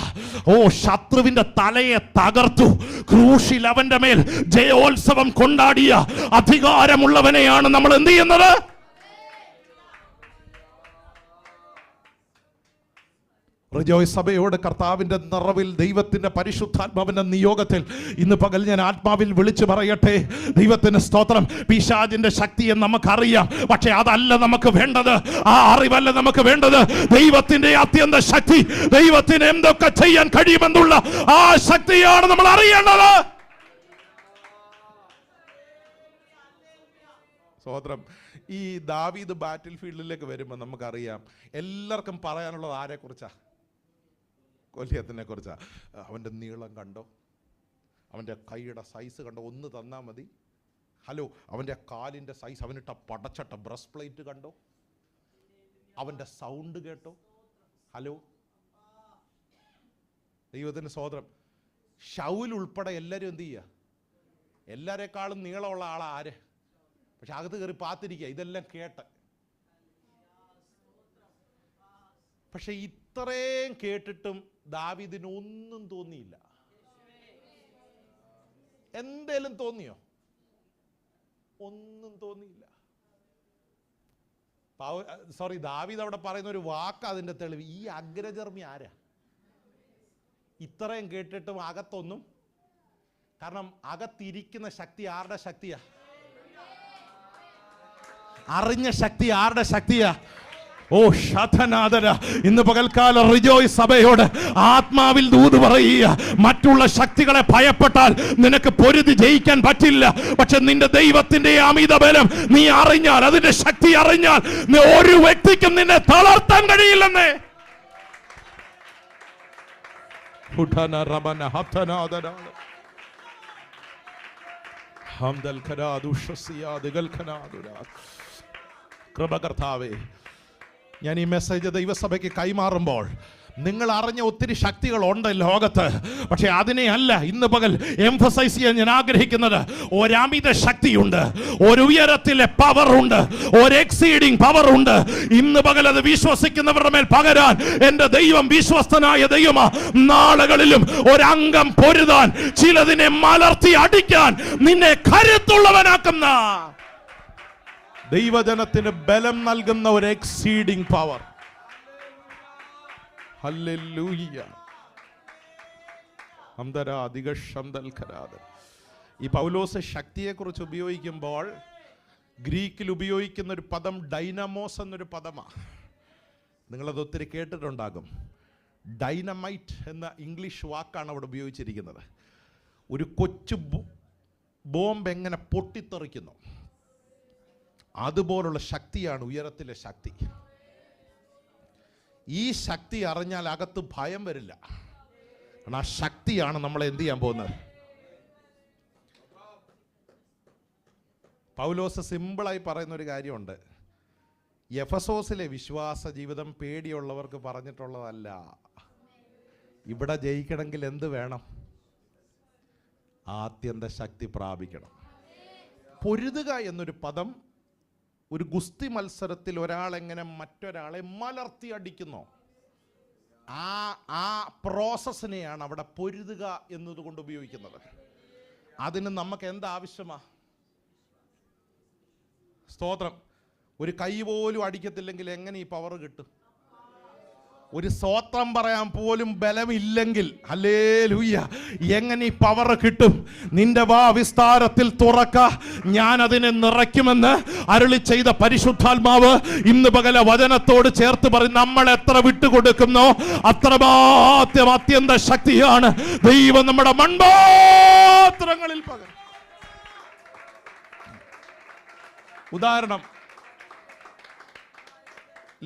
Speaker 1: ഓ ശത്രുവിന്റെ തലയെ തകർത്തു, ക്രൂശിൽ അവന്റെ മേൽ ജയോത്സവം കൊണ്ടാടിയ അധികാരമുള്ളവനെയാണ് നമ്മൾ എന്ത് ചെയ്യുന്നത്? റിജോയ് സഭയോട് കർത്താവിൻ്റെ നിറവിൽ ദൈവത്തിൻ്റെ പരിശുദ്ധാത്മാവിൻ്റെ നിയോഗത്തിൽ ഇന്ന് പകൽ ഞാൻ ആത്മാവിൽ വിളിച്ചു പറയട്ടെ, ദൈവത്തിന് സ്തോത്രം. പിശാചിന്റെ ശക്തിയെ നമുക്കറിയാം, പക്ഷെ അതല്ല നമുക്ക് വേണ്ടത്, ആ അറിവല്ല നമുക്ക് വേണ്ടത്. ദൈവത്തിന്റെ അത്യന്ത ശക്തി, ദൈവത്തിന് എന്തൊക്കെ ചെയ്യാൻ കഴിയുമെന്നുള്ള ആ ശക്തിയാണ് നമ്മൾ അറിയേണ്ടത്. സ്തോത്രം. ഈ ദാവീദ് ബാറ്റിൽ ഫീൽഡിലേക്ക് വരുമ്പോൾ നമുക്കറിയാം എല്ലാവർക്കും പറയാനുള്ളത് ആരെക്കുറിച്ചാ? ഗോലിയാത്തിനെ കുറിച്ചാ. അവൻ്റെ നീളം കണ്ടോ, അവൻ്റെ കൈയുടെ സൈസ് കണ്ടോ, ഒന്ന് തന്നാൽ മതി. ഹലോ, അവൻ്റെ കാലിൻ്റെ സൈസ്, അവനിട്ട പടച്ചട്ട ബ്രസ്റ്റ് പ്ലേറ്റ് കണ്ടോ, അവൻ്റെ സൗണ്ട് കേട്ടോ. ഹലോ, ദൈവത്തിന് സ്തോത്രം. ശൗൽ ഉൾപ്പെടെ എല്ലാവരും എന്ത് ചെയ്യുക? എല്ലാവരെക്കാളും നീളമുള്ള ആളാ ആര്? പക്ഷെ അകത്ത് കയറി പാത്തിരിക്കുക, ഇതെല്ലാം കേട്ട്. പക്ഷെ ഇത്രയും കേട്ടിട്ടും ദാവീദിന് ഒന്നും തോന്നിയില്ല. എന്തേലും തോന്നിയോ? ഒന്നും തോന്നിയില്ല. ദാവീദ് അവിടെ പറയുന്ന ഒരു വാക്ക് അതിന്റെ തെളിവ്. ഈ അഗ്രചർമ്മി ആരാ? ഇത്രയും കേട്ടിട്ടും അകത്തൊന്നും. കാരണം അകത്തിരിക്കുന്ന ശക്തി ആരുടെ ശക്തിയാ? അറിഞ്ഞ ശക്തി ആരുടെ ശക്തിയാ? ഓ ശതനാദര. ഇന്ന് പകൽക്കാലം റിജോയ് സഭയോട് ആത്മാവിൽ ദൂത് പറയുക. മറ്റുള്ള ശക്തികളെ ഭയപ്പെട്ടാൽ നിനക്ക് പൊരുതി ജയിക്കാൻ പറ്റില്ല. പക്ഷെ നിന്റെ ദൈവത്തിന്റെ അമിത ബലം നീ അറിഞ്ഞാൽ, അതിന്റെ ശക്തി അറിഞ്ഞാൽ, ഒരു വ്യക്തിക്കും നിന്നെ തളർത്താൻ കഴിയില്ലെന്നേ. കൃപകർത്താവേ, ഞാൻ ഈ മെസ്സേജ് ദൈവസഭയ്ക്ക് കൈമാറുമ്പോൾ നിങ്ങൾ അറിഞ്ഞ ഒത്തിരി ശക്തികളുണ്ട് ലോകത്ത്. പക്ഷെ അതിനെ അല്ല ഇന്ന് പകൽ എംഫസൈസ് ചെയ്യാൻ ഞാൻ ആഗ്രഹിക്കുന്നത്. ഒരമിത ശക്തിയുണ്ട്, ഒരു ഉയരത്തിലെ പവർ ഉണ്ട്, ഒരു എക്സീഡിങ് പവർ ഉണ്ട്. ഇന്ന് പകൽ അത് വിശ്വസിക്കുന്നവരുടെ മേൽ പകരാൻ എന്റെ ദൈവം വിശ്വസ്തനായ ദൈവമാ. നാളുകളിലും ഒരംഗം പൊരുതാൻ, ചിലതിനെ മലർത്തി അടിക്കാൻ നിന്നെ കരുത്തുള്ളവനാക്കുന്ന ദൈവജനത്തിന് ബലം നൽകുന്ന ഒരു എക്സീഡിങ് പവർ. ഹല്ലേലൂയ. ഈ പൗലോസ് ശക്തിയെക്കുറിച്ച് ഉപയോഗിക്കുമ്പോൾ ഗ്രീക്കിൽ ഉപയോഗിക്കുന്ന ഒരു പദം ഡൈനാമോസ് എന്നൊരു പദമാണ്. നിങ്ങളത് ഒത്തിരി കേട്ടിട്ടുണ്ടാകും. ഡൈനമൈറ്റ് എന്ന ഇംഗ്ലീഷ് വാക്കാണ് അവിടെ ഉപയോഗിച്ചിരിക്കുന്നത്. ഒരു കൊച്ചു ബോംബ് എങ്ങനെ പൊട്ടിത്തെറിക്കുന്നു അതുപോലുള്ള ശക്തിയാണ് ഉയരത്തിലെ ശക്തി. ഈ ശക്തി അറിഞ്ഞാൽ അകത്ത് ഭയം വരില്ല. കാരണം ആ ശക്തിയാണ് നമ്മളെ എന്ത് ചെയ്യാൻ പോകുന്നത്. പൗലോസ് സിമ്പിളായി പറയുന്ന ഒരു കാര്യമുണ്ട്. എഫസോസിലെ വിശ്വാസ ജീവിതം പേടിയുള്ളവർക്ക് പറഞ്ഞിട്ടുള്ളതല്ല. ഇവിടെ ജയിക്കണമെങ്കിൽ എന്ത് വേണം? ആത്യന്ത ശക്തി പ്രാപിക്കണം. പൊരുതുക എന്നൊരു പദം ഒരു ഗുസ്തി മത്സരത്തിൽ ഒരാളെങ്ങനെ മറ്റൊരാളെ മലർത്തി അടിക്കുന്നു, ആ പ്രോസസ്സിനെയാണ് അവിടെ പൊരുതുക എന്നതുകൊണ്ട് ഉപയോഗിക്കുന്നത്. അതിന് നമുക്ക് എന്താവശ്യമാ? സ്തോത്രം. ഒരു കൈ പോലും അടിക്കത്തില്ലെങ്കിൽ എങ്ങനെ ഈ പവർ കിട്ടും? ഒരു സ്തോത്രം പറയാൻ പോലും ബലമില്ലെങ്കിൽ ഹല്ലേലൂയ എങ്ങനെ ഈ പവർ കിട്ടും? നിന്റെ വാ വിസ്താരത്തിൽ തുറക്ക, ഞാൻ അതിനെ നിറയ്ക്കുമെന്ന് അരുളി ചെയ്ത പരിശുദ്ധാത്മാവ് ഇന്ന് പകല വചനത്തോട് ചേർത്ത് പറയും. നമ്മൾ എത്ര വിട്ടുകൊടുക്കുന്നോ അത്രമാത്രം അത്യന്ത ശക്തിയാണ് ദൈവം നമ്മുടെ മൺപാത്രങ്ങളിൽ പകരം. ഉദാഹരണം,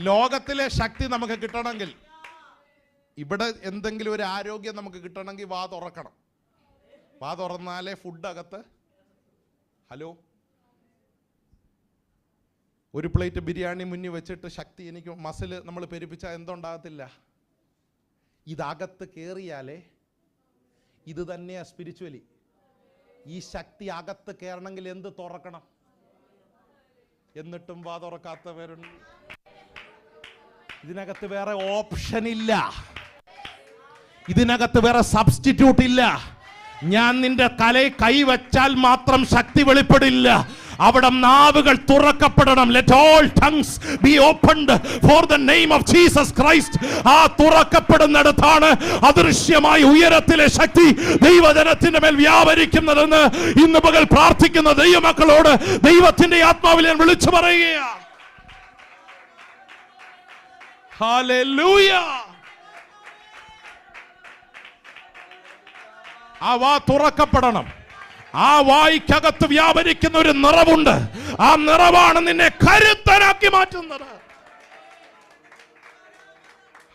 Speaker 1: ലോകത്തിലെ ശക്തി നമുക്ക് കിട്ടണമെങ്കിൽ, ഇവിടെ എന്തെങ്കിലും ഒരു ആരോഗ്യം നമുക്ക് കിട്ടണമെങ്കിൽ വാ തുറക്കണം. വാ തുറന്നാലേ ഫുഡ് അകത്ത്. ഹലോ, ഒരു പ്ലേറ്റ് ബിരിയാണി മുന്നിൽ വെച്ചിട്ട് ശക്തി എനിക്ക് മസിൽ നമ്മൾ പെരുപ്പിച്ചാൽ എന്തുണ്ടാകത്തില്ല? ഇതകത്ത് കയറിയാലേ. ഇത് തന്നെയാ സ്പിരിച്വലി. ഈ ശക്തി അകത്ത് കയറണമെങ്കിൽ എന്ത് തുറക്കണം? എന്നിട്ടും വാ തുറക്കാത്തവരുണ്ട്. ഇതിനകത്ത് വേറെ ഓപ്ഷൻ ഇല്ല, ഇതിനകത്ത് വേറെ സബ്സ്റ്റിറ്റ്യൂട്ട് ഇല്ല. ഞാൻ നിന്റെ തലയിൽ കൈവച്ചാൽ മാത്രം ശക്തി വെളിപ്പെടില്ല. അവിടെ നാവുകൾ തുറക്കപ്പെടണം. Let all tongues be opened for the name of Jesus Christ. ആ തുറക്കപ്പെടുന്നിടത്താണ് അദൃശ്യമായ ഉയരത്തിലെ ശക്തി ദൈവജനത്തിന്റെ മേൽ വ്യാപരിക്കുന്നതെന്ന് ഇന്ന് പകൽ പ്രാർത്ഥിക്കുന്ന ദൈവമക്കളോട് ദൈവത്തിന്റെ ആത്മാവിൽ ഞാൻ വിളിച്ചു പറയുകയാണ്. ഹല്ലേലൂയ. ആ വാ തുറക്കപ്പെടണം. ആ വായ്ക്കകത്ത് വ്യാപരിക്കുന്ന ഒരു നിറവുണ്ട്. ആ നിറവാണ് നിന്നെ കരുത്തനാക്കി മാറ്റുന്നത്.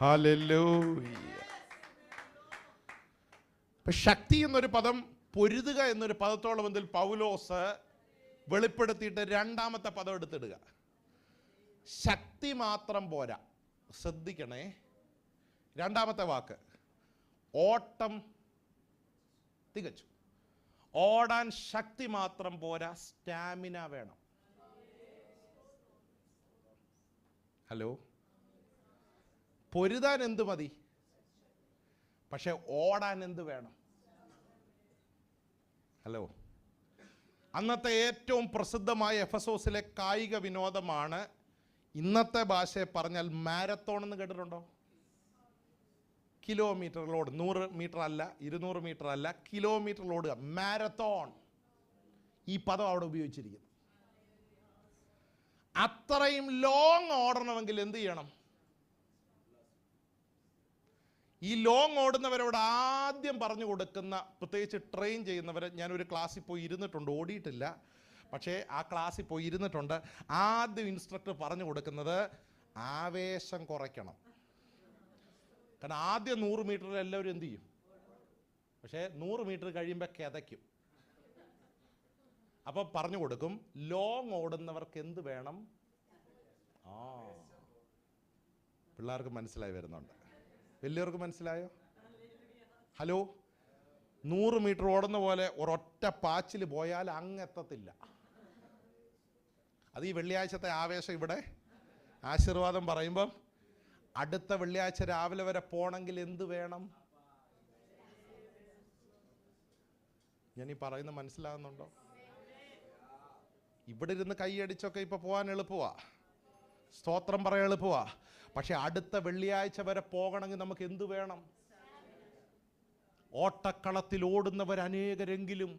Speaker 1: ഹല്ലേലൂയ. ശക്തി എന്നൊരു പദം പൊരുതുക എന്നൊരു പദത്തോളം ബന്ധത്തിൽ പൗലോസ് വെളിപ്പെടുത്തിയിട്ട് രണ്ടാമത്തെ പദം എടുത്തിടുക. ശക്തി മാത്രം പോരാ, ശ്രദ്ധിക്കണേ. രണ്ടാമത്തെ വാക്ക് ഓട്ടം തികച്ചു. ഓടാൻ ശക്തി മാത്രം പോരാ, സ്റ്റാമിന വേണം. ഹലോ, പൊരുതാൻ എന്ത് മതി, പക്ഷെ ഓടാൻ എന്ത് വേണം? ഹലോ, അന്നത്തെ ഏറ്റവും പ്രസിദ്ധമായ എഫെസോസിലെ കായിക വിനോദമാണ്, ഇന്നത്തെ ഭാഷയെ പറഞ്ഞാൽ മാരത്തോൺ എന്ന് കേട്ടിട്ടുണ്ടോ? കിലോമീറ്ററിലോട്, 100 മീറ്റർ അല്ല, 200 മീറ്റർ അല്ല, കിലോമീറ്ററിലോടുക, മാരത്തോൺ. ഈ പദം അവിടെ ഉപയോഗിച്ചിരിക്കുന്നു. അത്രയും ലോങ് ഓടണമെങ്കിൽ എന്ത് ചെയ്യണം? ഈ ലോങ് ഓടുന്നവരോട് ആദ്യം പറഞ്ഞു കൊടുക്കുന്ന, പ്രത്യേകിച്ച് ട്രെയിൻ ചെയ്യുന്നവർ, ഞാനൊരു ക്ലാസ്സിൽ പോയി ഇരുന്നിട്ടുണ്ട്, ഓടിയിട്ടില്ല, പക്ഷേ ആ ക്ലാസ്സിൽ പോയി ഇരുന്നിട്ടുണ്ട്. ആദ്യം ഇൻസ്ട്രക്ടർ പറഞ്ഞു കൊടുക്കുന്നത് ആവേശം കുറയ്ക്കണം. കാരണം ആദ്യം 100 മീറ്ററിൽ എല്ലാവരും എന്ത് ചെയ്യും? പക്ഷേ 100 മീറ്റർ കഴിയുമ്പോൾ കിതയ്ക്കും. അപ്പം പറഞ്ഞു കൊടുക്കും, ലോങ് ഓടുന്നവർക്ക് എന്ത് വേണം? പിള്ളേർക്ക് മനസ്സിലായി വരുന്നുണ്ട്. വലിയവർക്ക് മനസ്സിലായോ? ഹലോ, 100 മീറ്റർ ഓടുന്ന പോലെ ഒരൊറ്റ പാച്ചിൽ പോയാൽ അങ്ങെത്തത്തില്ല. അത് ഈ വെള്ളിയാഴ്ചത്തെ ആവേശം. ഇവിടെ ആശീർവാദം പറയുമ്പം അടുത്ത വെള്ളിയാഴ്ച രാവിലെ വരെ പോണെങ്കിൽ എന്ത് വേണം? ഞാൻ ഈ പറയുന്നത് മനസ്സിലാകുന്നുണ്ടോ? ഇവിടെ ഇരുന്ന് കൈയടിച്ചൊക്കെ ഇപ്പൊ പോകാൻ എളുപ്പമാ, സ്തോത്രം പറയാൻ എളുപ്പമാ. പക്ഷെ അടുത്ത വെള്ളിയാഴ്ച വരെ പോകണമെങ്കിൽ നമുക്ക് എന്ത് വേണം? ഓട്ടക്കളത്തിൽ ഓടുന്നവർ അനേകരെങ്കിലും.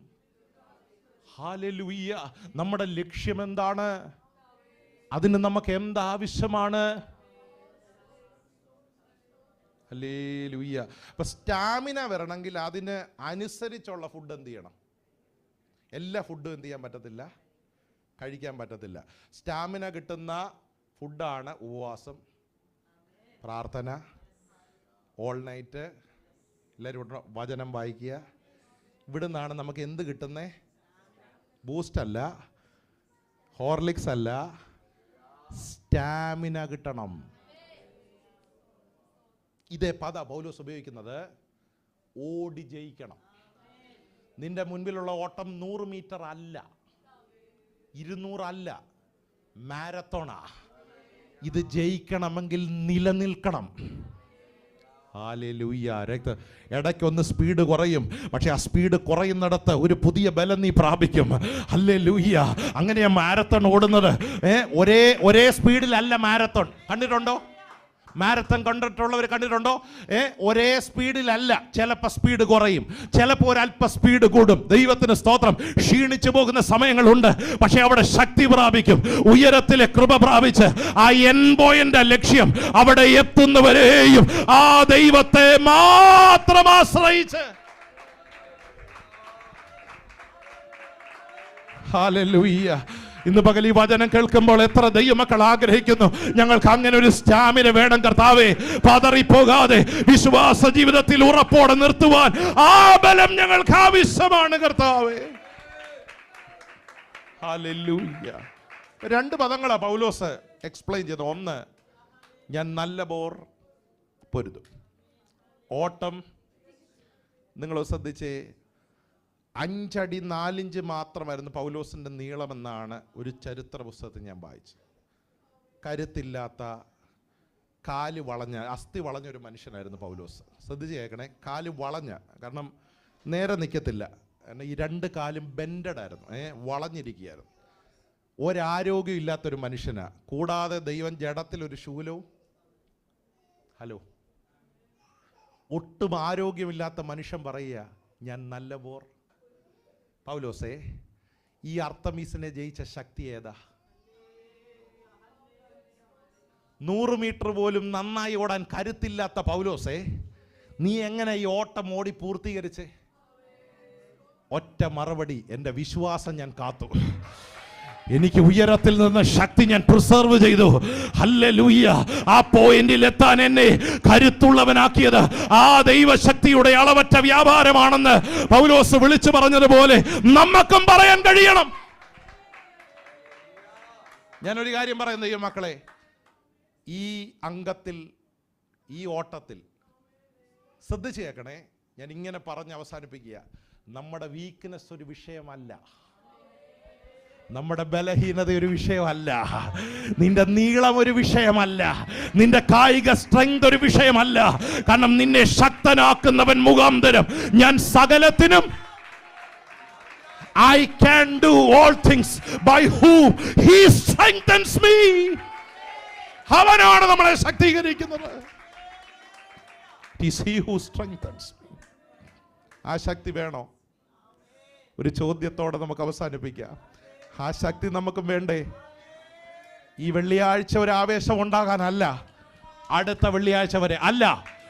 Speaker 1: ഹല്ലേലൂയ. നമ്മുടെ ലക്ഷ്യം എന്താണ്? അതിന് നമുക്ക് എന്താവശ്യമാണ്? ഹല്ലേലൂയ. അപ്പൊ സ്റ്റാമിന വരണമെങ്കിൽ അതിന് അനുസരിച്ചുള്ള ഫുഡ് എന്ത് ചെയ്യണം? എല്ലാ ഫുഡും എന്ത് ചെയ്യാൻ പറ്റത്തില്ല, കഴിക്കാൻ പറ്റത്തില്ല. സ്റ്റാമിന കിട്ടുന്ന ഫുഡാണ് ഉപവാസം, പ്രാർത്ഥന, ഓൾ നൈറ്റ്, എല്ലാവരും വചനം വായിക്കുക. ഇവിടെ നിന്നാണ് നമുക്ക് എന്ത് കിട്ടുന്നേ? ബൂസ്റ്റ് അല്ല, ഹോർലിക്സ് അല്ല, സ്റ്റാമിന കിട്ടണം. ഇതേ പദ പൗലോസ് ഉപയോഗിക്കുന്നത്. ഓടി ജയിക്കണം. നിന്റെ മുൻപിലുള്ള ഓട്ടം 100 മീറ്റർ അല്ല, 200 അല്ല, മാരത്തോണാ. ഇത് ജയിക്കണമെങ്കിൽ നിലനിൽക്കണം. ഹല്ലേലൂയ. ഇടയ്ക്കൊന്ന് സ്പീഡ് കുറയും, പക്ഷെ ആ സ്പീഡ് കുറയുന്നിടത്ത് ഒരു പുതിയ ബലം നീ പ്രാപിക്കും. ഹല്ലേലൂയ. അങ്ങനെയാ മാരത്തോൺ ഓടുന്നത്. ഒരേ സ്പീഡിലല്ല മാരത്തോൺ. കണ്ടിട്ടുണ്ടോ? മാരത്തൺ കണ്ടിട്ടുള്ളവർ കണ്ടിട്ടുണ്ടോ? ഒരേ സ്പീഡിലല്ല. ചിലപ്പോൾ സ്പീഡ് കുറയും, ചിലപ്പോൾ ഒരല്പ സ്പീഡ് കൂടും. ദൈവത്തിന് സ്തോത്രം. ക്ഷീണിച്ചു പോകുന്ന സമയങ്ങളുണ്ട്, പക്ഷെ അവിടെ ശക്തി പ്രാപിക്കും. ഉയരത്തിലെ കൃപ പ്രാപിച്ച് ആ എൻ പോയിന്റ് ലക്ഷ്യം അവിടെ എത്തുന്നവരെയും ആ ദൈവത്തെ മാത്രം ആശ്രയിച്ച്. ഹല്ലേലൂയ. ഇന്ന് പകൽ ഈ വചനം കേൾക്കുമ്പോൾ എത്ര ദൈവമക്കൾ ആഗ്രഹിക്കുന്നു, ഞങ്ങൾക്ക് അങ്ങനെ ഒരു സ്റ്റാമിന വേണം കർത്താവേ. പതറിപ്പോകാതെ വിശ്വാസ ജീവിതത്തിൽ ഉറപ്പോടെ നിർത്തുവാൻ ആ ബലം ഞങ്ങൾക്ക് ആവശ്യമാണ് കർത്താവേ. ഹല്ലേലൂയ. 2 പദങ്ങളാ പൗലോസ് എക്സ്പ്ലെയിൻ ചെയ്തത്. ഒന്ന്, ഞാൻ നല്ല പോർ പൊരുതും. ഓട്ടം നിങ്ങൾ ശ്രദ്ധിച്ചേ, 5 അടി 4 ഇഞ്ച് മാത്രമായിരുന്നു പൗലോസിൻ്റെ നീളമെന്നാണ് ഒരു ചരിത്ര പുസ്തകത്തിൽ ഞാൻ വായിച്ചത്. കരുത്തില്ലാത്ത, കാല് വളഞ്ഞ, അസ്ഥി വളഞ്ഞൊരു മനുഷ്യനായിരുന്നു പൗലോസ്. ശ്രദ്ധിച്ച് കേൾക്കണേ, കാല് വളഞ്ഞ, കാരണം നേരെ നിൽക്കത്തില്ല. കാരണം ഈ 2 കാലും ബെൻഡഡായിരുന്നു, വളഞ്ഞിരിക്കുകയായിരുന്നു. ഒരാരോഗ്യം ഇല്ലാത്തൊരു മനുഷ്യനാ. കൂടാതെ ദൈവം ജഡത്തിലൊരു ശൂലവും. ഹലോ, ഒട്ടും ആരോഗ്യമില്ലാത്ത മനുഷ്യൻ പറയുക, ഞാൻ നല്ല പോർ. പൗലോസേ, ഈ അർത്തമീസിനെ ജയിച്ച ശക്തി ഏതാ? 100 മീറ്റർ പോലും നന്നായി ഓടാൻ കരുത്തില്ലാത്ത പൗലോസേ, നീ എങ്ങനെ ഈ ഓട്ടം ഓടി പൂർത്തീകരിച്ച്? ഒറ്റ മറുപടി, എൻ്റെ വിശ്വാസം ഞാൻ കാത്തു. എനിക്ക് ഉയരത്തിൽ നിന്ന് ശക്തി ഞാൻ പ്രിസർവ് ചെയ്തു. ഹല്ലേലൂയ. ആ പോയിന്റിൽ എത്താൻ എന്നെ കരുത്തുള്ളവനാക്കിയത് ആ ദൈവശക്തിയുടെ അളവറ്റ വ്യാപാരമാണെന്ന് പൗലോസ് വിളിച്ചു പറഞ്ഞതുപോലെ നമുക്കും പറയാൻ കഴിയണം. ഞാനൊരു കാര്യം പറയുന്നത്, ഈ മക്കളെ, ഈ അംഗത്തിൽ, ഈ ഓട്ടത്തിൽ ശ്രദ്ധിച്ച് കേൾക്കണേ, ഞാൻ ഇങ്ങനെ പറഞ്ഞ് അവസാനിപ്പിക്കുക. നമ്മുടെ വീക്ക്നെസ് ഒരു വിഷയമല്ല, നമ്മുടെ ബലഹീനത ഒരു വിഷയമല്ല, നിന്റെ നീളം ഒരു വിഷയമല്ല, നിന്റെ കായിക സ്ട്രെങ്ത് ഒരു വിഷയമല്ല. കാരണം നിന്നെ ശക്തനാക്കുന്നവൻ മുഖാന്തരം ഞാൻ സകലത്തിനും I can do all things by whom he strengthens me. അവനാണ് നമ്മളെ ശക്തീകരിക്കുന്നത്. It is he who strengthens me. ആ ശക്തി വേണോ? ഒരു ചോദ്യത്തോടെ നമുക്ക് അവസാനിപ്പിക്കാം. ആ ശക്തി നമുക്കും വേണ്ടേ? ഈ വെള്ളിയാഴ്ച ഒരു ആവേശം ഉണ്ടാകാനല്ല, അടുത്ത വെള്ളിയാഴ്ച വരെ അല്ല,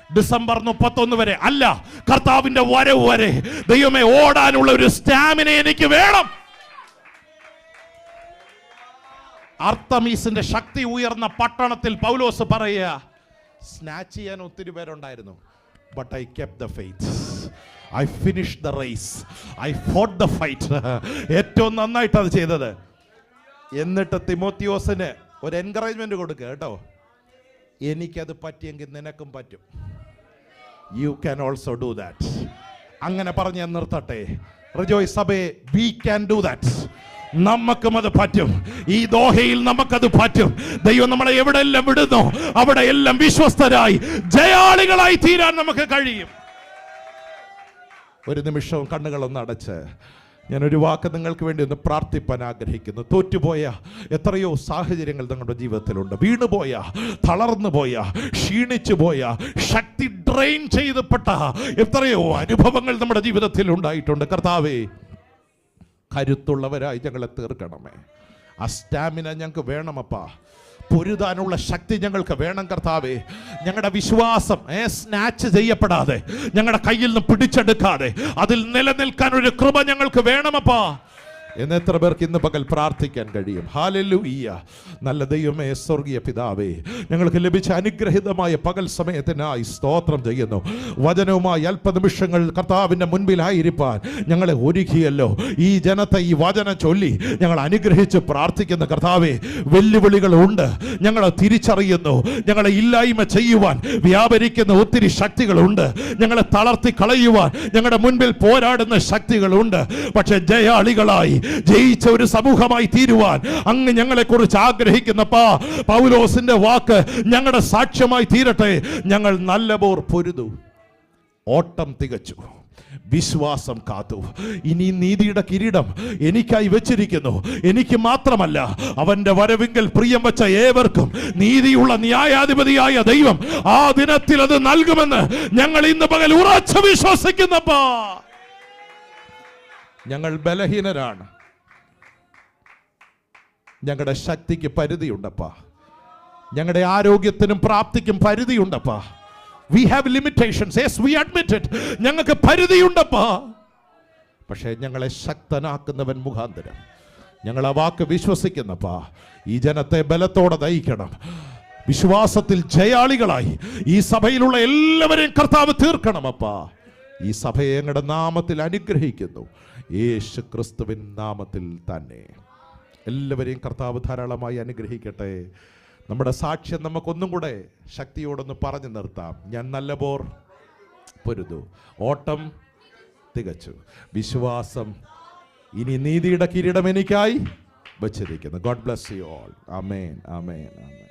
Speaker 1: ഡിസംബർ 31 വരെ അല്ല, കർത്താവിന്റെ വരവ് വരെ ദൈവമേ ഓടാനുള്ള ഒരു സ്റ്റാമിന എനിക്ക് വേണം. അർത്തമീസിന്റെ ശക്തി ഉയർന്ന പട്ടണത്തിൽ പൗലോസ് പറയുക, സ്നാച്ച് ചെയ്യാൻ ഒത്തിരി പേരുണ്ടായിരുന്നു, but I kept the faith. I finished the race. I fought the fight. ഏറ്റവും നന്നായിട്ട് അത് ചെയ്തത്. എന്നിട്ട് തിമോത്തിയോസിന് ഒരു എൻകറേജ്മെന്റ് കൊടുക്കുക കേട്ടോ, എനിക്കത് പറ്റിയെങ്കിൽ നിനക്കും പറ്റും. You can also do that. അങ്ങനെ പറഞ്ഞ് ഞാൻ നിർത്തട്ടെ. റിജോയ്സ് സഭയെ, we can do that. നമുക്കും അത് പറ്റും. ഈ ദോഹയിൽ നമുക്കത് പറ്റും. ദൈവം നമ്മളെ എവിടെയെല്ലാം വിടുന്നു അവിടെ എല്ലാം വിശ്വസ്തരായി ജയാളികളായി തീരാൻ നമുക്ക് കഴിയും. ഒരു നിമിഷവും കണ്ണുകളൊന്ന് അടച്ച് ഞാനൊരു വാക്ക് നിങ്ങൾക്ക് വേണ്ടി ഒന്ന് പ്രാർത്ഥിപ്പാൻ ആഗ്രഹിക്കുന്നു. തോറ്റുപോയ എത്രയോ സാഹചര്യങ്ങൾ നിങ്ങളുടെ ജീവിതത്തിലുണ്ട്. വീണുപോയ, തളർന്നു പോയ, ക്ഷീണിച്ചു പോയ, ശക്തി ഡ്രെയിൻ ചെയ്തപ്പെട്ട എത്രയോ അനുഭവങ്ങൾ നമ്മുടെ ജീവിതത്തിൽ ഉണ്ടായിട്ടുണ്ട്. കർത്താവേ, കരുത്തുള്ളവരായി ഞങ്ങളെ തീർക്കണമേ. ആ സ്റ്റാമിന ഞങ്ങൾക്ക് വേണമപ്പാ. പൊരുതാനുള്ള ശക്തി ഞങ്ങൾക്ക് വേണം കർത്താവേ. ഞങ്ങളുടെ വിശ്വാസം സ്നാച്ച് ചെയ്യപ്പെടാതെ, ഞങ്ങളുടെ കയ്യിൽ നിന്ന് പിടിച്ചെടുക്കാതെ അതിൽ നിലനിൽക്കാൻ ഒരു കൃപ ഞങ്ങൾക്ക് വേണമപ്പാ എന്ന് എത്ര പേർക്ക് ഇന്ന് പകൽ പ്രാർത്ഥിക്കാൻ കഴിയും? ഹല്ലേലൂയ. നല്ല ദൈവമേ, സ്വർഗീയ പിതാവേ, ഞങ്ങൾക്ക് ലഭിച്ച അനുഗ്രഹീതമായ പകൽ സമയത്തിനായി സ്തോത്രം ചെയ്യുന്നു. വചനവുമായി അല്പനിമിഷങ്ങൾ കർത്താവിൻ്റെ മുൻപിലായിരിക്കാൻ ഞങ്ങളെ ഒരുക്കിയല്ലോ. ഈ ജനത്തെ ഈ വചനം ചൊല്ലി ഞങ്ങൾ അനുഗ്രഹിച്ച് പ്രാർത്ഥിക്കുന്ന കർത്താവേ, വെല്ലുവിളികളുണ്ട്, ഞങ്ങളെ തിരിച്ചറിയുന്നു. ഞങ്ങളെ ഇല്ലായ്മ ചെയ്യുവാൻ വ്യാപരിക്കുന്ന ഒത്തിരി ശക്തികളുണ്ട്. ഞങ്ങളെ തളർത്തി കളയുവാൻ ഞങ്ങളുടെ മുൻപിൽ പോരാടുന്ന ശക്തികളുണ്ട്. പക്ഷെ ജയാളികളായി ജയിച്ച ഒരു സമൂഹമായി തീരുവാൻ അങ്ങ് ഞങ്ങളെ കുറിച്ച് ആഗ്രഹിക്കുന്ന പൗലോസിന്റെ വാക്ക് ഞങ്ങളുടെ സാക്ഷ്യമായി തീരട്ടെ. ഞങ്ങൾ നല്ലപോർ പൊരുതു, ഓട്ടം തികച്ചു, വിശ്വാസം കാത്തു. ഇനി നീതിയുടെ കിരീടം എനിക്കായി വെച്ചിരിക്കുന്നു. എനിക്ക് മാത്രമല്ല, അവന്റെ വരവിങ്കൽ പ്രിയം വെച്ച ഏവർക്കും നീതിയുള്ള ന്യായാധിപതിയായ ദൈവം ആ ദിനത്തിൽ അത് നൽകുമെന്ന് ഞങ്ങൾ ഇന്ന് പകൽ ഉറച്ചു വിശ്വസിക്കുന്നപ്പാ. ഞങ്ങൾ ബലഹീനരാണ്, ഞങ്ങളുടെ ശക്തിക്ക് പരിധിയുണ്ടപ്പാ. ഞങ്ങളുടെ ആരോഗ്യത്തിനും പ്രാപ്തിക്കും പരിധിയുണ്ടപ്പാ. We have limitations. Yes, we admit it. ഞങ്ങൾക്ക് പരിധിയുണ്ടപ്പാ. പക്ഷേ ഞങ്ങളെ ശക്തനാക്കുന്നവൻ മുഖാന്തരം ഞങ്ങൾ ആ വാക്ക് വിശ്വസിക്കുന്നപ്പാ. ഈ ജനത്തെ ബലത്തോടെ നയിക്കണം. വിശ്വാസത്തിൽ ജയാളികളായി ഈ സഭയിലുള്ള എല്ലാവരെയും കർത്താവ് തീർക്കണമപ്പാ. ഈ സഭയെ ഞങ്ങളുടെ നാമത്തിൽ അനുഗ്രഹിക്കുന്നു, യേശു ക്രിസ്തുവിൻ നാമത്തിൽ തന്നെ. എല്ലാവരെയും കർത്താവ് ധാരാളമായി അനുഗ്രഹിക്കട്ടെ. നമ്മുടെ സാക്ഷ്യം നമുക്കൊന്നും കൂടെ ശക്തിയോടൊന്ന് പറഞ്ഞു നിർത്താം. ഞാൻ നല്ലപോർ പൊരുതു, ഓട്ടം തികച്ചു, വിശ്വാസം ഇനി നീതിയുടെ കിരീടം എനിക്കായി വച്ചിരിക്കുന്നു. God bless you all. Amen, amen, amen.